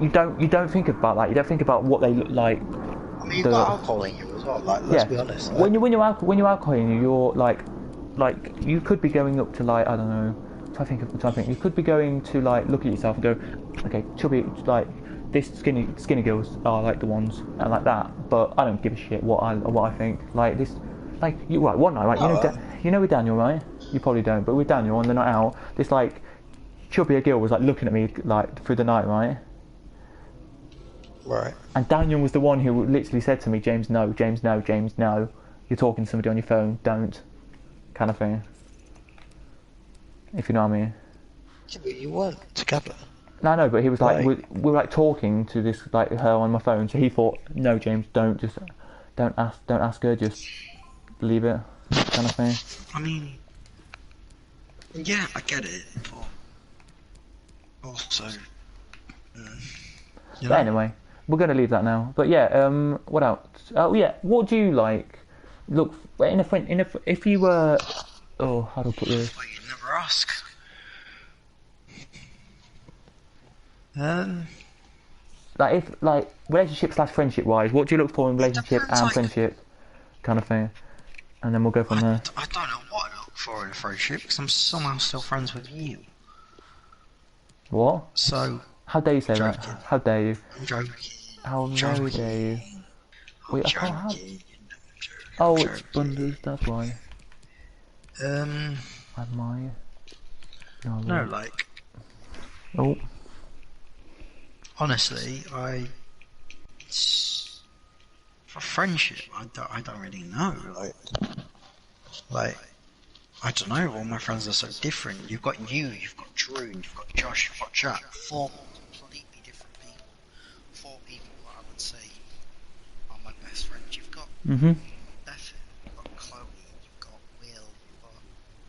you don't think about that. You don't think about what they look like. I mean, you've got alcohol in you as well. Like, let's be honest. Like, when you're alcohol in you, you're like you could be going up to like I don't know. I think you could be going to like look at yourself and go, okay, chubby like this skinny girls are like the ones and like that. But I don't give a shit what I think. Like this, like you right one night, right? You know with Daniel, right? You probably don't, but with Daniel on the night out, this like chubbier girl was like looking at me like through the night, right? Right. And Daniel was the one who literally said to me, James, no. You're talking to somebody on your phone, don't. Kind of thing. If you know what I mean. Yeah, but you weren't together. No, but he was like, we were like talking to this, like her on my phone, so he thought, no, James, don't ask her, just leave it, kind of thing. I mean, yeah, I get it, but also, But anyway, we're going to leave that now. But yeah, what else? Oh yeah, what do you like? Look, if you were, how do I put this? Well, you never ask. Like relationship / friendship wise, what do you look for in relationship and friendship, kind of thing? And then we'll go from there. I don't know what I look for in a friendship because I'm somehow still friends with you. What? So. How dare you say that? How dare you? I'm joking. How very dare you? Wait, I can't have. It's Bunders, that's why. Admire. No, like. Oh. Honestly, for friendship, I don't really know. Like, I don't know. All my friends are so different. You've got you, you've got Drew, you've got Josh, you've got Jack. 4 completely different people. 4 people that I would say are my best friends. You've got Bethany, you've got Chloe, you've got Will, you've got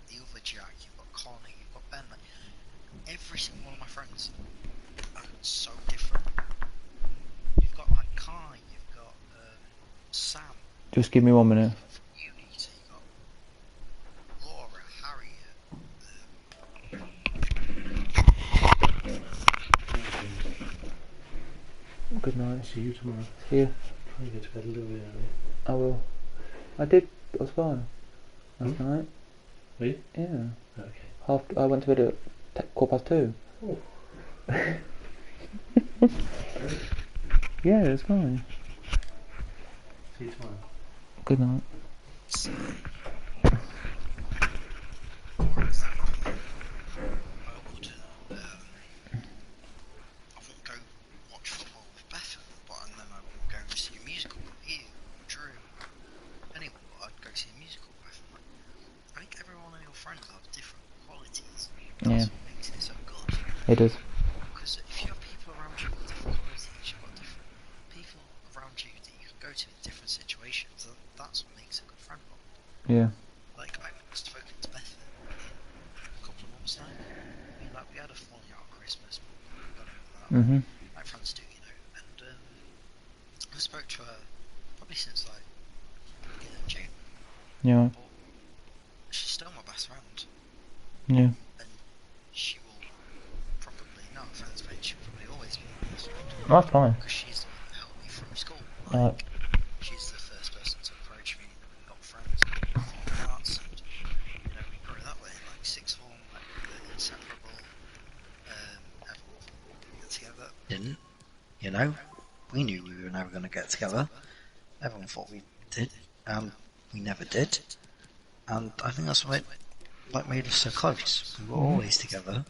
the other Jack, you've got Connor, you've got Ben. Like, every single one of my friends are so different. You've got like Kai, you've got Sam. Just give me 1 minute. Good night. See you tomorrow. See you. Try and get to bed a little bit early. I will. I did. I was fine last night. Were you? Yeah. Okay. I went to bed at 2:15. Oh. Yeah, it's fine. See you tomorrow. Good night. Yeah. Makes it so good. It is. Because if you have people around you with different qualities, you've got different people around you that you can go to in different situations, that's what makes a good friend bond. Yeah. Like, I've spoken to Beth a couple of months now. I mean, like, we had a falling out at Christmas, but we got over that. Like friends do, you know. And I spoke to her probably since, like, beginning of June. Yeah. But she's still my best friend. Yeah. She will probably, no offense, mate, she'll probably always be my best friend. That's fine. Because she's the one that helped me through school. She's the first person to approach me when we got friends and arts, and you know, we grew that way, like sixth form, like inseparable. Everyone get together. Didn't, you know? We knew we were never going to get together. Everyone thought we did, we never did. And I think that's what made us so close. We were always together,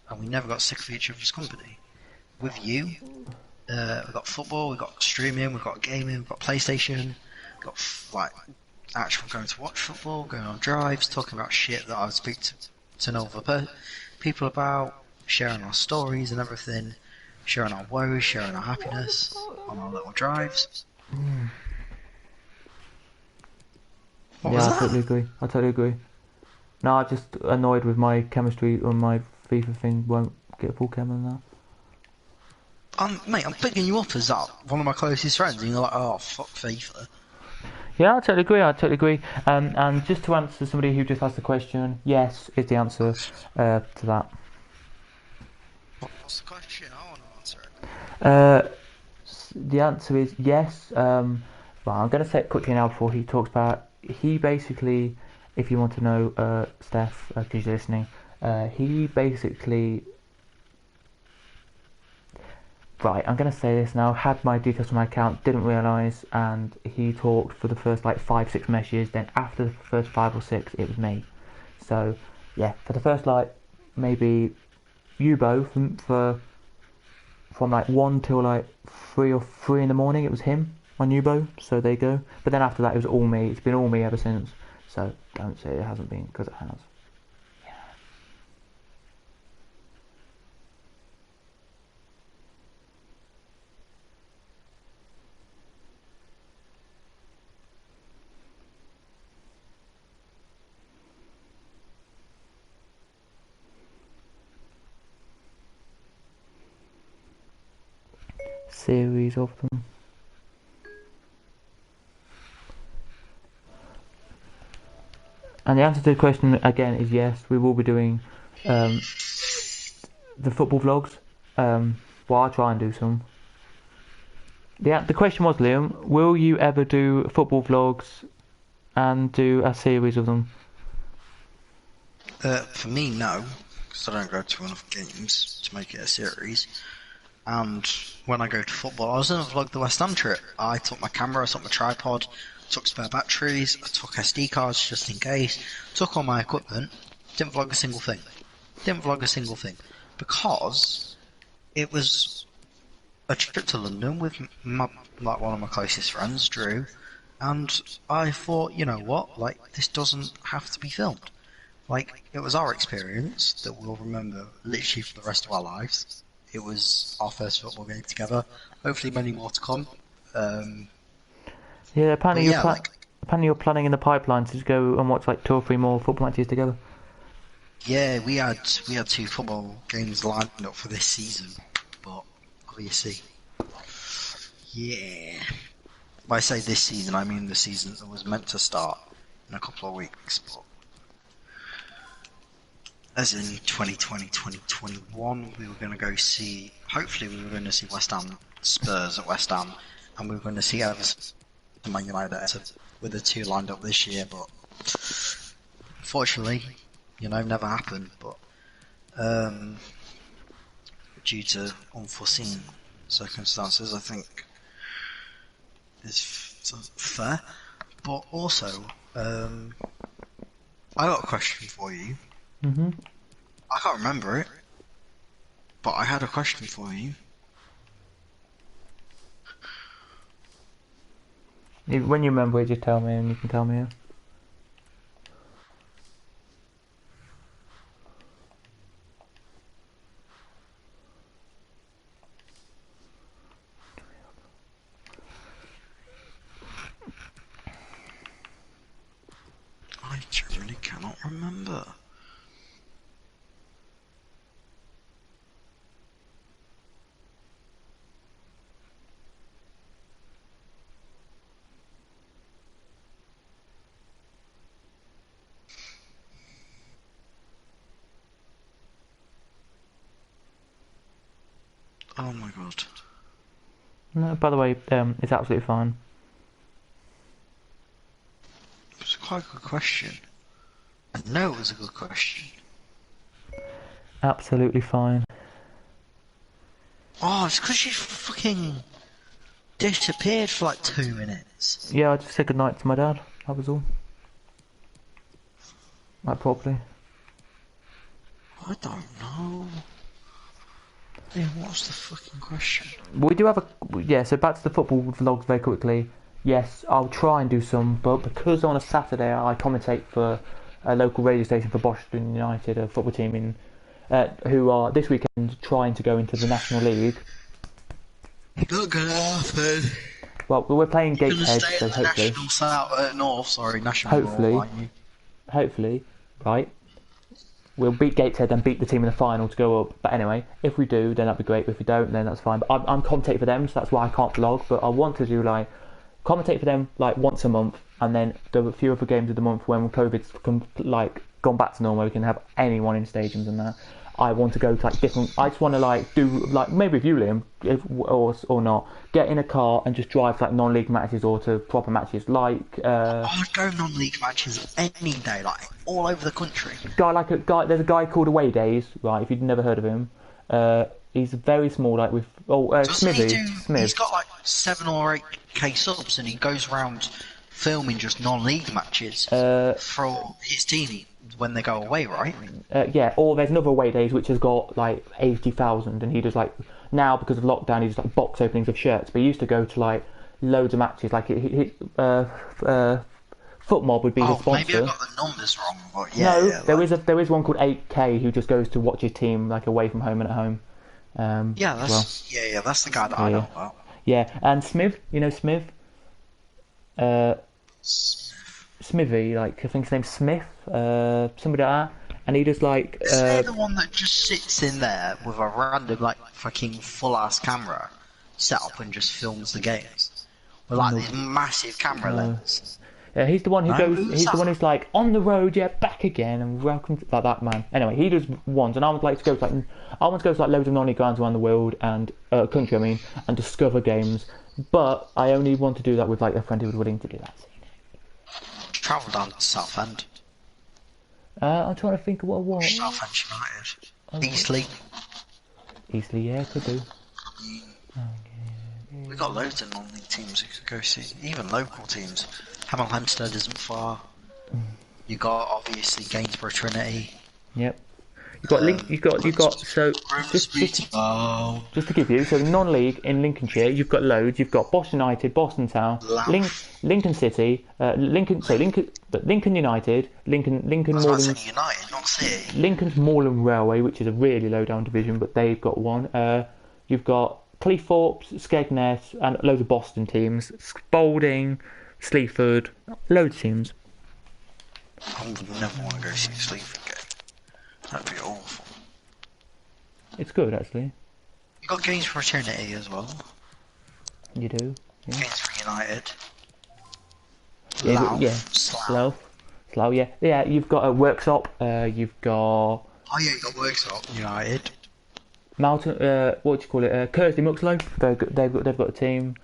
and we never got sick of each other's company. With you, we got football, we got streaming, we got gaming, we got PlayStation, we got actual going to watch football, going on drives, talking about shit that I would speak to no other people about, sharing our stories and everything, sharing our woes, sharing our happiness on our little drives. What was that? I totally agree. No, I'm just annoyed with my chemistry on my FIFA thing. Won't get a full chem on that. Mate, I'm picking you up as that one of my closest friends, and you're like, oh, fuck FIFA. Yeah, I totally agree. And just to answer somebody who just asked the question, yes is the answer to that. What's the question? I want to answer The answer is yes. Well, I'm going to say it quickly now before he talks about. He basically, if you want to know, Steph, because you're listening, he basically. Right, I'm going to say this now. Had my details on my account, didn't realise, and he talked for the first like 5-6 messages. Then after the first 5 or 6, it was me. So yeah, for the first like maybe you both from like 1 till like 3 in the morning, it was him on Yubo, so there you go. But then after that, it was all me. It's been all me ever since. So don't say it hasn't been, because it has. Series of them. And the answer to the question again is yes. We will be doing the football vlogs. Well, I'll try and do some. The question was, Liam, will you ever do football vlogs and do a series of them? For me, no, because I don't go to enough games to make it a series. And when I go to football, I was in a vlog the West Ham trip. I took my camera, I took my tripod, took spare batteries, I took SD cards just in case, took all my equipment, didn't vlog a single thing. Because it was a trip to London with like one of my closest friends, Drew, and I thought, you know what, like, this doesn't have to be filmed. Like, it was our experience that we'll remember literally for the rest of our lives. It was our first football game together. Hopefully many more to come. Yeah, apparently you're planning in the pipeline to go and watch like 2 or 3 more football matches together. Yeah, we had 2 football games lined up for this season, but obviously, yeah. When I say this season, I mean the season that was meant to start in a couple of weeks, but as in 2020, 2021, we were going to go see, hopefully we were going to see West Ham Spurs at West Ham, and we were going to see Everton Man United with the 2 lined up this year, but unfortunately, you know, never happened, but due to unforeseen circumstances, I think it's fair. But also, I got a question for you. I can't remember it, but I had a question for you. When you remember it, just tell me and you can tell me. Yeah. I genuinely cannot remember. Oh my god. No, by the way, it's absolutely fine. It was quite a good question. I know it was a good question. Absolutely fine. Oh, it's because you fucking disappeared for like 2 minutes. Yeah, I just said goodnight to my dad. That was all. Like properly. I don't know. Yeah, what's the fucking question? We do have so back to the football vlogs very quickly. Yes, I'll try and do some, but because on a Saturday I commentate for a local radio station for Boston United, a football team who are this weekend trying to go into the National League. Not gonna happen. Well, we're playing Gateshead, so hopefully. National South, North, sorry, National Hopefully, North, aren't you? Hopefully, right. We'll beat Gateshead and beat the team in the final to go up. But anyway, if we do, then that'd be great. But if we don't, then that's fine. But I'm commentating for them, so that's why I can't vlog. But I want to do like commentate for them like once a month, and then do a few other games of the month when COVID's like gone back to normal. We can have anyone in stadiums and that. I want to go to like different. I just want to like do like maybe with you, Liam, or not. Get in a car and just drive to, like non-league matches or to proper matches. Like I'd go non-league matches any day, like all over the country. There's a guy called Away Days, right? If you've never heard of him, he's very small, like with Smithy. He's got like 7 or 8k subs, and he goes around filming just non-league matches for his team when they go away, right? Yeah, or there's another Away Days which has got like 80,000, and he does like now because of lockdown he does like box openings of shirts. But he used to go to like loads of matches. Like Footmob would be his sponsor. Maybe I got the numbers wrong, but yeah. No, yeah, there is one called 8K who just goes to watch his team like away from home and at home. That's the guy that I know about. Yeah, and Smith, you know Smith. Smithy, like I think his name's Smith, somebody like that, and he does like. Is he the one that just sits in there with a random like fucking full ass camera set up and just films the games with like these massive camera lenses? Yeah, he's the one who goes. He's the one who's like on the road, back again, and welcome to, like that man. Anyway, he does ones, and I would like to go to like loads of non-league grounds around the world and country. I mean, and discover games. But I only want to do that with like a friend who was willing to do that. Travel down to Southend. I'm trying to think of what. Southend United. Eastleigh, yeah, could do. We've got loads of non-league teams we could go see. Even local teams. Hemel Hempstead isn't far. You got obviously Gainsborough Trinity. Yep. You've got so just to give you non-league in Lincolnshire you've got loads. You've got Boston United, Boston Town, Lincoln City, Lincoln United, Lincoln Moorland United, not City. Lincoln's Moorland Railway, which is a really low down division, but they've got one. You've got Cleethorpes, Skegness, and loads of Boston teams. Spalding, Sleaford, loads of teams. I would never want to go see Sleaford game. That'd be awful. It's good, actually. You got Gainsborough Trinity as well. You do? Yeah. Gainsborough United. Slough, yeah. Yeah, you've got a Worksop, you've got... Oh yeah, you got Worksop United. Mountain, what do you call it? Kersley Muxloe, they've got a team.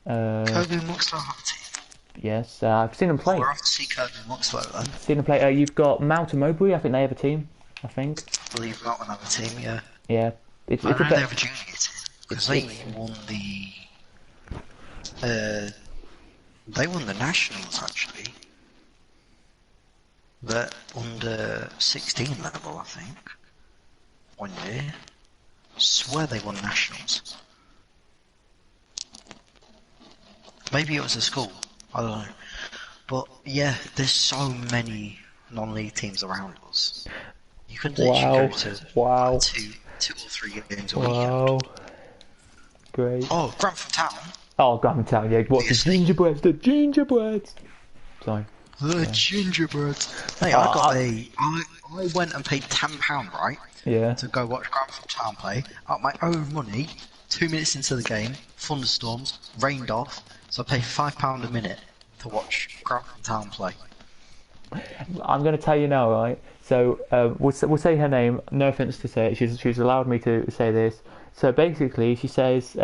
Kirby Muxloe have a team? Yes, I've seen them play. We're off to see Kirby Muxloe then. Seen them play. You've got Mountain Mowbray, I think they have a team. I think. I believe that one have a team, yeah. Yeah. I know they have a junior team, because they won the Nationals, actually. They're under 16 level, I think. One year. Swear they won Nationals. Maybe it was a school, I don't know. But yeah, there's so many non-league teams around us. You could literally go to two or three games a weekend. Great. Oh, Grantham Town. Oh, Grantham Town, yeah. What's the gingerbreads? Sorry. The gingerbreads. Hey, I went and paid £10, right? Yeah. To go watch Grantham Town play out my own money. 2 minutes into the game, thunderstorms, rained off, so I paid £5 a minute to watch Grantham Town play. I'm going to tell you now, right? So we'll say her name. No offense to say it. She's allowed me to say this. So basically, she says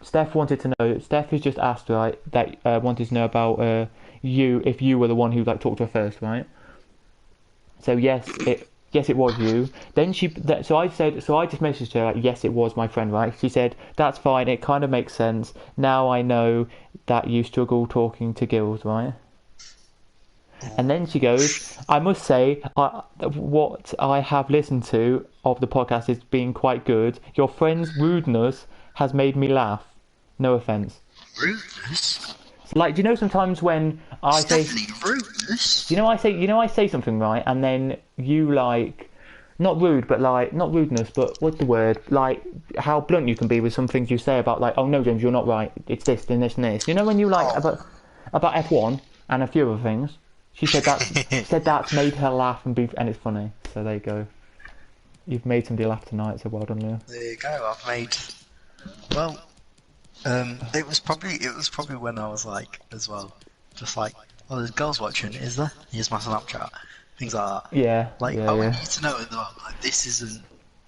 Steph wanted to know. Steph has just asked, right? That wanted to know about you, if you were the one who like talked to her first, right? So yes, it was you. Then so I just messaged her like, yes, it was my friend, right? She said that's fine. It kind of makes sense. Now I know that you struggle talking to girls, right? And then she goes, I must say, what I have listened to of the podcast is being quite good. Your friend's rudeness has made me laugh. No offence. Rudeness? Like, do you know sometimes when I say... rudeness? I say something, right, and then you, like... Not rude, but, like... Not rudeness, but what's the word? Like, how blunt you can be with some things you say about, like, oh, no, James, you're not right. It's this, and this, and this. You know when you, like, about F1 and a few other things? She said that's made her laugh and it's funny. So there you go. You've made somebody laugh tonight, so well done, Leo. There you go. I've made. Well, it was probably when I was like, as well, just like, oh, there's girls watching, is there? Here's my Snapchat, things like that. Yeah. Like, yeah, I want you to know as well. Like, this isn't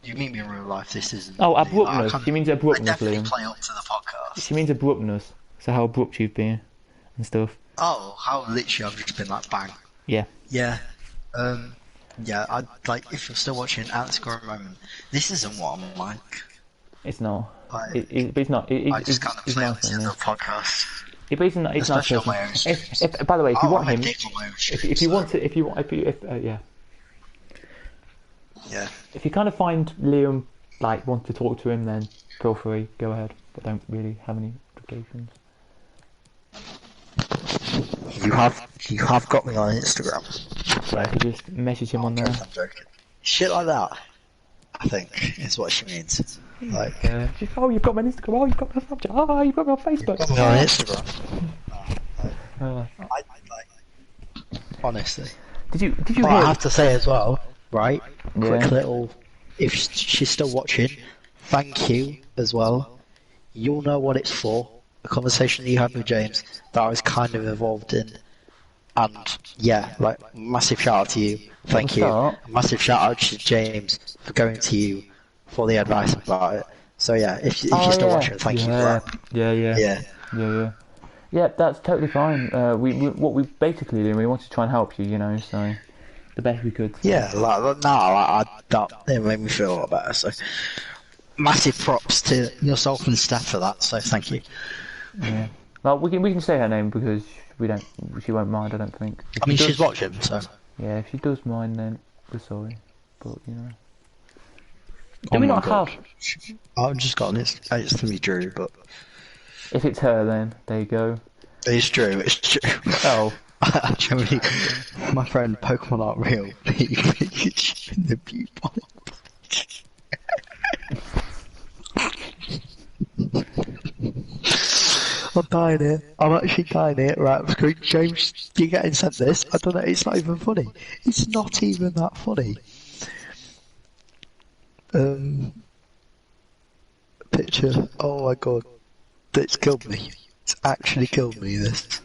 You meet me in real life. This isn't. Oh, me. Like, abruptness. She means I abruptness, definitely Liam. play up to the podcast. She means abruptness. So how abrupt you've been and stuff. Oh, how literally I've just been like bang. Yeah. Yeah. Yeah. I like if you're still watching at this current moment. This isn't what I'm like. It's not. Like, But it's not. I just kind of it's play up nice to on the this. podcast. Yeah, but it's not. It's not. Especially on my own streams. If by the way, if you want I him, dick on my own if streams, you so, want to, if you yeah, yeah. if you kind of find Liam like want to talk to him, then feel free, go ahead. But don't really have any obligations. You have got me on Instagram. So if you just message him on there. I'm joking. Shit like that, I think, is what she means. Like, Just, oh, you've got my Instagram. Oh, you've got my Snapchat. Oh, you've got me on Facebook. got me on Instagram. Uh, Honestly. did you But hear? I have to say as well, right? Yeah. Quick little. If she's still watching, thank you as well. You'll know what it's for. The conversation that you had with James that I was kind of involved in. And yeah, like, massive shout out to you. Thank you. Start. Massive shout out to James for going to you for the advice about it. So yeah, if you're still watching, thank you for that. Yeah, that's totally fine. What we basically did, we wanted to try and help you, you know, so the best we could. Yeah, that it made me feel a lot better. So massive props to yourself and Steph for that. So thank you. Yeah. Well, we can say her name because she won't mind. I don't think. I mean, she's watching, so. Yeah, if she does mind, then we're sorry. But you know. Do Oh we my not God. have? I've just got it's to me, Drew, but If it's her, then there you go. it's true. It's true. Oh. Actually, my friend Pokemon aren't real. It's in the viewpoint. I'm dying here. I'm actually dying here. Right, I'm screwed. James, you're getting sent this. I don't know. It's not even funny. It's not even that funny. Picture. Oh my God. It's killed me. It's actually killed me, this.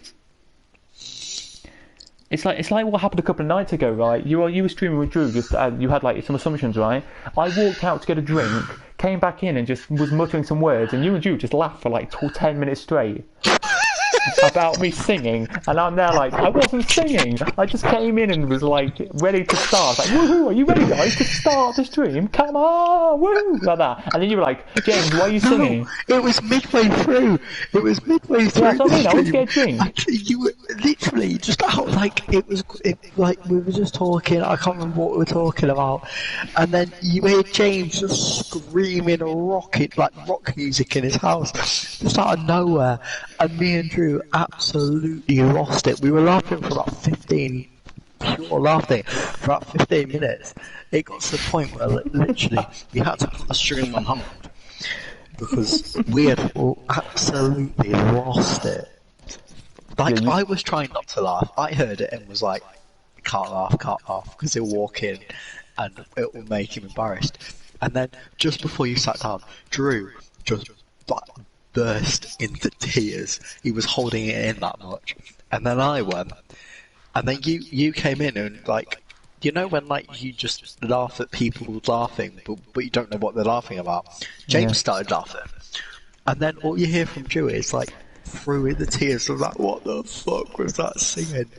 It's like what happened a couple of nights ago, right? You were streaming with Drew, just you had like some assumptions, right? I walked out to get a drink, came back in and just was muttering some words, and you and Drew just laughed for like 10 minutes straight about me singing, and I'm there like, I wasn't singing. I just came in and was like ready to start. Like, woohoo, are you ready guys to start the stream? Come on, woo, like that. And then you were like, James, why are you singing? No, it was midway through. It was midway through. Yeah, that's what I mean. I went to the get a drink. Actually, you were literally just out like like we were just talking. I can't remember what we were talking about, and then you heard James just screaming rock music in his house, just out of nowhere, and me and Drew absolutely lost it. We were laughing for about 15. Pure laughing for about 15 minutes. It got to the point where literally we had to put the stream on hold because we had absolutely lost it. Like, I was trying not to laugh. I heard it and was like, can't laugh, because he'll walk in and it will make him embarrassed. And then just before you sat down, Drew just burst into tears. He was holding it in that much. And then I went, and then you came in and like, you know when like you just laugh at people laughing, but you don't know what they're laughing about. James started laughing, and then all you hear from Drew is like through in the tears of like, what the fuck was that singing?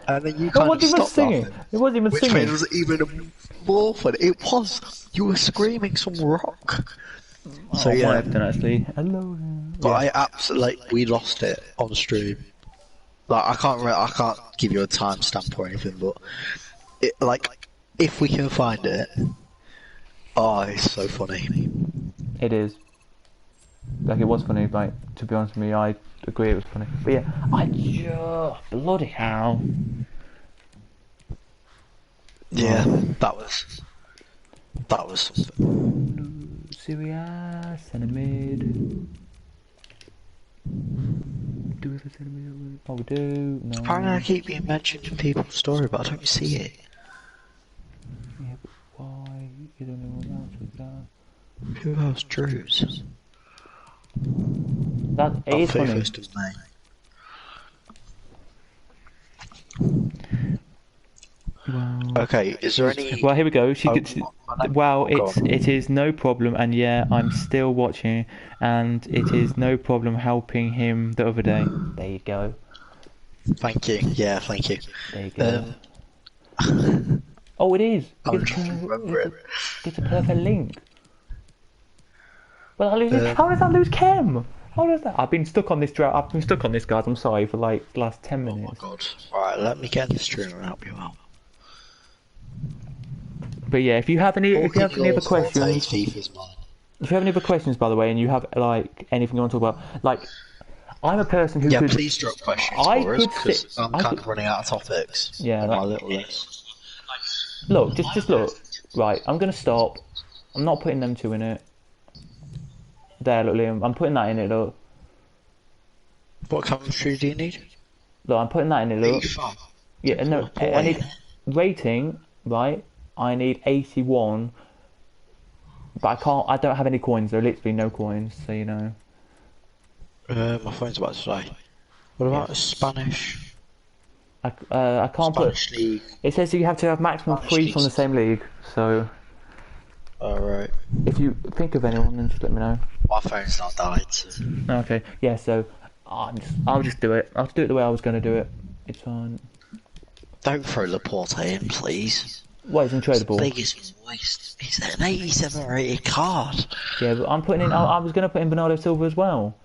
And then you kind of stopped laughing. It wasn't even which singing. made it even more funny. It was. You were screaming some rock. So I yeah, might have done actually. Hello. but I absolutely we lost it on stream. Like I can't give you a timestamp or anything, but it, like if we can find it, oh, it's so funny. It is. Like it was funny. Like to be honest with me, I agree it was funny. But yeah, I just bloody hell. Yeah, that was something. Syria, centre mid. Do we have a centre mid? Oh, we do. No. Apparently, I keep being mentioned in people's story, but I don't see it. Yeah, but why? You don't know what else was that. Who else Drew's? That is funny. 31st of May. Well, Okay, is there any... well, here we go. Oh, Well, go on. it is no problem, and yeah, I'm still watching, and it is no problem helping him the other day. There you go. Thank you. Yeah, thank you. There you go. Oh, it is. I was trying to remember it. It's a perfect link. Well, how does that lose Chem? How does that? I've been stuck on this drought. I've been stuck on this, guys. I'm sorry for like the last 10 minutes. Oh my god. Alright, let me get the stream and help you out. But yeah, if you have any other questions, FIFA's mine. if you have any other questions, by the way, and you have like anything you want to talk about, like I'm a person who Yeah, could. please drop questions I for us, could because sit- I'm I kind could- of running out of topics Yeah, on that- my little list. Look, just look. Right, I'm gonna stop. I'm not putting them two in it. There, look, Liam. I'm putting that in it. Look, What chemistry do you need? I'm putting that in it. Look. FIFA. Yeah, no, Oh, I need rating. Right, I need 81. But I don't have any coins. There are literally no coins. So you know. My phone's about to die. What about Spanish? I can't Spanish league. It says you have to have maximum Spanish 3 from the leagues. same league. So Alright. if you think of anyone, then just let me know. My phone's not died. So. Okay. Yeah. So I'll just do it. I'll do it the way I was going to do it. It's fine. Don't throw Laporte in, please. Well, it's untradeable. Biggest waste. He's an 87 rated card. Yeah, but I'm putting in. I was going to put in Bernardo Silva as well.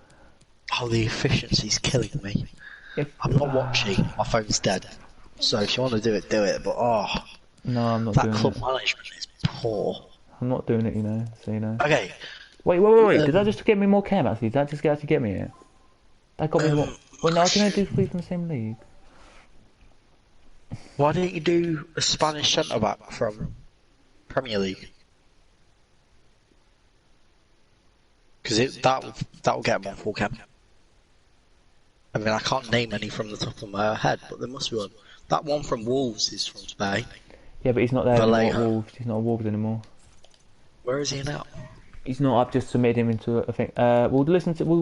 Oh, the efficiency's killing me. If, I'm not watching. My phone's dead. So if you want to do it, do it. But No, I'm not that doing club it. management is poor. I'm not doing it. You know. So you know. Okay. Wait. Did that just get me more chem? Actually, did that just actually get me it? That got me more. Well, no, I can only do 3 from the same league. Why don't you do a Spanish centre back from Premier League? Because that will get him on full chem. I mean, I can't name any from the top of my head, but there must be one. That one from Wolves is from Spain. Yeah, but he's not there anymore. At Vallejo. Wolves. He's not at Wolves anymore. Where is he now? He's not. I've just submitted him into a thing. We'll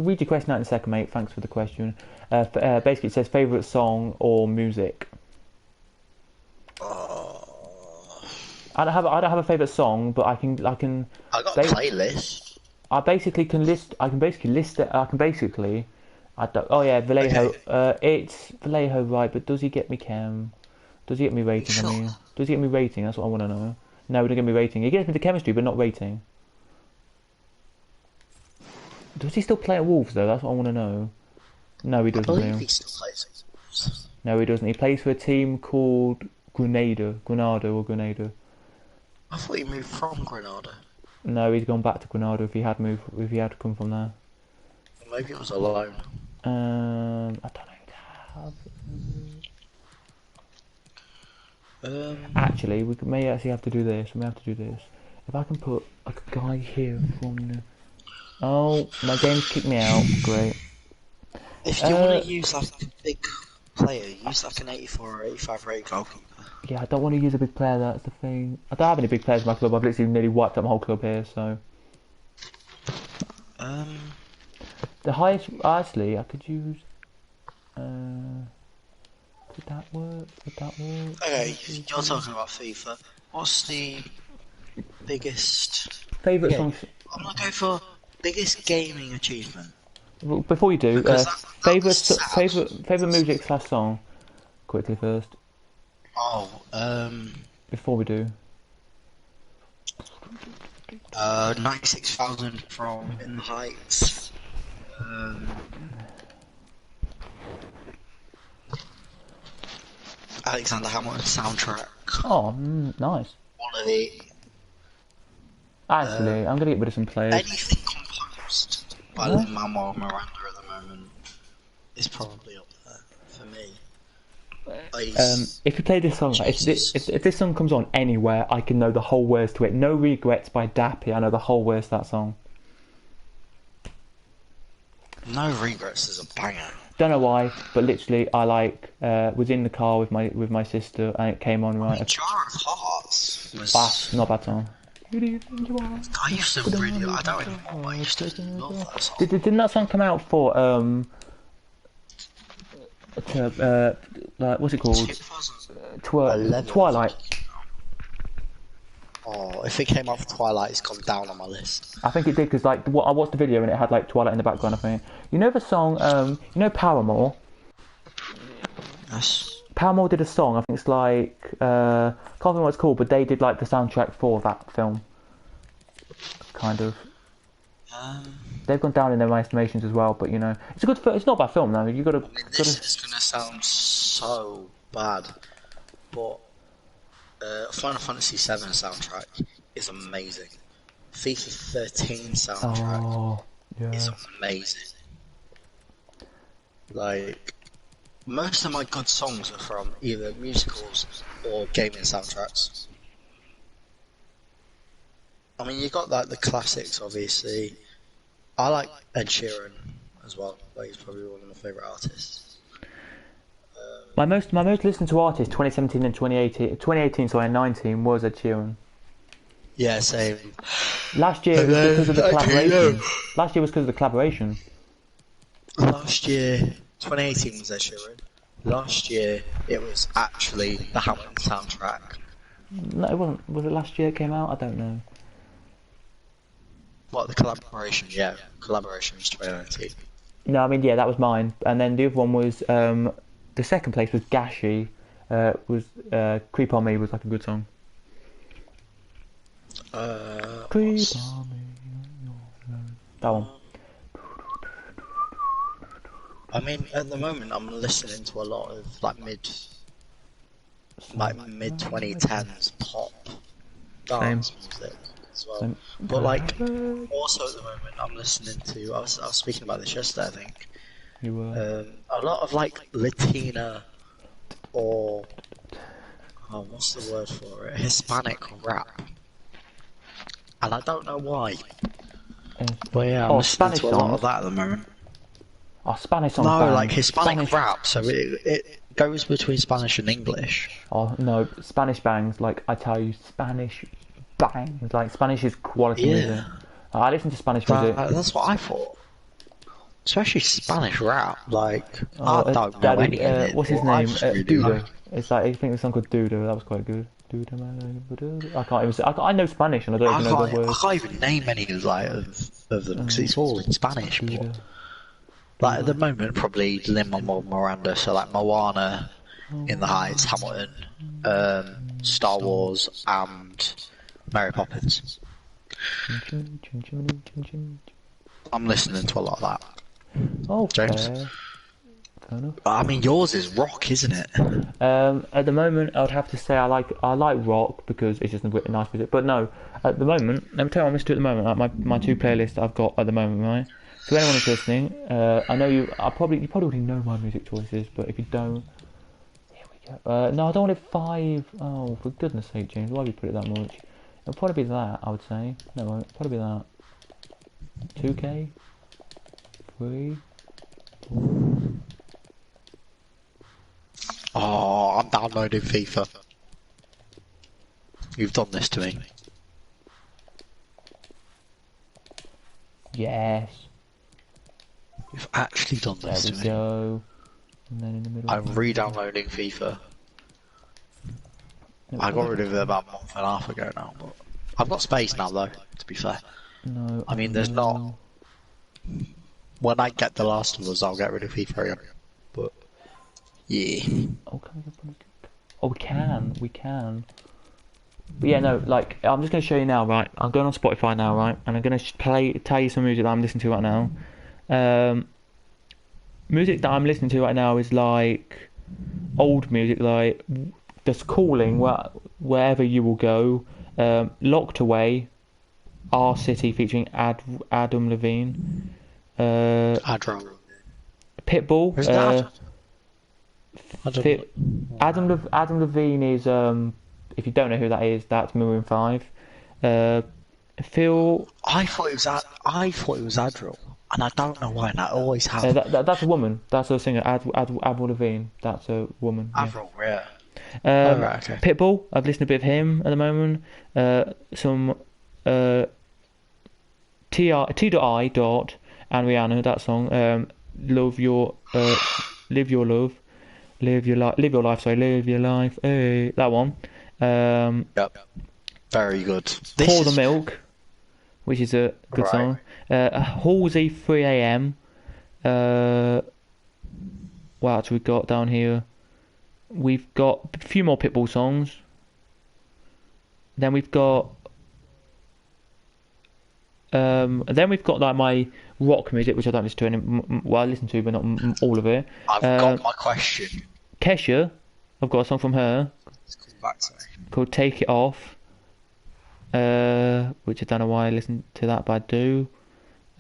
read your question out in a second, mate. Thanks for the question. Basically, it says favourite song or music. I don't have a favourite song, but I can. I got a playlist. I can basically list it. I don't. Oh yeah, Vallejo. Okay. It's Vallejo, right? But does he get me chem? Does he get me rating? Sure. I mean, does he get me rating? That's what I want to know. No, he doesn't get me rating. He gets me the chemistry, but not rating. Does he still play at Wolves though? That's what I want to know. No, he I doesn't. believe Liam. he still plays at Wolves. No, he doesn't. He plays for a team called Grenada. I thought he moved from Granada. No, he's gone back to Granada if he had come from there. Maybe it was a loan. I don't know. Actually, we may actually have to do this. If I can put like a guy here from the... Oh, my game's kicked me out. Great. If you want to use like a big player, use like an 84 or 85 rated goalkeeper. Yeah, I don't want to use a big player, that's the thing. I don't have any big players in my club. I've literally nearly wiped out my whole club here, so... The highest... Actually, I could use... Could that work? Okay, you're talking about FIFA. What's the biggest... Favourite Okay, songs... I'm gonna go for biggest gaming achievement. Well, before you do, Because that favourite music / song. Quickly first. Before we do. 96,000 from In the Heights. Alexander Hamilton soundtrack. Oh, nice. Quality. Actually, I'm gonna get rid of some players. Anything composed by Lin-Manuel Miranda at the moment is probably up there for me. If you play this song, if this song comes on anywhere, I can know the whole words to it. No Regrets by Dappy, I know the whole words to that song. No Regrets is a banger. Don't know why, but literally, I was in the car with my sister, and it came on right. Jar of Hearts was... Not a bad song. I used to really... I don't anymore, but I used to love that song. Didn't that song come out for like what's it called? 11. Twilight. Oh, if it came off Twilight, it's gone down on my list. I think it did because like I watched the video and it had like Twilight in the background. I think you know the song. You know Paramore. Yes. Paramore did a song. I think it's like can't remember what it's called, but they did like the soundtrack for that film. Kind of. They've gone down in their estimations as well, but you know, it's a good. It's not a bad film though. You got to. This is gonna sound so bad, but Final Fantasy VII soundtrack is amazing. FIFA 13 soundtrack is amazing. Like, most of my good songs are from either musicals or gaming soundtracks. I mean, you got like the classics, obviously. I like Ed Sheeran as well. Like, he's probably one of my favourite artists. My most listened to artist 2017 and 2018, sorry, and 19 was Ed Sheeran. Yeah, same. Last year was because of the collaboration. Last year was because of the collaboration. Last year, 2018 was Ed Sheeran. Last year, it was actually the Hamilton soundtrack. No, it wasn't. Was it last year it came out? I don't know. What, the collaboration? Yeah, collaboration was 2019. No, I mean, yeah, that was mine. And then the other one was, the second place was Gashi. Creep On Me was like a good song. Creep On Me. That one. I mean, at the moment, I'm listening to a lot of like mid 2010s pop dance music as well. Same. But like, also at the moment, I'm listening to. I was speaking about this yesterday, I think. You were. A lot of like Latina or what's the word for it? Hispanic rap, and I don't know why. But yeah, I'm listening Spanish to a lot songs. of that at the moment. Oh, Spanish songs. No, bang. like Hispanic Spanish rap, so it goes between Spanish and English. Oh no, Spanish bangs. Like I tell you, Spanish bangs. Like Spanish is quality music. I listen to Spanish music. That's what I thought. Especially Spanish rap, like I don't know any of it. What's his but I name? just really Duda. like it. It's like I think the song called Duda. That was quite good. Duda. I can't even say. I know Spanish and I don't even know the I words. can't even name any of them because it's all in Spanish. But like at the moment, probably Lin-Manuel Miranda, so like Moana, In the Heights, Hamilton, Star Wars, and Mary Poppins. I'm listening to a lot of that. Oh, James? fair enough. I mean, yours is rock, isn't it? At the moment, I would have to say I like rock because it's just a nice music. But no, at the moment, let me tell you what I'm listening to at the moment. Like my two playlists I've got at the moment, right? So anyone who's listening, I know you probably already know my music choices, but if you don't, here we go. No, I don't want it 5. Oh, for goodness sake, James, why have you put it that much? It'll probably be that, I would say. No, it'll probably be that. 2K, 3, 4. Oh, I'm downloading FIFA. You've done this to me. Yes. You've actually done this There to we me. go. And then in the middle. I'm re-downloading FIFA. I got rid of it about a month and a half ago now, but I've got space now though, to be fair. No. I mean, there's not... When I get The Last of Us, I'll get rid of FIFA again. But, yeah. Oh, we can. But yeah, no, like, I'm just going to show you now, right? I'm going on Spotify now, right? And I'm going to tell you some music that I'm listening to right now. Music that I'm listening to right now is like old music, like Just Calling, Wherever You Will Go, Locked Away, Our City featuring Adam Levine, Adro. Pitbull. Who's that? Adam Levine is if you don't know who that is, that's Maroon 5. Phil. I thought it was Adro, and I don't know why. And I always have. That's a woman. That's a singer. Avril Lavigne. That's a woman. Avril, yeah. Right, okay. Pitbull. I've listened to a bit of him at the moment. Some T.I. and Rihanna. That song. Live Your Love. Live your life. Live your life. Sorry, live your life. Hey, that one. Yep. Very good. Pour the milk, which is a good song. Halsey 3 a.m. What else we got down here? We've got a few more Pitbull songs. Then we've got like my rock music, which I don't listen to I listen to, but not all of it. I've got my question. Kesha, I've got a song from her. It's come back to me. Called Take It Off. Which I don't know why I listen to that, but I do.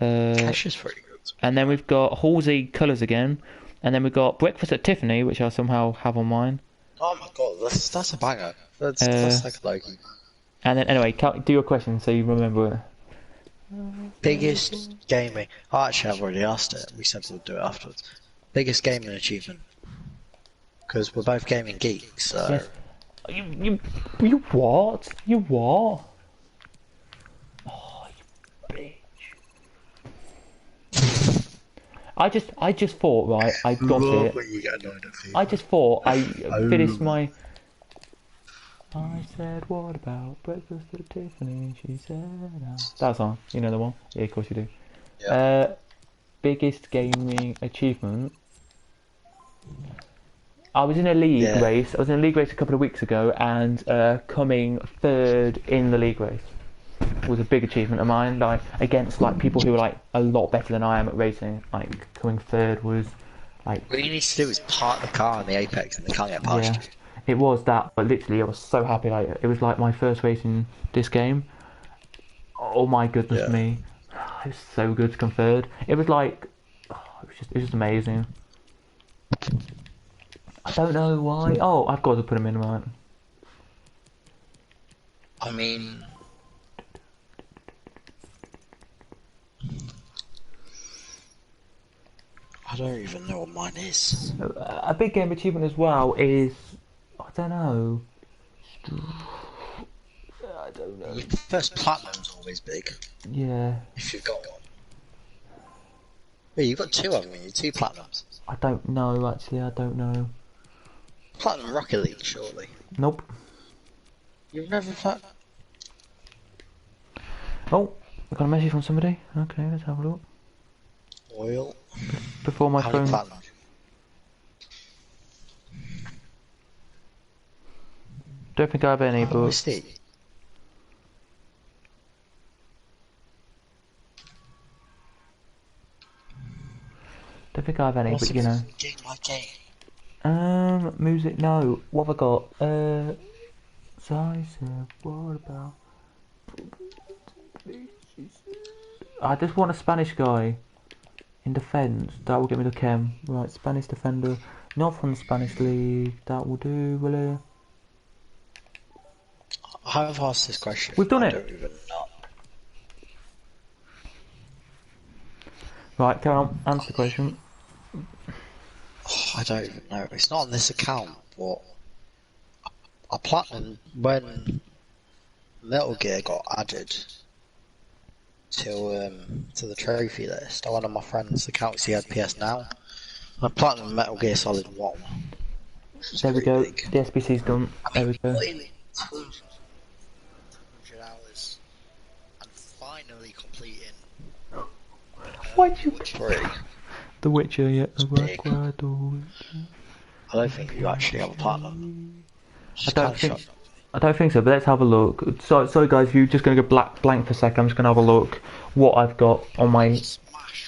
Kesha's pretty good. And then we've got Halsey Colours again. And then we've got Breakfast at Tiffany, which I somehow have on mine. Oh my god, that's a banger. That's like a Loki. And then, anyway, do your question so you remember it. Biggest gaming... Oh, actually, I've already asked it. We said we'll do it afterwards. Biggest gaming achievement. Because we're both gaming geeks, so... Yes. You what? You what? Oh, you bitch. I just thought, right, I got it. When you get annoyed at FIFA. I just thought I finished my... I said, what about breakfast at Tiffany? She said... That song, you know the one? Yeah, of course you do. Yeah. Biggest gaming achievement... I was in a league race. I was in a league race a couple of weeks ago, and coming third in the league race was a big achievement of mine. Like against like people who were like a lot better than I am at racing. Like coming third was like. What you need to do is park the car in the apex, and they can't get past you. It was that, but literally I was so happy. Like it was like my first race in this game. Oh my goodness me, it was so good to come third. It was like, it was just amazing. I don't know why. Oh, I've got to put him in right. I mean... I don't even know what mine is. A big game achievement as well is... I don't know. I don't know. Your first platinum's always big. Yeah. If you've got one. Yeah, you've got two, haven't you? 2 platinums. I don't know, actually. I don't know. Platinum Rocket League, surely. Nope. You've never platinum. Oh, I got a message from somebody. Okay, let's have a look. Oil. Before my phone. Platinum? Don't think I have any, but. Don't think I have any, but you know. Game by game. Music, no. What have I got? So I said, what about... I just want a Spanish guy in defence. That will get me the chem. Right, Spanish defender. Not from the Spanish league. That will do, will it? I've asked this question. We've done it. I don't even know. Right, carry on. Answer the question. I don't even know. It's not on this account, but I platinum when Metal Gear got added to the trophy list. One of my friends' accounts, he had PS Now. I platinum Metal Gear Solid 1. There we go. Big. The SBC's done. There we go. 200 hours and finally completing. Why'd you? The Witcher, yeah. I don't think you actually have a platinum. I don't think so, but let's have a look. Sorry guys, if you're just going to go blank for a second, I'm just going to have a look what I've got on my...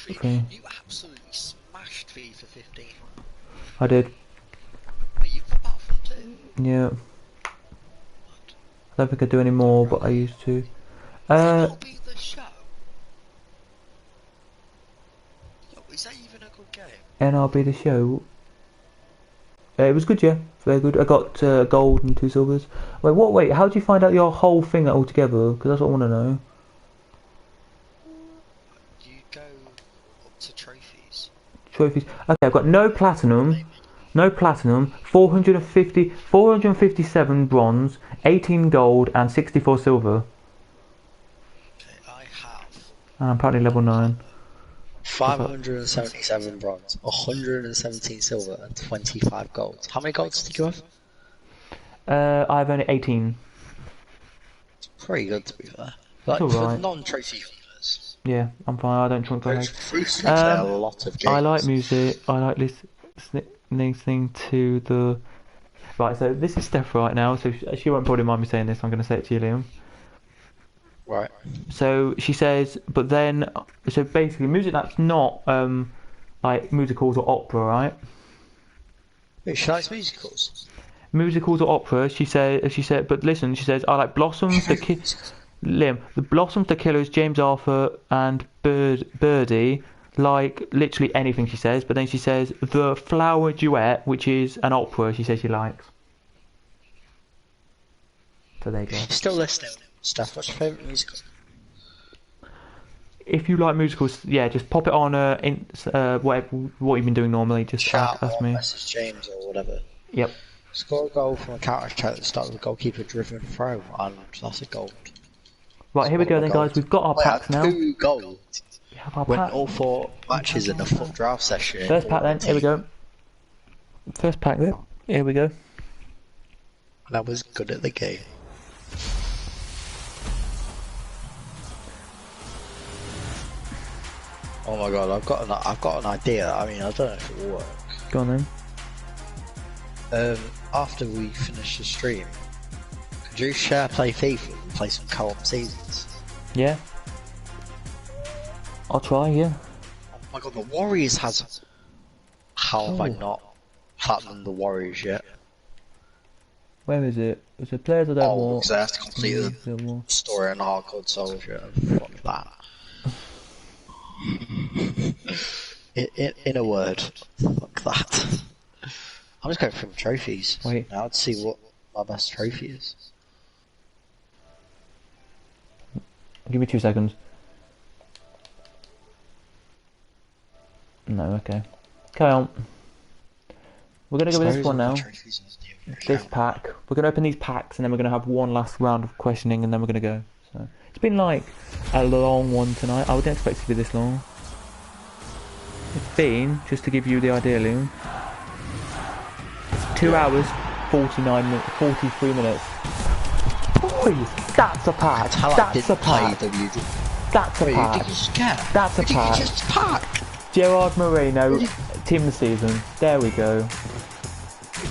Okay. You absolutely smashed FIFA 15. I did. Wait, you've got Battlefield 2? Yeah. I don't think I do any more, but I used to. That'll be the show. Is that even a good game? NRB the show. It was good, yeah. Very good. I got gold and 2 silvers. Wait, what? Wait, how did you find out your whole thing altogether? Because that's what I want to know. You go up to trophies. Trophies. Okay, I've got no platinum. No platinum. 457 bronze, 18 gold, and 64 silver. Okay, I have. And I'm apparently level 9. 577 bronze, 117 silver, and 25 gold. How many golds did you have? I have only 18. It's pretty good, to be fair. Like, It's for alright. non-trophy holders. Yeah, I'm fine. I don't trunk for Those head. fruits play a lot of games. I like music. I like listening to the. Right, so this is Steph right now, so she won't probably mind me saying this. I'm going to say it to you, Liam. Right. So she says, but then, so basically, music that's not like musicals or opera, right? Wait, she likes musicals. Musicals or opera. She said, but listen, she says, I like Blossoms, Liam, the Blossoms, the Killers, James Arthur, and Birdie. Like literally anything, she says. But then she says the Flower Duet, which is an opera. She says she likes. So there you go. Still listening. Steph, what's your favourite musical? If you like musicals, yeah, just pop it on what you've been doing normally. Just Chat ask or me. message James or whatever. Yep. Score a goal from a counter-attack at the start of a goalkeeper-driven throw, and that's a goal. Right, here we go then, guys. We've got our packs now. 2 goals. We have our Went pack. all 4 matches in the full draft session. First pack then. Here we go. First pack then. Here we go. And I was good at the game. Oh my god, I've got an idea. I mean, I don't know if it will work. Go on then. After we finish the stream, could you share play FIFA and play some co-op seasons? Yeah. I'll try. Yeah. Oh my god, the Warriors has. How have I Oh. not platinumed the Warriors yet? Where is it? It's the players I don't Oh, want. because I have to complete the No more. story and hardcore soldier. Fuck that. In a word, fuck that. I'm just going through my trophies Wait. now to see what my best trophy is. Give me 2 seconds. No, okay. Carry on. We're gonna go with this one now. This pack. We're gonna open these packs and then we're gonna have one last round of questioning and then we're gonna go. So it's been like a long one tonight. I wouldn't expect it to be this long. It's been, just to give you the idea, Liam, 2 hours, 43 minutes. Boys, that's a pack. That's a pack. That's a pack. That's a pack. Gerard Moreno, team of the season. There we go.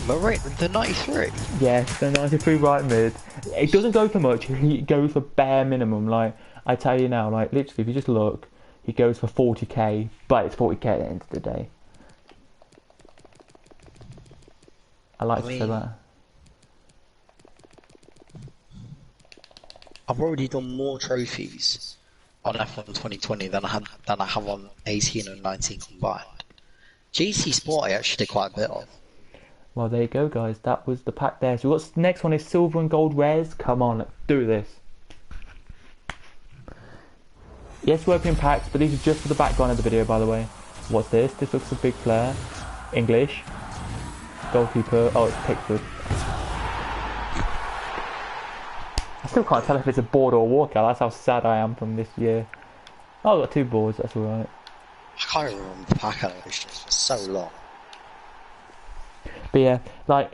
The 93? Yes, the 93 right mid. It doesn't go for much. He goes for bare minimum. Like, I tell you now, like, literally, if you just look, he goes for 40k, but it's 40k at the end of the day. I like to say that. I've already done more trophies on F1 2020 than I have on 18 and 19 combined. GT Sport I actually did quite a bit of. Well, there you go, guys. That was the pack there. So what's the next one is silver and gold rares. Come on, let's do this. Yes, we're opening packs, but these are just for the background of the video, by the way. What's this? This looks a big player. English. Goalkeeper. Oh, it's Pickford. I still can't tell if it's a board or a walkout. That's how sad I am from this year. Oh, I've got 2 boards. That's alright. I can't remember the pack animations for so long. But yeah, like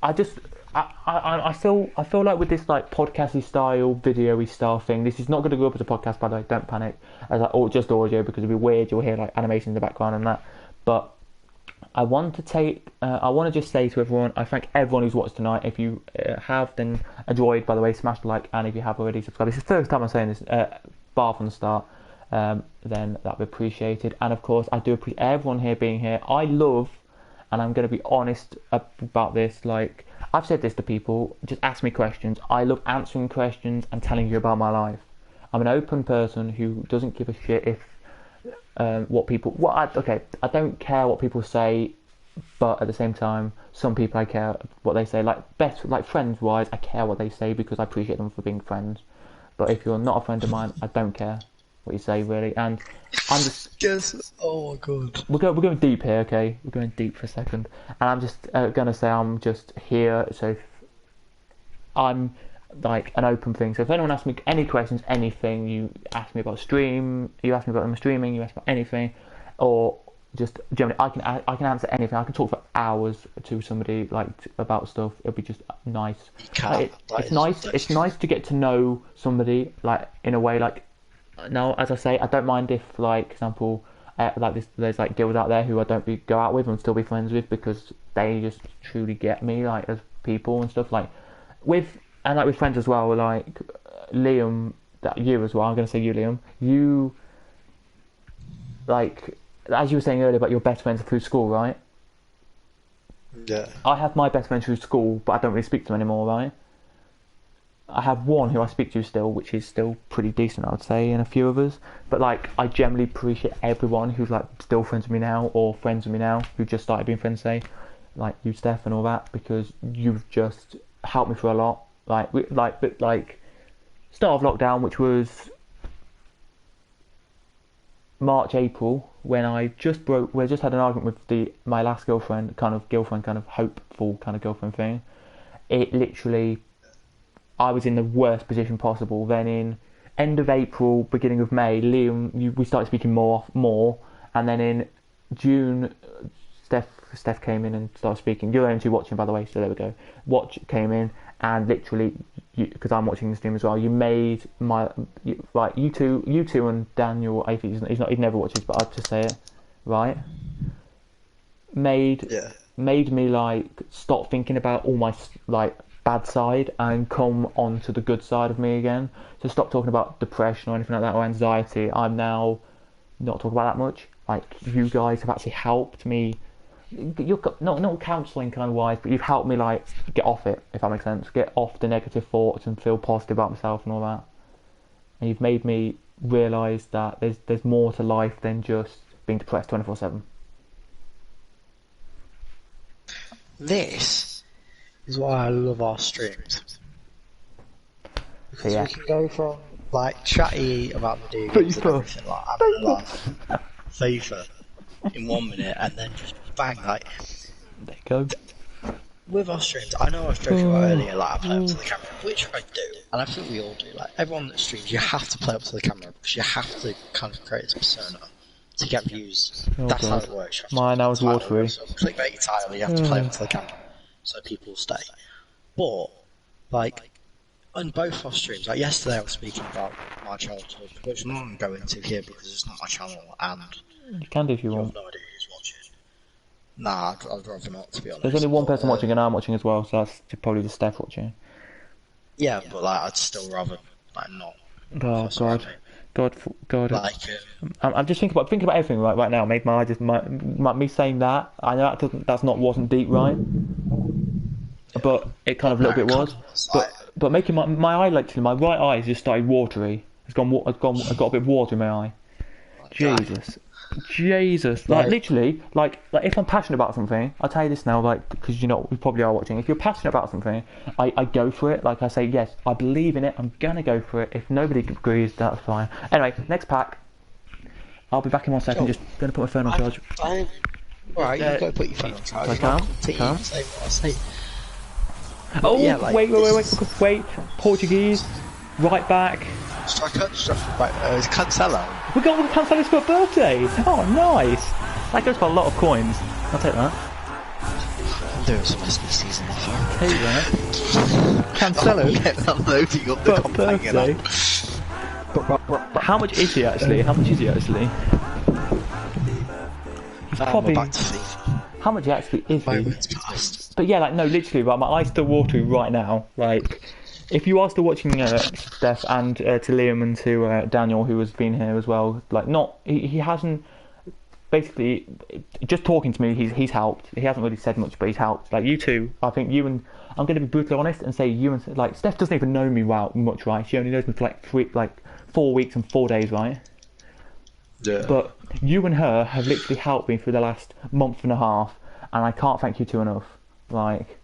I feel like with this like podcasty style, video-y style thing, this is not going to go up as a podcast, by the way. Don't panic, as like, or just audio, because it'd be weird. You'll hear like animation in the background and that. But I want to just say to everyone, I thank everyone who's watched tonight. If you have, then enjoyed, by the way, smash the like, and if you have already subscribed, this is the first time I'm saying this, bar from the start. Then that'd be appreciated. And of course, I do appreciate everyone here being here. I love. And I'm going to be honest about this, like, I've said this to people, just ask me questions. I love answering questions and telling you about my life. I'm an open person who doesn't give a shit if, I don't care what people say, but at the same time, some people I care what they say. Like friends-wise, I care what they say because I appreciate them for being friends. But if you're not a friend of mine, I don't care what you say, really. And I'm just oh my god, we're going deep here, okay? We're going deep for a second, and I'm just gonna say I'm just here. So I'm like an open thing. So if anyone asks me any questions, anything, you ask me about stream, you ask me about them streaming, you ask about anything, or just generally, I can answer anything. I can talk for hours to somebody like about stuff. It'll be just nice. It's nice. It's nice to get to know somebody like in a way. Like now, as I say, I don't mind if, like, example, like this, there's like girls out there who I don't go out with and still be friends with because they just truly get me, like, as people and stuff. Like with friends as well. Like Liam, that you as well. I'm gonna say you, Liam. You like. As you were saying earlier about your best friends through school, right? Yeah. I have my best friends through school, but I don't really speak to them anymore, right? I have one who I speak to still, which is still pretty decent, I would say, and a few others. But like, I generally appreciate everyone who's like still friends with me now, or friends with me now, who just started being friends, say, like you, Steph, and all that, because you've just helped me for a lot. Like start of lockdown, which was March, April, when I just had an argument with my last girlfriend, kind of hopeful kind of girlfriend thing. It literally, I was in the worst position possible. Then in end of April, beginning of May, Liam, we started speaking more, and then in June, Steph came in and started speaking. You're only watching, by the way, so there we go. Came in, and literally, because I'm watching the stream as well, you made you two and Daniel. I think he never watches, but I'll just say it, right? Made me like stop thinking about all my like bad side and come on to the good side of me again. So stop talking about depression or anything like that, or anxiety. I'm now not talking about that much. Like, you guys have actually helped me. You're not counselling kind of wise, but you've helped me like get off it, if that makes sense. Get off the negative thoughts and feel positive about myself and all that. And you've made me realise that there's more to life than just being depressed 24/7. This is why I love our streams. Because we can go from like chatty about video games and everything like that, FIFA in 1 minute, and then just bang, like, there you go. With our streams, I know I was joking about earlier, like I play up to the camera, which I do, and I think we all do. Like, everyone that streams, you have to play up to the camera because you have to kind of create this persona to get views. That's how it works. Mine, I was watery. So clickbait title, you have to play up to the camera so people stay. But like, on both our streams, like yesterday I was speaking about my childhood, which I'm not going to go into here because it's not my channel, and you can do if you want. have no idea who's watching. Nah, I'd rather not, to be honest. There's only one person watching, and I'm watching as well, so that's probably just Steph watching. Yeah, but like, I'd still rather like not. Oh God! Like, I'm just thinking about everything right now. Made my me saying that. I know that wasn't deep, right? But it kind of a little bit was. But making my eye, literally, my right eye has just started watery. I've got a bit of water in my eye. Jesus, like literally, like if I'm passionate about something, I'll tell you this now, like, because you probably are watching. If you're passionate about something, I go for it. Like, I say, yes, I believe in it. I'm gonna go for it. If nobody agrees, that's fine. Anyway, next pack. I'll be back in 1 second. Just gonna put my phone on charge. Alright, you go put your phone on charge. Calm. Say what I say. Oh, yeah, like, wait! Portuguese, right back. Striker? Right, it's Cancelo. We got Cancelo's for a birthday! Oh, nice! That goes for a lot of coins. I'll take that. I'm doing some SBCs in my phone. Take that. Cancelo? I'm loading up the birthday. How much is he actually? He's probably... back to FIFA. How much actually is he? But yeah, like, no, literally, right, my eye's still watery right now. Like, if you are still watching Steph, and to Liam and to Daniel, who has been here as well, like, he hasn't, basically, just talking to me, he's helped. He hasn't really said much, but he's helped. Like, you two, I think you and, I'm going to be brutally honest and say you and, like, Steph doesn't even know me much, right? She only knows me for like 4 weeks and 4 days, right? Yeah. But you and her have literally helped me for the last month and a half, and I can't thank you two enough. Like,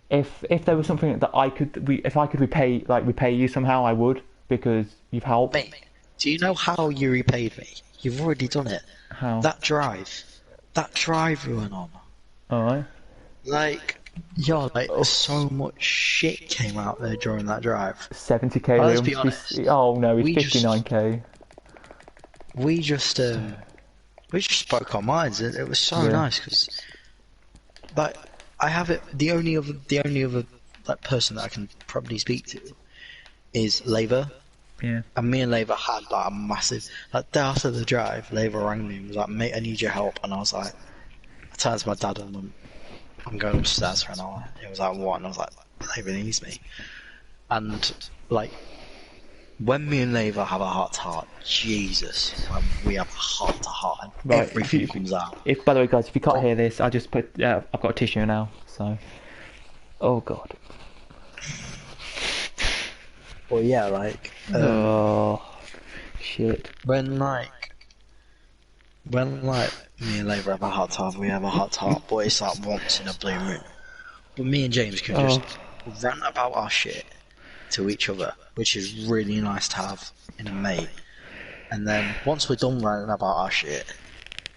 if there was something that if I could repay you somehow, I would, because you've helped. Mate, do you know how you repaid me? You've already done it. How? That drive we went on. Alright. Like, Yeah, like so much shit came out there during that drive. 70k. Let's be honest. Oh no, We it's 59k. We just spoke our minds. It was so Yeah. nice because, like, I have it. The only other like person that I can probably speak to is Lever. Yeah. And me and Lever had like a massive, like, day after the drive, Lever rang me and was like, mate, I need your help. And I was like, I turned to my dad and I'm going upstairs for an hour. He was like, what? And I was like, Lever needs me. And, like, when me and Lever have a heart-to-heart, Jesus, when we have a heart-to-heart and Right, everything comes out. If, by the way, guys, if you can't hear this, I just put, I've got a tissue now, so. Oh god. Well, yeah, like, Oh, shit. when me and Lever have a heart-to-heart, we have a heart-to-heart, but it's like once in a blue moon. But me and James can just rant about our shit to each other, which is really nice to have in a mate. And then once we're done ranting about our shit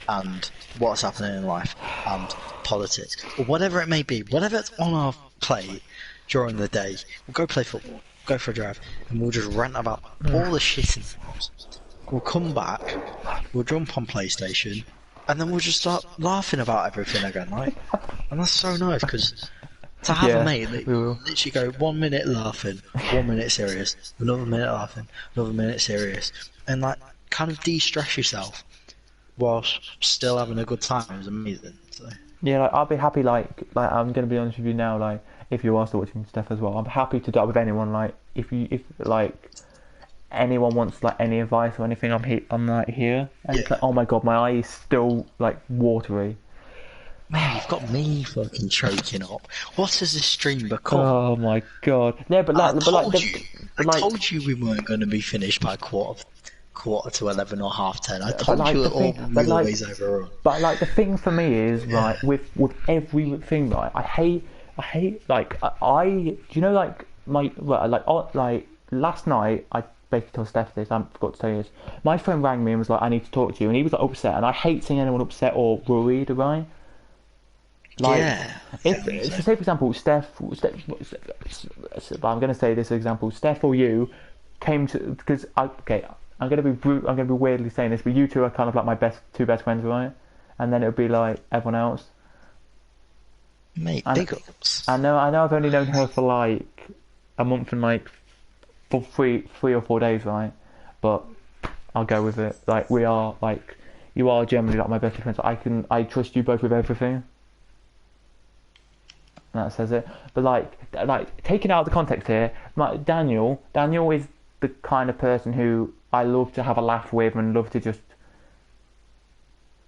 and what's happening in life and politics or whatever it may be, whatever's on our plate during the day, we'll go play football, go for a drive, and we'll just rant about all the shit in the house. We'll come back, we'll jump on PlayStation, and then we'll just start laughing about everything again, like. And that's so nice because to have a mate that literally go 1 minute laughing, 1 minute serious, another minute laughing, another minute serious, and like kind of de-stress yourself whilst still having a good time is amazing. So. Yeah, like, I'll be happy. Like I'm gonna be honest with you now. Like, if you are still watching stuff as well, I'm happy to do it with anyone. Like, if like anyone wants like any advice or anything, I'm like here. And it's like, oh my god, my eye is still like watery. Man, you've got me fucking choking up. What has this stream become? Oh my god. No, but like, I told you we weren't going to be finished by quarter to 11 or 10:30. I told you it all always overrun. But like the thing for me is right with everything, right. I hate like do you know like like last night I basically told Steph this. I forgot to tell you this. My friend rang me and was like, I need to talk to you, and he was like upset, and I hate seeing anyone upset or worried, right? Like, if so say for example, Steph, I'm going to say this example, Steph or you came to, because I'm going to be weirdly saying this, but you two are kind of like my two best friends, right? And then it would be like everyone else. Mate, big ups. I know. I've only known her for like a month and like for three or 4 days, right? But I'll go with it. Like, we are like, you are generally like my best friends. I trust you both with everything. That says it. But like taking out the context here, like Daniel is the kind of person who I love to have a laugh with and love to just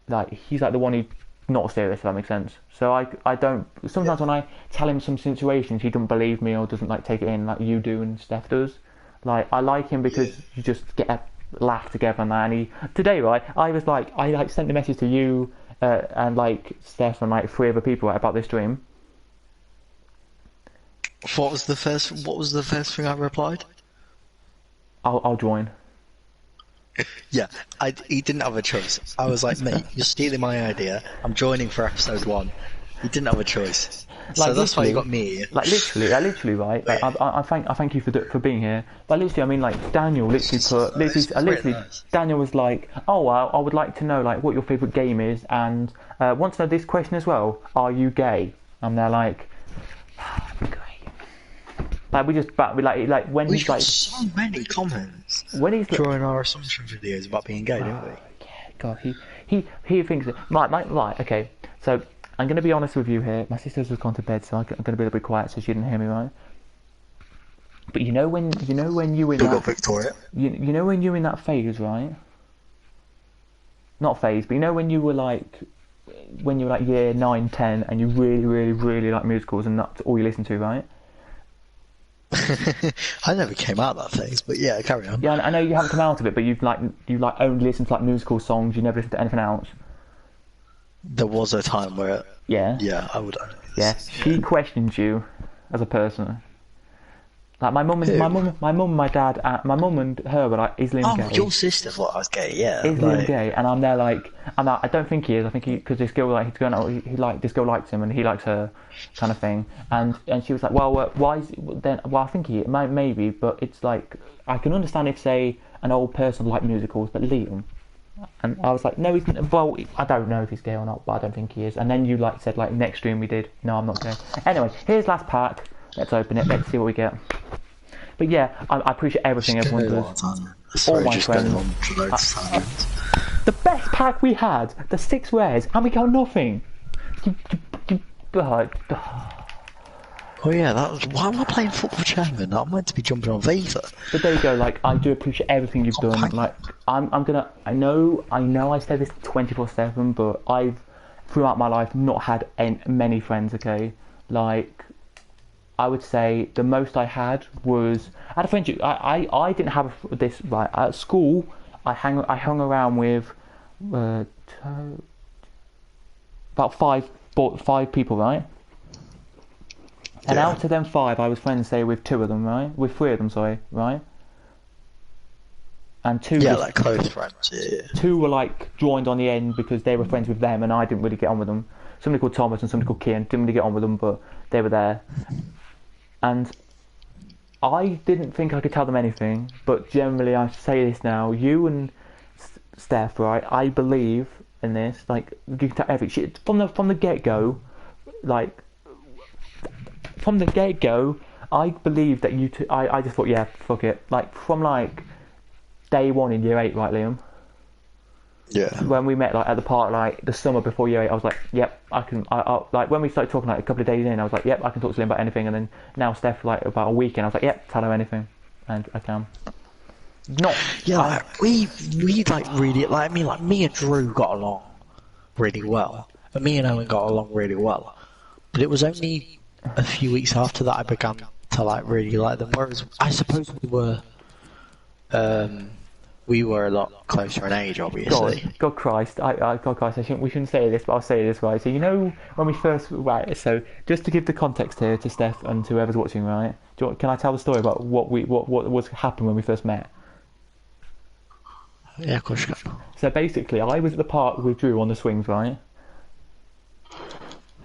like, he's like the one who's not serious, if that makes sense. So I don't, sometimes when I tell him some situations, he doesn't believe me or doesn't like take it in like you do and Steph does. Like, I like him because you just get a laugh together and that. And today, right, I sent a message to you and like Steph and like 3 other people about this dream. What was the first thing I replied? I'll join. Yeah, he didn't have a choice. I was like, mate, you're stealing my idea. I'm joining for episode 1. He didn't have a choice. So that's why you got me here. Like literally, right? Like, I thank you for being here. But literally, I mean, like Daniel Daniel was like, oh well, I would like to know like what your favourite game is, and want to know this question as well. Are you gay? And they're like, great. Like, like when We've he's got like so many comments when he's during our assumption videos about being gay, didn't we? Yeah, God, he thinks that right. Okay, so I'm going to be honest with you here. My sister's just gone to bed, so I'm going to be a little bit quiet so she didn't hear me, right? But you know when you were in that Victoria. You know when you're in that phase, right? Not phase, but you know when you were like year 9, 10, and you really, really, really like musicals, and that's all you listen to, right? I never came out of that phase, but yeah, carry on. Yeah, I know you haven't come out of it, but you only listen to like musical songs. You never listen to anything else. There was a time where I would. Yeah, she questions you as a person. Like my mum and my dad, my mum and her were like, "Is Liam gay?" Your sister thought I was gay. Yeah. Is Liam gay? And I'm there like, I don't think he is. I think because this girl like he's going out, this girl likes him and he likes her, kind of thing. And she was like, well, why is then? Well, I think he maybe, but it's like I can understand if say an old person liked musicals, but Liam. And I was like, no, he's well. I don't know if he's gay or not, but I don't think he is. And then you like said like next stream we did, no, I'm not gay. Anyway, here's last pack. Let's open it. Let's see what we get. But yeah, I appreciate everything everyone does. All my friends. The best pack we had, the 6 rares, and we got nothing. Oh yeah, that was. Why am I playing football chairman? I'm meant to be jumping on FIFA. But there you go. Like I do appreciate everything you've done. Like I'm gonna. I know. I say this 24/7, but I've throughout my life not had many friends. Okay, like. I would say the most I had was I had a friendship. I didn't have this right at school. I hung around with about five people, right? And out of them 5, I was friends say with 2 of them, right? With 3 of them, sorry, right? And 2 like close friends. Yeah. 2 were like joined on the end because they were friends with them, and I didn't really get on with them. Somebody called Thomas and somebody called Kian didn't really get on with them, but they were there. And I didn't think I could tell them anything, but generally I say this now, you and Steph, right, I believe in this, like, you can tell everything, from the get-go, like, from the get-go, I believe that you two, I just thought, yeah, fuck it, like, from, like, day 1 in year 8, right, Liam? Yeah. When we met like at the park like the summer before year 8, I was like, yep, I can. I like when we started talking like a couple of days in, I was like, yep, I can talk to him about anything. And then now Steph like about a week in, I was like, yep, tell her anything, and I can. Not. Yeah, like, we like really like me and Drew got along really well, and me and Owen got along really well. But it was only a few weeks after that I began to like really like them. Whereas I suppose we were a lot closer in age, obviously. God Christ, God Christ, we shouldn't say this, but I'll say this, right? So you know when we first, right? So just to give the context here to Steph and to whoever's watching, right? Can I tell the story about what was happened when we first met? Yeah, of course you can. So basically, I was at the park with Drew on the swings, right?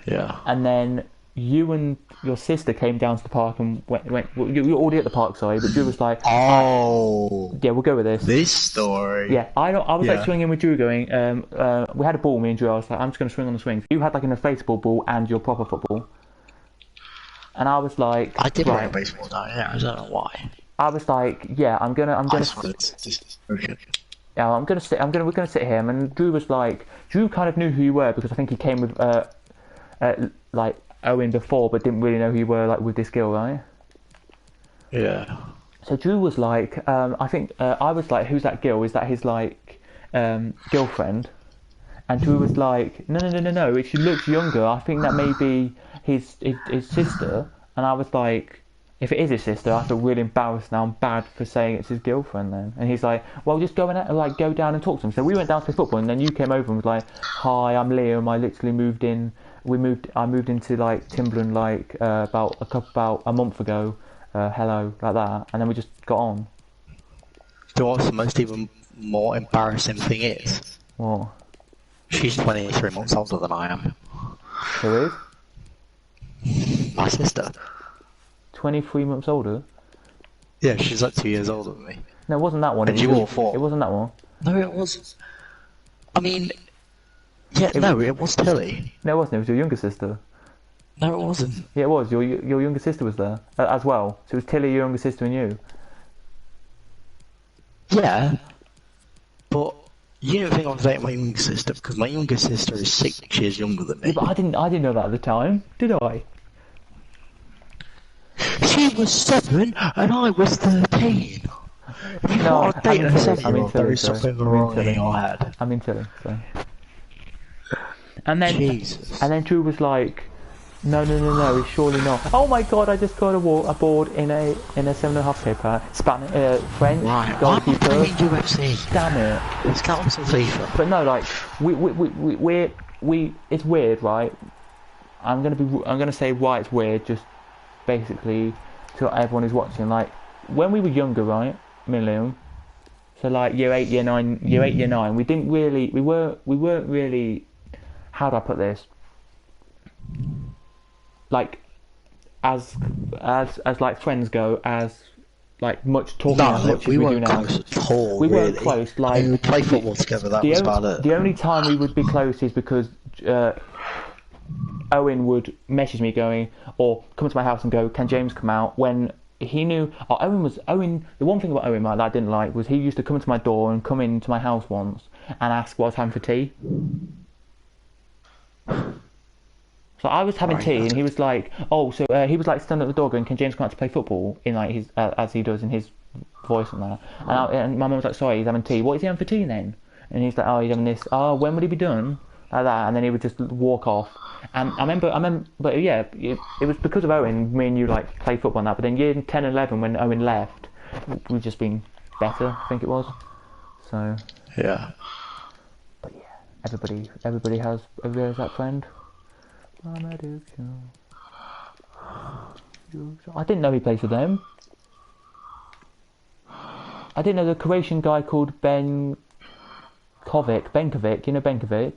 Yeah. And then you and your sister came down to the park and went you were already at the park, sorry, but Drew was like, oh, yeah, we'll go with this. This story. Yeah, I was like swinging with Drew going, we had a ball, me and Drew, I was like, I'm just going to swing on the swings. You had like an inflatable ball and your proper football. And I was like, I did wear a baseball now, yeah, I don't know why. I was like, yeah, we're gonna sit here. And Drew was like, Drew kind of knew who you were because I think he came with like Owen before, but didn't really know who you were like with this girl, right? Yeah. So Drew was like, I think I was like, who's that girl? Is that his like girlfriend? And Drew was like, no. She looks younger. I think that may be his sister. And I was like, if it is his sister, I feel really embarrassed now. I'm bad for saying it's his girlfriend then. And he's like, well, just go down and talk to him. So we went down to play football, and then you came over and was like, hi, I'm Liam. I literally moved in. I moved into like Timberland like about a month ago. Hello, like that, and then we just got on. Do you know what the most even more embarrassing thing is? What? She's 23 months older than I am. Who is? My sister. 23 months older? Yeah, she's like 2 years older than me. No, it wasn't that one. And you all 4. It wasn't that one. No, it wasn't. I mean, yeah, it was Tilly. No, it wasn't. It was your younger sister. No, it wasn't. Yeah, it was. Your younger sister was there as well. So it was Tilly, your younger sister, and you. Yeah, but you don't think I was dating my younger sister because my younger sister is 6 years younger than me. Yeah, but I didn't know that at the time, did I? She was 7 and I was 13. No, I'm dating a 7-year-old. There is sorry. something wrong in your head. I'm in Tilly, so. And then, Jesus. And then Drew was like, no, it's surely not. Oh my God, I just got a board in a 7.5 paper. French, right, goalkeeper. I'm playing UFC. Damn it. Let's get on some FIFA. But no, like, we it's weird, right? I'm gonna say why it's weird, just basically, to everyone who's watching. Like, when we were younger, right, me and Liam, so like year 8, year 9, we weren't really, how do I put this? Like, as like friends go, as like much talking as much as we do now. Close at all, we really. weren't close. Like, I mean, we play football together. That was about it. The only time we would be close is because Owen would message me going, or come to my house and go, "Can James come out?" When he knew, Owen. The one thing about Owen that I didn't like was he used to come to my door and come into my house once and ask what I was having for tea. So I was having tea, and he was like, "Oh," so he was like standing at the door going, "Can James come out to play football?" In like his as he does in his voice and that. And my mum was like, "Sorry, he's having tea. What is he having for tea then?" And he's like, "Oh, he's having this. Oh, when would he be done?" Like that, and then he would just walk off. And I remember, but yeah, it was because of Owen. Me and you like played football and that. But then year 10 and 11, when Owen left, we've just been better. I think it was. So yeah. But yeah, everybody has that friend. I didn't know he played for them. I didn't know the Croatian guy called Benkovic. You know Benkovic?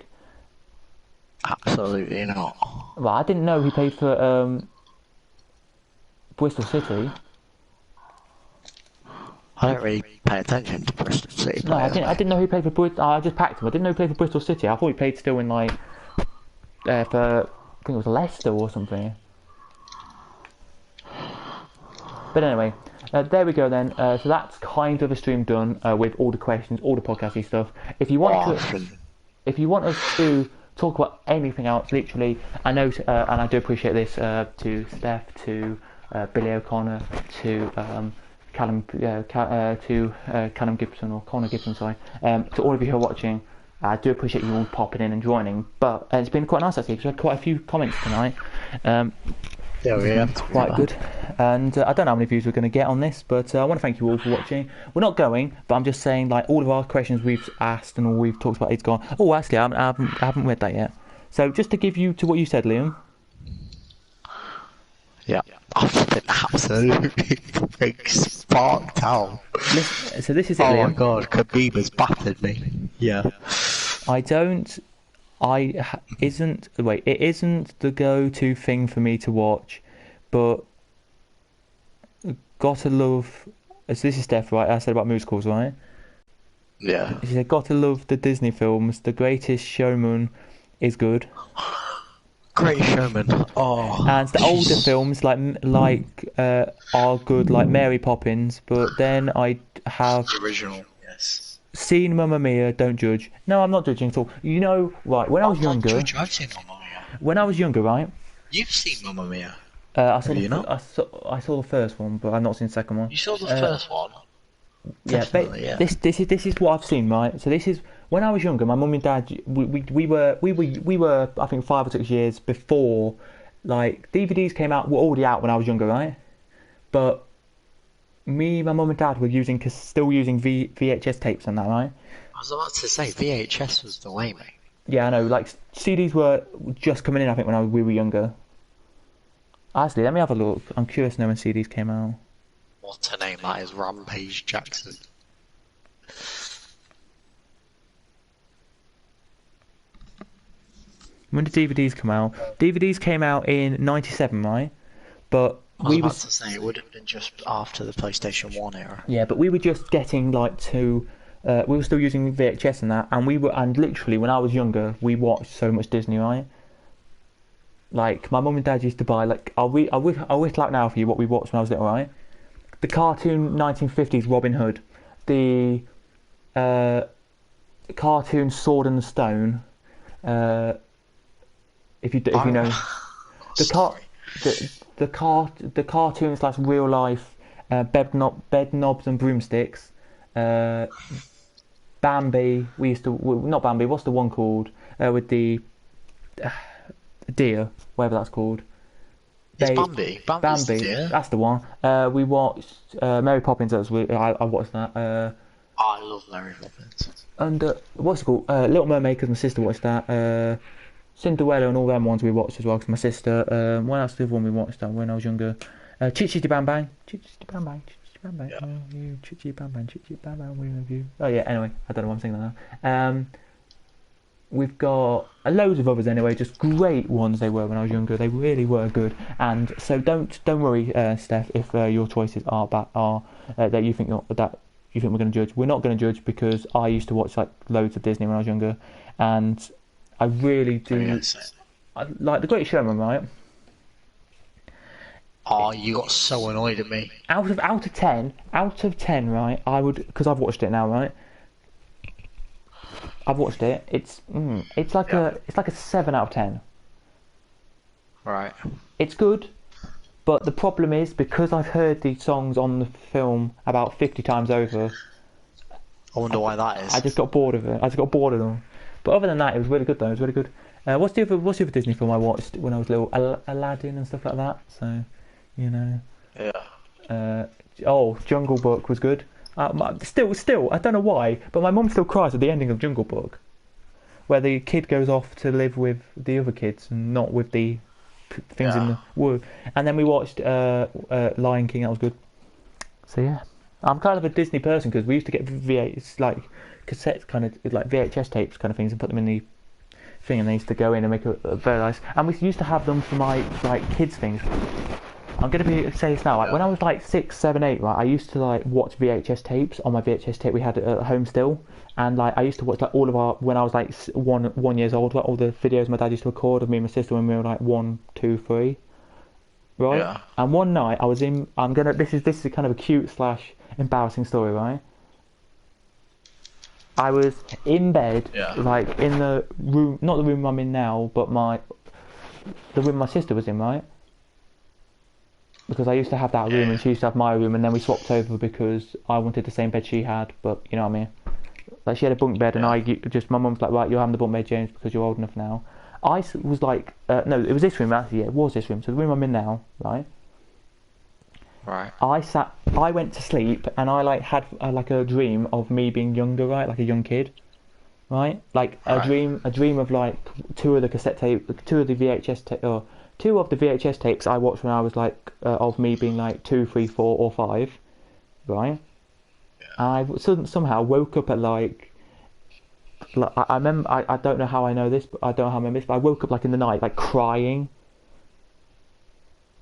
Absolutely not. Well, I didn't know he played for Bristol City. I don't really pay attention to Bristol City No, players. I didn't know he played for Bristol. I just packed him. I didn't know he played for Bristol City. I thought he played still in like for, I think it was Leicester or something. But anyway, there we go then. So that's kind of a stream done with all the questions, all the podcasty stuff. If you want us to talk about anything else, literally, I know, and I do appreciate this to Steph, to Billy O'Connor, to Callum Gibson or Connor Gibson, sorry, to all of you who are watching. I do appreciate you all popping in and joining, but it's been quite nice actually because we had quite a few comments tonight. Yeah, we have. Quite good. And I don't know how many views we're going to get on this, but I want to thank you all for watching. We're not going, but I'm just saying, like, all of our questions we've asked and all we've talked about, it's gone. Oh, actually, I haven't read that yet. So just to give you to what you said, Liam. Yeah. I've been absolutely sparked out. So this is it, Liam. Oh my god, Khabib has battered me. Yeah. It isn't the go-to thing for me to watch, but gotta love. So this is Steph, right? I said about musicals, right? Yeah. She said, gotta love the Disney films. The Greatest Showman is good. Great Showman. Oh. And the older films are good, like Mary Poppins. But then I have The original. Yes. seen Mamma Mia. Don't judge. No, I'm not judging at all. You know, right? When I was younger. I've seen Mamma Mia. When I was younger, right? You've seen Mamma Mia. I saw the first one, but I've not seen the second one. You saw the first one. Yeah, yeah. This is what I've seen, right? So this is when I was younger. My mum and dad, we were I think 5 or 6 years before, like DVDs came out. Were already out when I was younger, right? But me, my mum and dad were still using VHS tapes and that, right? I was about to say VHS was the way, mate. Yeah, I know. Like CDs were just coming in. I think when we were younger. Actually, let me have a look. I'm curious to know when CDs came out. What a name that is, Rampage Jackson. When did DVDs come out? DVDs came out in '97, right? But I was about to say it would have been just after the PlayStation 1 era. Yeah, but we were just getting we were still using VHS and that, and literally when I was younger, we watched so much Disney, right? Like my mum and dad used to buy I'll whittle out now for you what we watched when I was little, right? The cartoon 1950s Robin Hood, the cartoon Sword and the Stone. If you know the cartoon / real life bed knobs and broomsticks. Bambi. We used to not Bambi. What's the one called with the deer? Whatever that's called. It's Bambi. Bambi's the deer. That's the one. We watched Mary Poppins. I watched that. I love Mary Poppins. And what's it called? Little Mermaid, because my sister watched that. Cinderella and all them ones we watched as well, because my sister. What else? The other one we watched when I was younger. Chitty Chitty Bang Bang, Chitty Chitty Bang Bang, Chitty Chitty Bang Bang, Yeah. will you, Chitty Chitty Bang Bang, Chitty Chitty Bang Bang, we love you. Oh yeah, anyway, I don't know why I'm singing that now. We've got loads of others anyway, just great ones they were when I was younger. They really were good, and so don't worry, Steph, if your choices are that you think we're going to judge. We're not going to judge because I used to watch like loads of Disney when I was younger, and I really do. I like The Great Showman, right? Oh, you got so annoyed at me. Out of 10, right? I would, because I've watched it now, right? I've watched it. It's like a 7 out of 10. Right. It's good, but the problem is because I've heard these songs on the film about 50 times over. I wonder why that is. I just got bored of it. I just got bored of them. But other than that, it was really good though. It was really good. What's the other Disney film I watched when I was little? Aladdin and stuff like that. So, you know. Yeah. Jungle Book was good. Still, I don't know why, but my mum still cries at the ending of Jungle Book, where the kid goes off to live with the other kids and not with the things in the wood. And then we watched Lion King. That was good. So yeah, I'm kind of a Disney person because we used to get VHS, like cassettes, kind of like VHS tapes, kind of things, and put them in the thing, and they used to go in and make a very nice. And we used to have them for my like kids things. I'm gonna say this now. Like when I was like 6, 7, 8, right, I used to like watch VHS tapes on my VHS tape we had at home still, and like I used to watch like all of our when I was like 1 years old, like all the videos my dad used to record of me and my sister when we were like 1, 2, 3, right? Yeah. And one night I was in. This is kind of a cute / embarrassing story, right? I was in bed, like in the room, not the room I'm in now, but the room my sister was in, right? Because I used to have that room and she used to have my room, and then we swapped over because I wanted the same bed she had, but you know what I mean? Like she had a bunk bed and my mum's like, right, you're having the bunk bed, James, because you're old enough now. I was like, no, it was this room actually, yeah, it was this room, so the room I'm in now, right? Right. I went to sleep and I like had like a dream of me being younger, right? Like a young kid, right? Like a dream of like two of the VHS tapes I watched when I was like of me being like 2, 3, 4, or 5, right? Yeah. I somehow woke up at like I remember I don't know how I know this, but I don't know how I remember this, but I woke up like in the night like crying.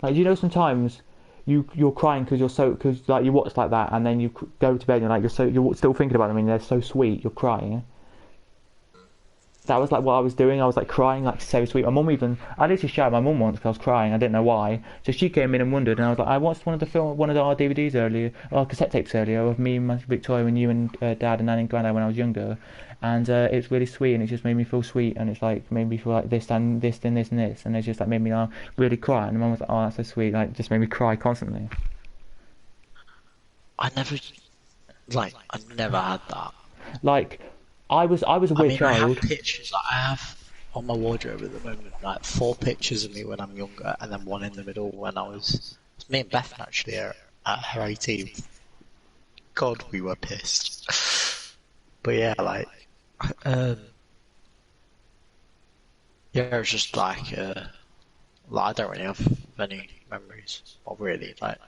Like you know sometimes you're crying because like you watch like that and then you go to bed and like you're still thinking about them and they're so sweet, you're crying. That was like what I was doing. I was like crying, like so sweet. I literally shouted at my mum once because I was crying. I didn't know why. So she came in and wondered, and I was like, I watched one of our DVDs earlier, or cassette tapes earlier, of me and my Victoria and you and Dad and Nan and Grandad when I was younger, and it's really sweet, and it just made me feel sweet, and it's like made me feel like this and this and this and this, and it just like made me really cry. And Mum was like, oh, that's so sweet, like just made me cry constantly. I never had that. Like. I was a weird child. I have pictures. I have on my wardrobe at the moment, like 4 pictures of me when I'm younger, and then one in the middle when I was. It's me and Beth actually at her 18th. God, we were pissed. But yeah, like, yeah, it's just like I don't really have any memories, not really, like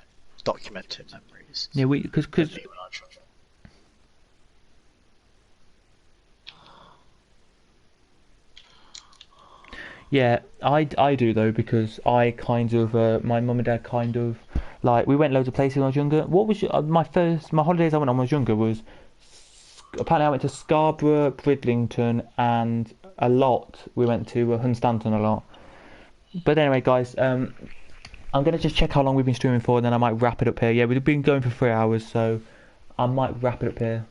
documented memories. Yeah, because. Yeah, I do though, because I kind of my mum and dad kind of like we went loads of places when I was younger. What was my holidays I went on when I was younger was apparently I went to Scarborough, Bridlington, and we went to Hunstanton a lot. But anyway, guys, I'm gonna just check how long we've been streaming for, and then I might wrap it up here. Yeah, we've been going for 3 hours, so I might wrap it up here.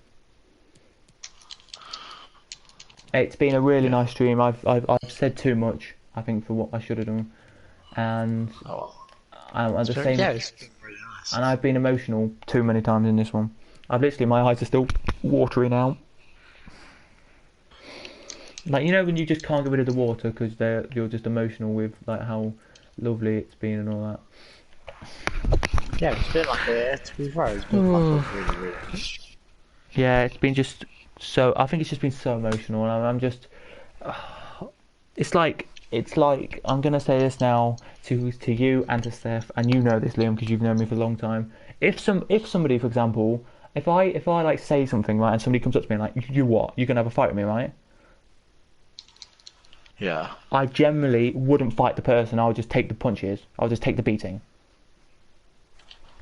It's been a really nice stream. I've said too much, I think, for what I should have done, and I'm at the same. Yeah, it's been really nice. And I've been emotional too many times in this one. My eyes are still watery now. Like you know when you just can't get rid of the water because you're just emotional with like how lovely it's been and all that. Yeah, it's been like to be fair, it's been like a really, really nice. Yeah, it's been just. So I think it's just been so emotional, and I'm just. It's like it's like, I'm gonna say this now to you and to Steph, and you know this, Liam, because you've known me for a long time. If somebody, for example, if I like say something, right, and somebody comes up to me and like, you what? You're gonna have a fight with me, right? Yeah. I generally wouldn't fight the person. I would just take the punches. I would just take the beating.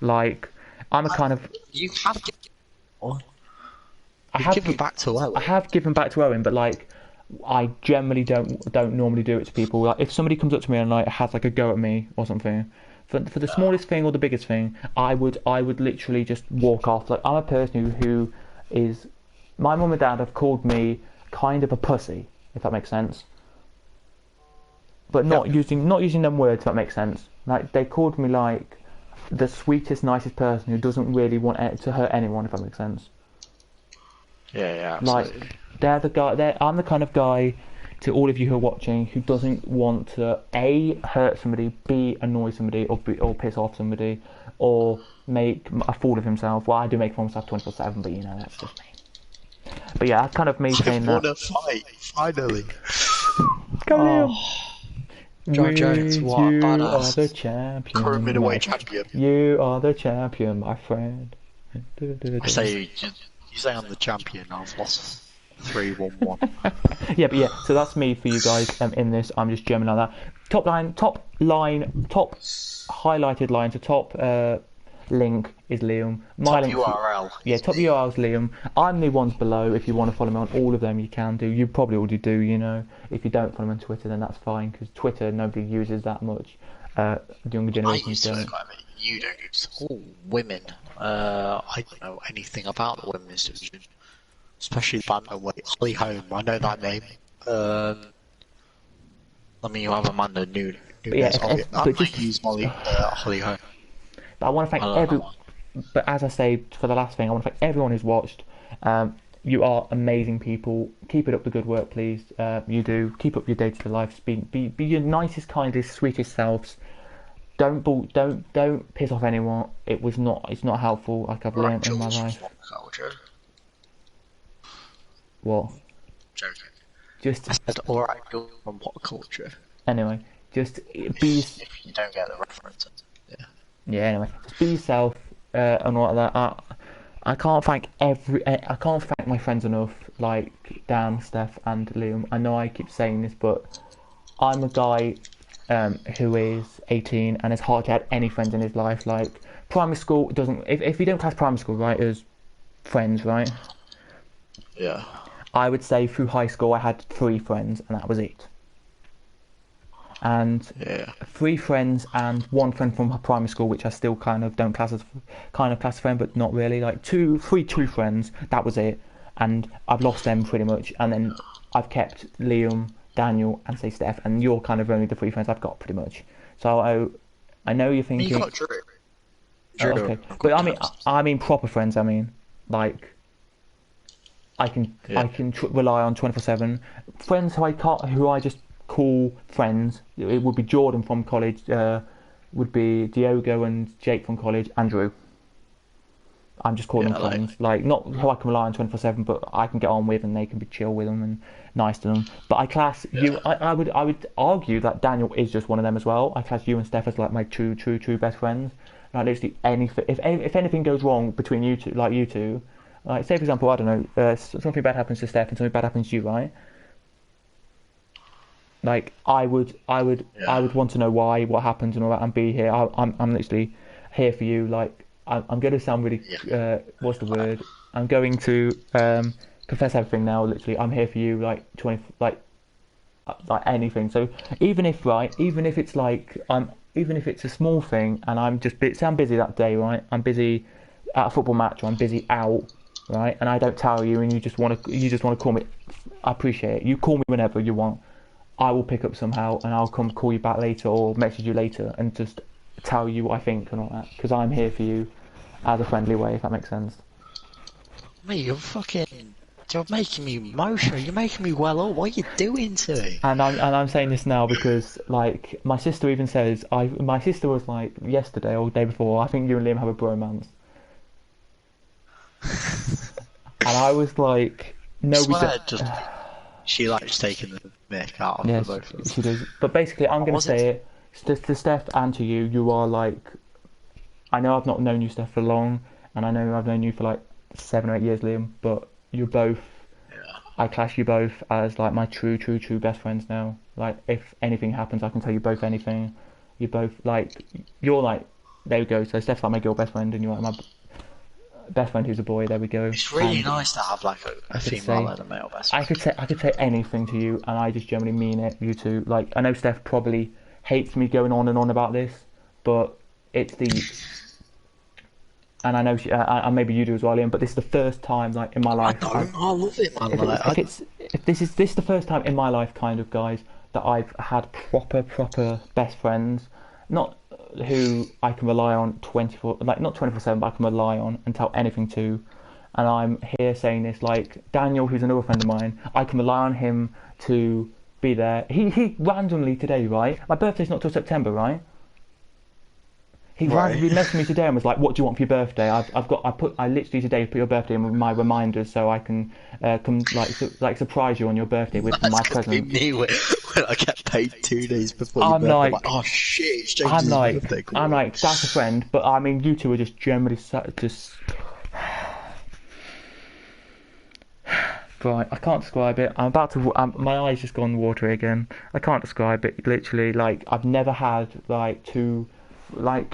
Like, I'm a kind of. You have given back to Owen. I have given back to Owen, but like, I generally don't normally do it to people. Like, if somebody comes up to me and like has like a go at me or something, for the smallest thing or the biggest thing, I would literally just walk off. Like, I'm a person who is. My mum and dad have called me kind of a pussy, if that makes sense. But not using them words, if that makes sense. Like, they called me like the sweetest, nicest person who doesn't really want to hurt anyone, if that makes sense. Yeah, absolutely. Like, they're the guy. I'm the kind of guy, to all of you who are watching, who doesn't want to A, hurt somebody, B, annoy somebody, or piss off somebody, or make a fool of himself. Well, I do make fun of myself 24/7, but you know, that's just me. But yeah, that's kind of me saying that. I want to fight, finally. Go Liam. John Jones, what a badass. You are the champion. Current middleweight champion. You are the champion, my friend. I say, you say I'm the champion, I've lost 3-1-1. Yeah, but yeah, so that's me for you guys in this. I'm just German like that. Top highlighted line, so top link is Liam. My top link, URL. Yeah, top URL is Liam. I'm the ones below. If you want to follow me on all of them, you can do. You probably already do, you know. If you don't follow me on Twitter, then that's fine, because Twitter nobody uses that much. The younger generations I use Twitter don't. quite a bit. You don't use. Oh, women. I don't know anything about the women's division, especially bantamweight. Holly Holm, I know that name. I mean, you have Amanda Nunes. Yeah, I might use Holly Holm. But I want to thank everyone. But as I say, for the last thing, I want to thank everyone who's watched. You are amazing people. Keep it up the good work, please. You do. Keep up your day-to-day life. Be your nicest, kindest, sweetest selves. Don't piss off anyone. It's not helpful. Like I've learned in my life. What? Joking. Just. I said, alright, you're from what culture? Anyway, just be. If you don't get the reference. Yeah. Yeah. Anyway, just be yourself and all like that. I can't thank my friends enough, like Dan, Steph, and Liam. I know I keep saying this, but I'm a guy who is 18 and has hardly had any friends in his life. Like, primary school doesn't. If you don't class primary school, right, as friends, right? Yeah. I would say through high school I had 3 friends and that was it. And 3 friends and 1 friend from primary school, which I still kind of don't class as class friend, but not really. Like 3 true friends, that was it. And I've lost them pretty much. And then I've kept Liam, Daniel, and say Steph, and you're kind of only the 3 friends I've got pretty much. So I know you're thinking. You got Drew. Okay, but I mean proper friends. I mean, like, I can rely on 24/7 friends who I just call friends. It would be Jordan from college, would be Diogo and Jake from college, and Drew. I'm just calling them friends, like not who I can rely on 24/7, but I can get on with and they can be chill with them and nice to them. But I class you. I would argue that Daniel is just one of them as well. I class you and Steph as like my true best friends. Like literally anything, if anything goes wrong between you two, like say for example, I don't know, something bad happens to Steph and something bad happens to you, right? Like I would want to know why, what happened and all that, and be here. I'm literally here for you. Like I'm going to sound really, what's the word? I'm going to confess everything now. Literally, I'm here for you. Like like anything. So even if it's like even if it's a small thing, and I'm busy that day, right? I'm busy at a football match, or I'm busy out, right? And I don't tell you, and you just want to call me. I appreciate it. You call me whenever you want. I will pick up somehow, and I'll come call you back later or message you later and just tell you what I think and all that, because I'm here for you as a friendly way, if that makes sense. Mate, you're making me emotional. You're making me well up. What are you doing to me? And I'm saying this now because like my sister even says my sister was like yesterday or the day before, I think you and Liam have a bromance. And I was like, no, we don't. She likes taking mick out of Yes, the both of us. she does. But basically, I'm going to say it to Steph and to you. You are like, I know I've not known you, Steph, for long, and I know I've known you for like 7 or 8 years, Liam. But you're both. Yeah. I class you both as like my true best friends now. Like, if anything happens, I can tell you both anything. You're both like, you're like, there we go. So Steph's like my girl best friend, and you're like my best friend who's a boy. There we go. It's really nice to have like a female and a male best friend. I could say anything to you, and I just generally mean it. You two, like, I know Steph probably hates me going on and on about this, but it's the, and I know she, and maybe you do as well, Ian. But this is the first time, like, in my life. I love it, man. This is the first time in my life, kind of, guys, that I've had proper best friends, not who I can rely on 24, like not 24/7, but I can rely on and tell anything to. And I'm here saying this, like Daniel, who's another friend of mine, I can rely on him to be there. He randomly today, right? My birthday's not till September, right? He randomly messaged me today and was like, "What do you want for your birthday?" I literally today put your birthday in my reminders so I can come like surprise you on your birthday with my present. Me when I get paid 2 days before your birthday. I'm like, oh shit, it's James's birthday. I'm like, that's a friend, but I mean, you two are just generally just. Right, I can't describe it. I'm about to. My eyes just gone watery again. I can't describe it. Literally, like I've never had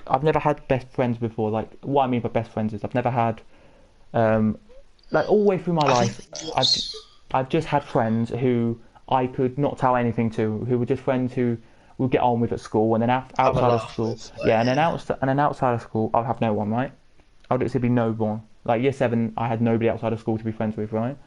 I've never had best friends before. Like what I mean by best friends is I've never had, like all the way through my life, I've just had friends who I could not tell anything to, who were just friends who we'll get on with at school, and then outside of school, and then outside of school, I'd have no one, right? I'd literally be no one. Like year 7, I had nobody outside of school to be friends with, right?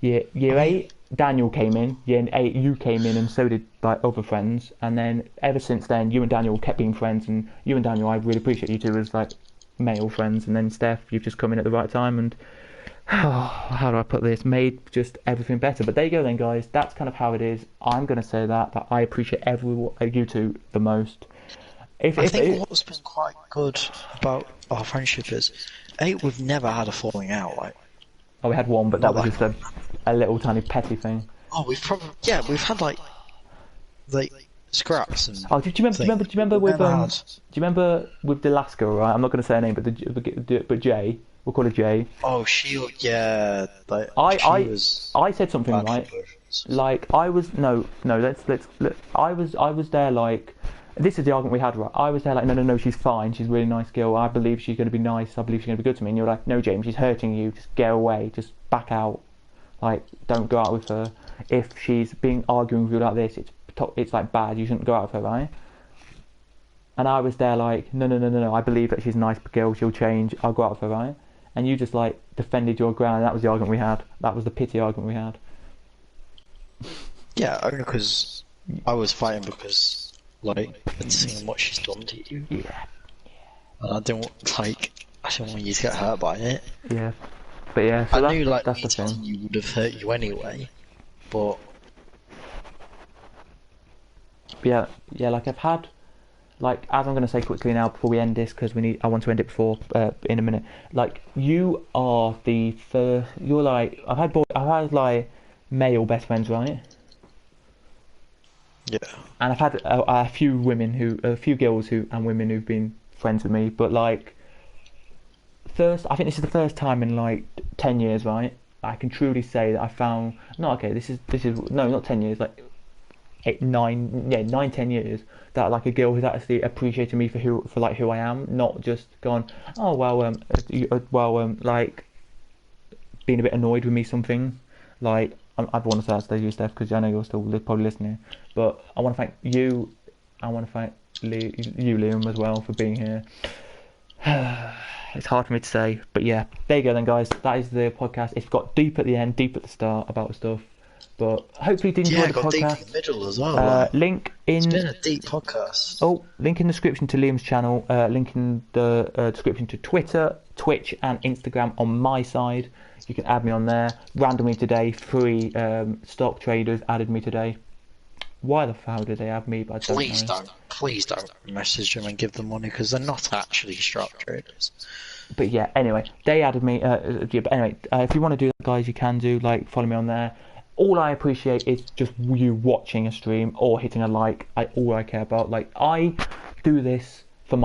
Year 8, Daniel came in. Year 8, you came in, and so did like other friends. And then ever since then, you and Daniel kept being friends, and you and Daniel, I really appreciate you two as like male friends. And then Steph, you've just come in at the right time, and how do I put this? Made just everything better. But there you go, then, guys. That's kind of how it is. I'm gonna say that I appreciate you two the most. I think what's been quite good about our friendship is, we've never had a falling out. Like, we had one, but that was just a little tiny petty thing. Oh, we've had like scraps and. Oh, do you remember with the last girl, right? I'm not going to say her name, but Jay, we'll call her Jay. Oh, yeah. Like, I said something, right? Like I was I was there like. This is the argument we had, right? I was there like, no, she's fine. She's a really nice girl. I believe she's going to be nice. I believe she's going to be good to me. And you're like, no, James, she's hurting you. Just get away. Just back out. Like, don't go out with her. If she's arguing with you like this, it's like bad. You shouldn't go out with her, right? And I was there like, no. I believe that she's a nice girl. She'll change. I'll go out with her, right? And you just like defended your ground. And that was the argument we had. That was the pity argument we had. Yeah, only because I was fighting because. Like, and seeing what she's done to you. Yeah. And I didn't want you to get hurt by it. Yeah. But yeah, so I knew like that's me the thing. telling you would have hurt you anyway, but yeah, like I've had, like as I'm going to say quickly now before we end this, because I want to end it before in a minute. Like you are the first. You're like I've had like male best friends, right? Yeah. And I've had a few girls and women who've been friends with me, but like, I think this is the first time in like 10 years, right? I can truly say that I found, not 10 years, like 9, 10 years, that like a girl who's actually appreciated me for who I am, not just gone, oh well, like being a bit annoyed with me something, like. I want to say that to you, Steph, because I know you're still probably listening. But I want to thank you. I want to thank you, Liam, as well, for being here. It's hard for me to say, but yeah, there you go then, guys. That is the podcast. It's got deep at the end, deep at the start about stuff. But hopefully you did enjoy the podcast. Yeah, got deep in the middle as well. It's been a deep podcast. Oh, link in the description to Liam's channel. Link in the description to Twitter, Twitch, and Instagram on my side. You can add me on there. Randomly today, 3 stock traders added me today. Why the hell did they add me? But Please don't message them and give them money, because they're not actually stock traders. But yeah, anyway, they added me. But anyway, if you want to do that, guys, you can do. Like, follow me on there. all I appreciate is just you watching a stream or hitting a like. All I care about. Like, I do this for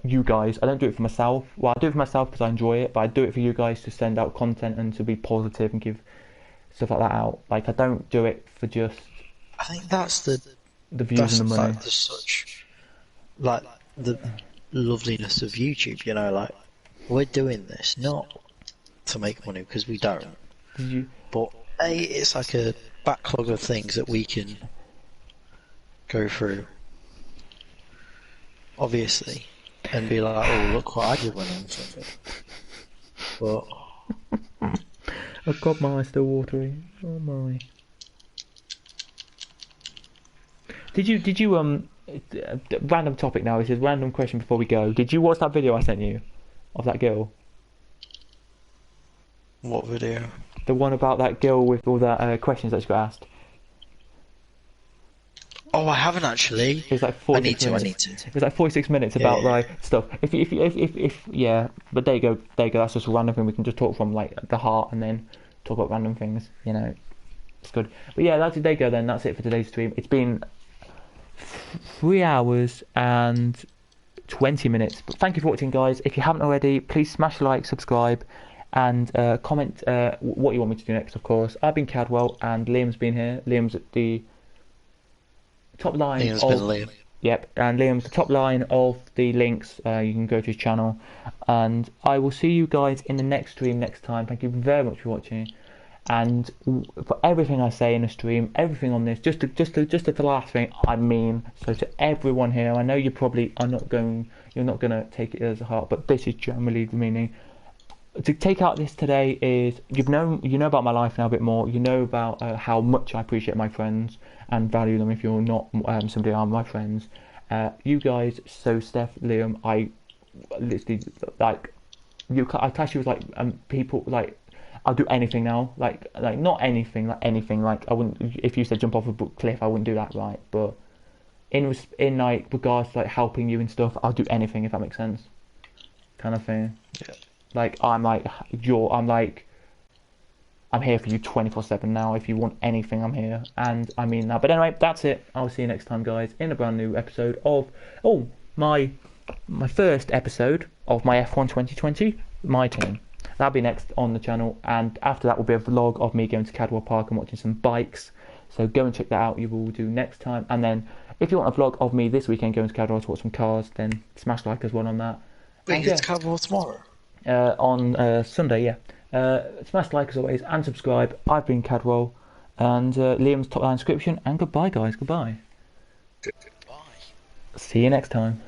you guys. I don't do it for myself. Well, I do it for myself because I enjoy it, but I do it for you guys to send out content and to be positive and give stuff like that out. Like, I don't do it for just. I think that's the views and the money. Like the such, like the loveliness of YouTube. You know, like we're doing this not to make money because we don't. But it's like a backlog of things that we can go through. Obviously, and be like, oh, look what I did when I'm something. But oh God, my eyes still watery. Oh my. Did you random topic now? It says random question before we go. Did you watch that video I sent you of that girl? What video? The one about that girl with all that questions that she got asked. Oh, I haven't actually. It was like 46 minutes. I need to. It was like 46 minutes about like stuff. If yeah, but there you go. That's just a random thing we can just talk from like the heart and then talk about random things. You know, it's good. But yeah, there you go. Then that's it for today's stream. It's been 3 hours and 20 minutes. But thank you for watching, guys. If you haven't already, please smash like, subscribe, and comment what you want me to do next. Of course, I've been Cadwell, and Liam's been here. Liam's at the top line. Liam's been Liam. Yep, and Liam's the top line of the links. You can go to his channel, and I will see you guys in the next stream next time. Thank you very much for watching, and for everything I say in the stream, everything on this, just the last thing I mean. So to everyone here, I know you probably are you're not gonna take it as a heart, but this is generally the meaning. To take out this today is you know about my life now a bit more. You know about how much I appreciate my friends and value them. If you're not somebody who are my friends, you guys. So Steph, Liam, I literally like you. I class you as like people like. I'll do anything now. Like not anything. Like I wouldn't. If you said jump off a cliff, I wouldn't do that, right? But in like regards to like helping you and stuff, I'll do anything if that makes sense. Kind of thing. Yeah. Like I'm here for you 24/7 now. If you want anything, I'm here, and I mean that. But anyway, that's it. I'll see you next time, guys, in a brand new episode of my first episode of my F1 2020 my team. That'll be next on the channel, and after that will be a vlog of me going to Cadwell Park and watching some bikes. So go and check that out. You will do next time, and then if you want a vlog of me this weekend going to Cadwell to watch some cars, then smash like as well on that. Wait, you get to Cadwell tomorrow? On Sunday, yeah. Smash like as always and subscribe. I've been Cadwell, and Liam's top line description. And goodbye, guys. Goodbye. Goodbye. See you next time.